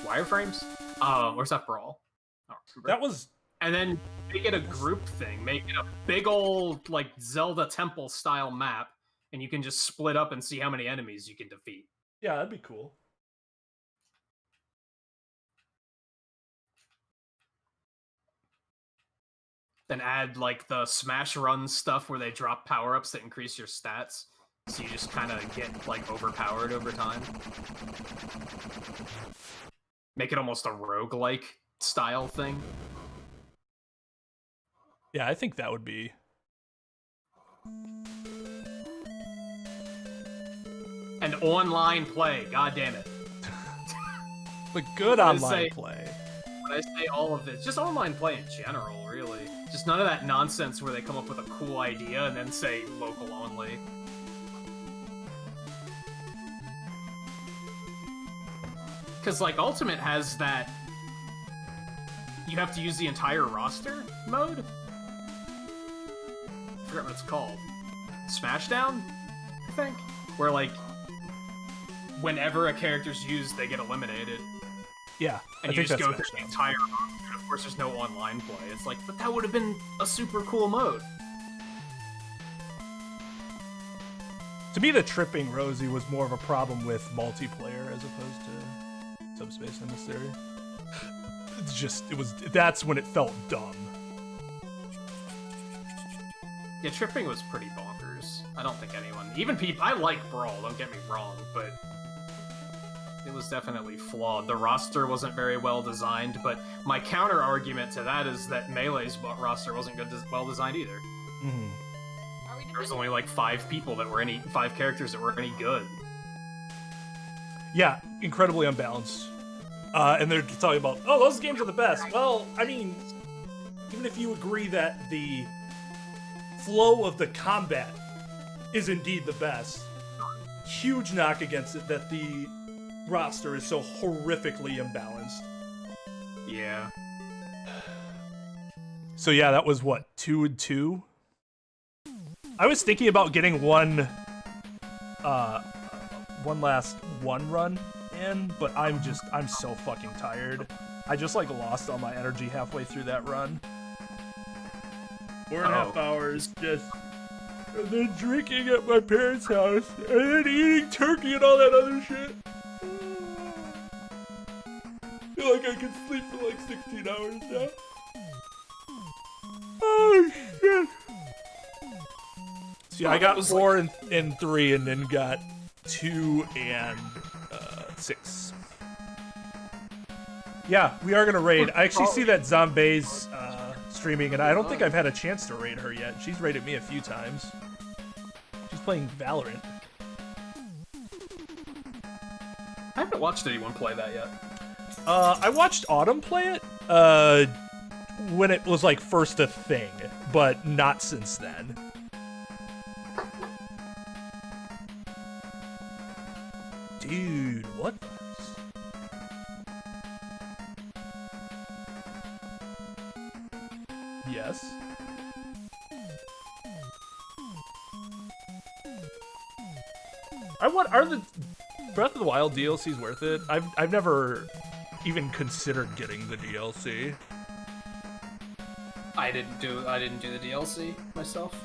Wireframes? Or is that Brawl? I don't remember. That was... And then make it a group thing. Make it a big old, like, Zelda temple-style map, and you can just split up and see how many enemies you can defeat. Yeah, that'd be cool. Then add, like, the Smash Run stuff where they drop power-ups that increase your stats. So you just kind of get, like, overpowered over time. Make it almost a roguelike style thing. Yeah, I think that would be... And online play, god damn it. But good online play. When I say all of this, just online play in general, really. Just none of that nonsense where they come up with a cool idea and then say local only. Because, like, Ultimate has that... You have to use the entire roster mode? I forgot what it's called. Smashdown, I think? Where, like, whenever a character's used, they get eliminated. Yeah, and you just go through the entire roster, and of course there's no online play. It's like, but that would have been a super cool mode. To me, the tripping Rosie was more of a problem with multiplayer as opposed to Subspace Emissary. It's just, that's when it felt dumb. Yeah, tripping was pretty bonkers. I don't think anyone, even people, I like Brawl, don't get me wrong, but it was definitely flawed. The roster wasn't very well designed, but my counter argument to that is that Melee's roster wasn't well designed either. Mm-hmm. There was only like 5 characters that were any good. Yeah, incredibly unbalanced. And they're talking about, oh, those games are the best. Well, I mean, even if you agree that the flow of the combat is indeed the best, huge knock against it that the roster is so horrifically imbalanced. Yeah. So yeah, that was what, 2-2? I was thinking about getting one last run in, but I'm so fucking tired. I just like lost all my energy halfway through that run. 4.5 hours just, and then drinking at my parents' house, and then eating turkey and all that other shit. I feel like I can sleep for like 16 hours now. Oh shit. See, I got 4 and 3, and then got 2 and 6. Yeah, we are gonna raid. I actually see that Zombay's streaming, and I don't think I've had a chance to raid her yet. She's raided me a few times. She's playing Valorant. I haven't watched anyone play that yet. I watched Autumn play it when it was like first a thing, but not since then. Dude, what? Yes. Are the Breath of the Wild DLCs worth it? I've never even considered getting the DLC. I didn't do the DLC myself.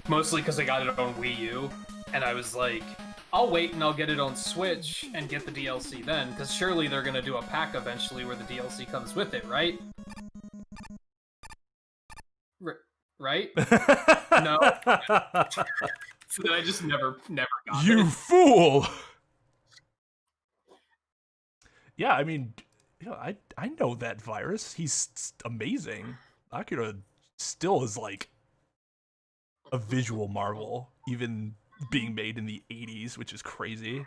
Mostly because I got it on Wii U, and I was like, I'll wait and I'll get it on Switch and get the DLC then, because surely they're gonna do a pack eventually where the DLC comes with it, right? Right? No. So then I just never got You it. fool! Yeah, I mean, you know, I know that virus. He's amazing. Akira still is like a visual marvel, even being made in the 80s, which is crazy.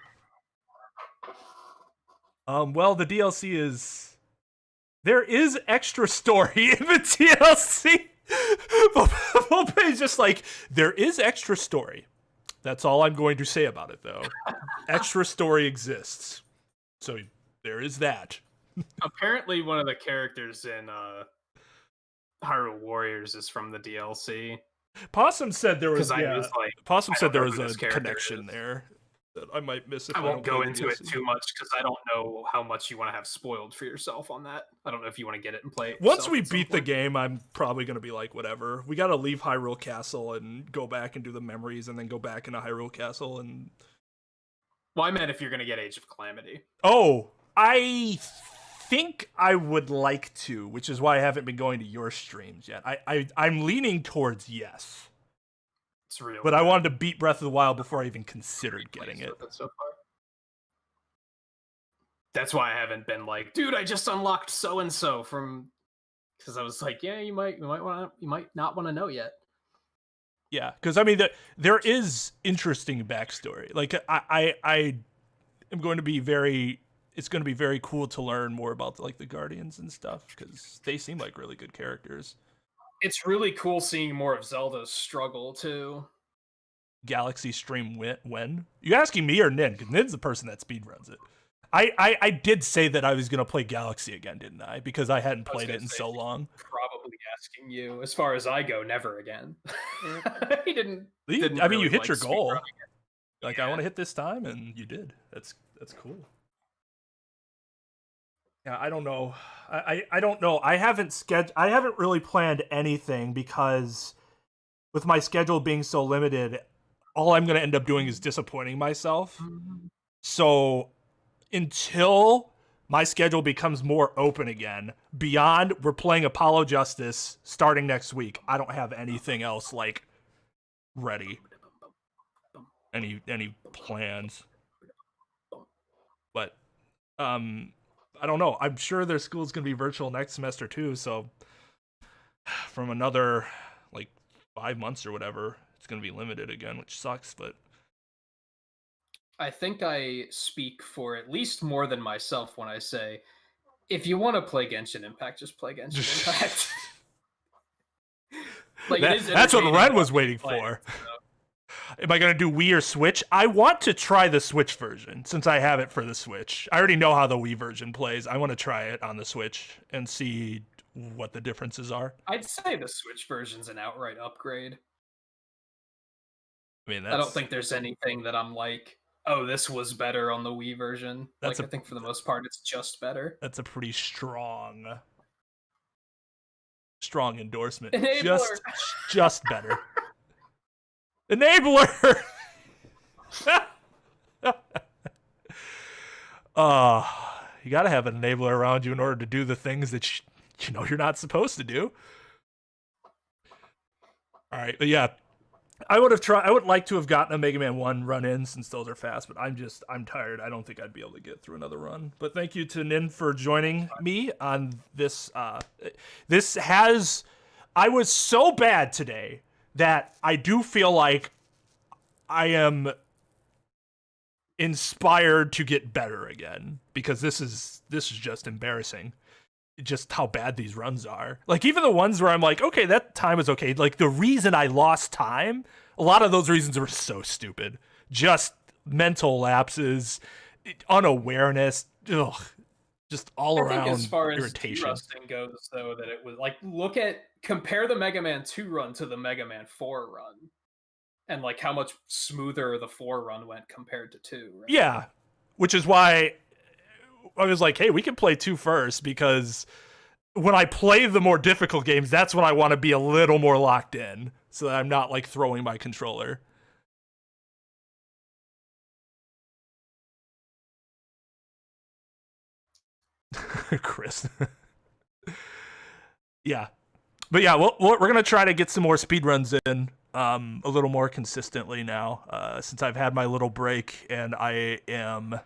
Well, the DLC is... There is extra story in the DLC. Volpe's just like, there is extra story. That's all I'm going to say about it, though. Extra story exists. So there is that. Apparently, one of the characters in Hyrule Warriors is from the DLC. Possum said there was, Possum said there was a this connection there that I might miss if I won't go into it DLC. too much because I don't know how much you want to have spoiled for yourself on that. I don't know if you want to get it and play it. Once we beat the game, I'm probably going to be like, whatever. We got to leave Hyrule Castle and go back and do the memories and then go back into Hyrule Castle and... Well, I meant if you're going to get Age of Calamity. Oh, I think I would like to, which is why I haven't been going to your streams yet. I'm leaning towards yes. It's real. But I wanted to beat Breath of the Wild before I even considered getting it. So far. That's why I haven't been like, dude, I just unlocked so and so from, because I was like, yeah, you might not want to know yet. Yeah, because I mean, there is interesting backstory. Like I am going to be very. It's going to be very cool to learn more about like the Guardians and stuff because they seem like really good characters. It's really cool seeing more of Zelda's struggle too. Galaxy stream when? You asking me or Nin? Because Nin's the person that speedruns it. I did say that I was going to play Galaxy again, didn't I? Because I hadn't played it in so long. Probably asking you. As far as I go, never again. He didn't I mean, really you hit your goal. Like, Yeah. I want to hit this time, and you did. That's cool. Yeah, I don't know. I don't know. I haven't really planned anything because with my schedule being so limited, all I'm going to end up doing is disappointing myself. So until my schedule becomes more open again, beyond we're playing Apollo Justice starting next week, I don't have anything else like ready. Any plans. But I don't know. I'm sure their school's going to be virtual next semester too, so from another like 5 months or whatever, it's going to be limited again, which sucks, but I think I speak for at least more than myself when I say, if you want to play Genshin Impact, just play Genshin Impact. Like, that's what Ren was waiting for. So. Am I going to do Wii or Switch? I want to try the Switch version, since I have it for the Switch. I already know how the Wii version plays. I want to try it on the Switch and see what the differences are. I'd say the Switch version's an outright upgrade. I mean, I don't think there's anything that I'm like, oh, this was better on the Wii version. I think for the most part, it's just better. That's a pretty strong endorsement. Enabler. Just better. Enabler! You gotta have an enabler around you in order to do the things that you know you're not supposed to do. Alright, but yeah. I would like to have gotten a Mega Man 1 run in since those are fast, but I'm tired. I don't think I'd be able to get through another run. But thank you to Nin for joining me on this. I was so bad today that I do feel like I am inspired to get better again because this is just embarrassing. Just how bad these runs are. Like, even the ones where I'm like, okay, that time is okay. Like, the reason I lost time, a lot of those reasons were so stupid. Just mental lapses, unawareness, just all around I think as far irritation. as rusting goes, though, that it was like, compare the Mega Man 2 run to the Mega Man 4 run, and like how much smoother the 4 run went compared to 2. Right? Yeah, which is why I was like, hey, we can play 2 first, because when I play the more difficult games, that's when I want to be a little more locked in, so that I'm not like throwing my controller. Chris. Yeah. But yeah, we're going to try to get some more speedruns in a little more consistently now since I've had my little break, and I am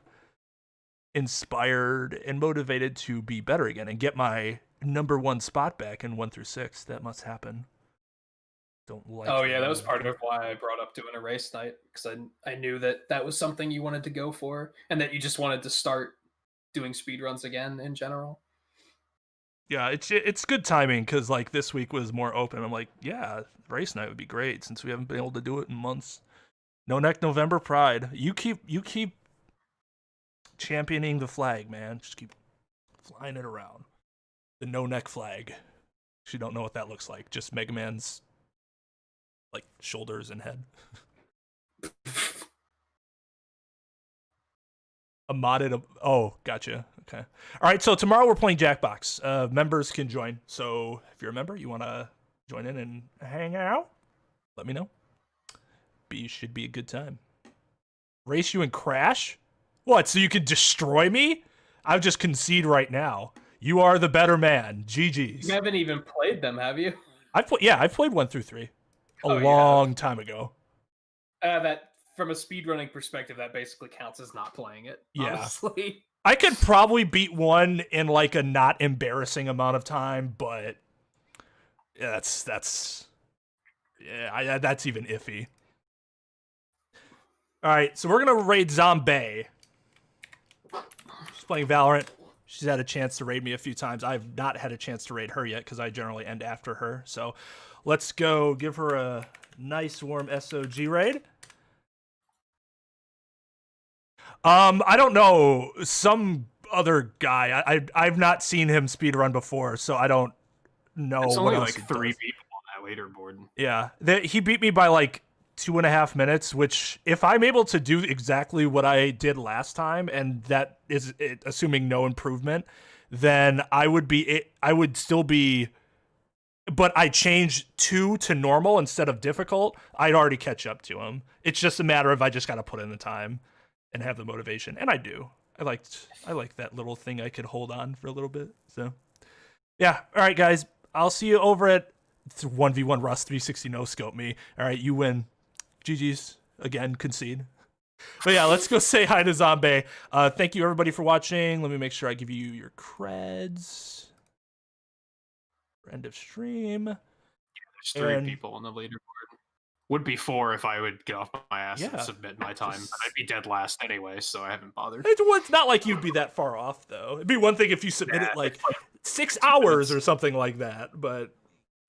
inspired and motivated to be better again and get my #1 spot back in 1 through 6. That must happen. Don't like. Oh yeah, that was part of why I brought up doing a race night, because I knew that was something you wanted to go for, and that you just wanted to start doing speedruns again in general. Yeah, it's good timing because like this week was more open. I'm like, yeah, race night would be great since we haven't been able to do it in months. No Neck November Pride. You keep championing the flag, man. Just keep flying it around. The no neck flag. If you don't know what that looks like, just Mega Man's like shoulders and head. A modded. Oh, gotcha. Okay. All right. So tomorrow we're playing Jackbox. Members can join. So if you're a member, you want to join in and hang out, let me know. Should be a good time. Race you and crash? What? So you can destroy me? I'll just concede right now. You are the better man. GG's. You haven't even played them, have you? I've played 1 through 3 a long time ago. That from a speedrunning perspective, that basically counts as not playing it. Yeah. Honestly. I could probably beat 1 in like a not embarrassing amount of time, but yeah, that's even iffy. All right, so we're gonna raid Zombie. She's playing Valorant. She's had a chance to raid me a few times. I've not had a chance to raid her yet because I generally end after her. So let's go give her a nice warm SOG raid. I don't know, some other guy. I've not seen him speedrun before, so I don't know. It's what only else like 3 people on that leaderboard. Yeah, he beat me by like 2.5 minutes, which if I'm able to do exactly what I did last time, and that is assuming no improvement, then I would still be, but I changed 2 to normal instead of difficult, I'd already catch up to him. It's just a matter of I just got to put in the time and have the motivation, and I do. I like that little thing I could hold on for a little bit. So yeah, all right guys, I'll see you over at 1v1 Rust 360 no scope me. All right, you win. GG's again, concede. But yeah, let's go say hi to Zombie. Thank you everybody for watching. Let me make sure I give you your creds. End of stream. Yeah, there's 3 people on the leaderboard. Would be 4 if I would get off my ass and submit my time. But I'd be dead last anyway, so I haven't bothered. It's not like you'd be that far off, though. It'd be one thing if you submit it like 6 hours or something like that, but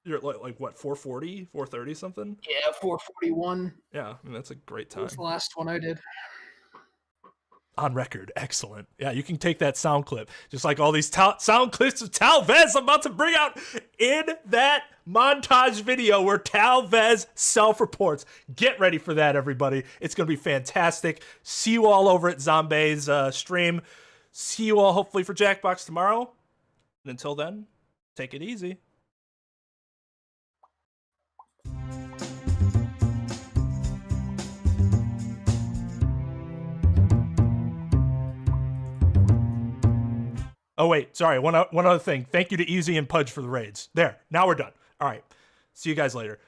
you're like what, 440, 430 something? Yeah, 441. Yeah, I mean, that's a great time. That was the last one I did. On record, excellent. Yeah, you can take that sound clip, just like all these sound clips of Talvez I'm about to bring out in that montage video where Talvez self-reports. Get ready for that, everybody. It's going to be fantastic. See you all over at Zombie's stream. See you all hopefully for Jackbox tomorrow. And until then, take it easy. Oh, wait, sorry, one other thing. Thank you to Easy and Pudge for the raids. There, now we're done. All right, see you guys later.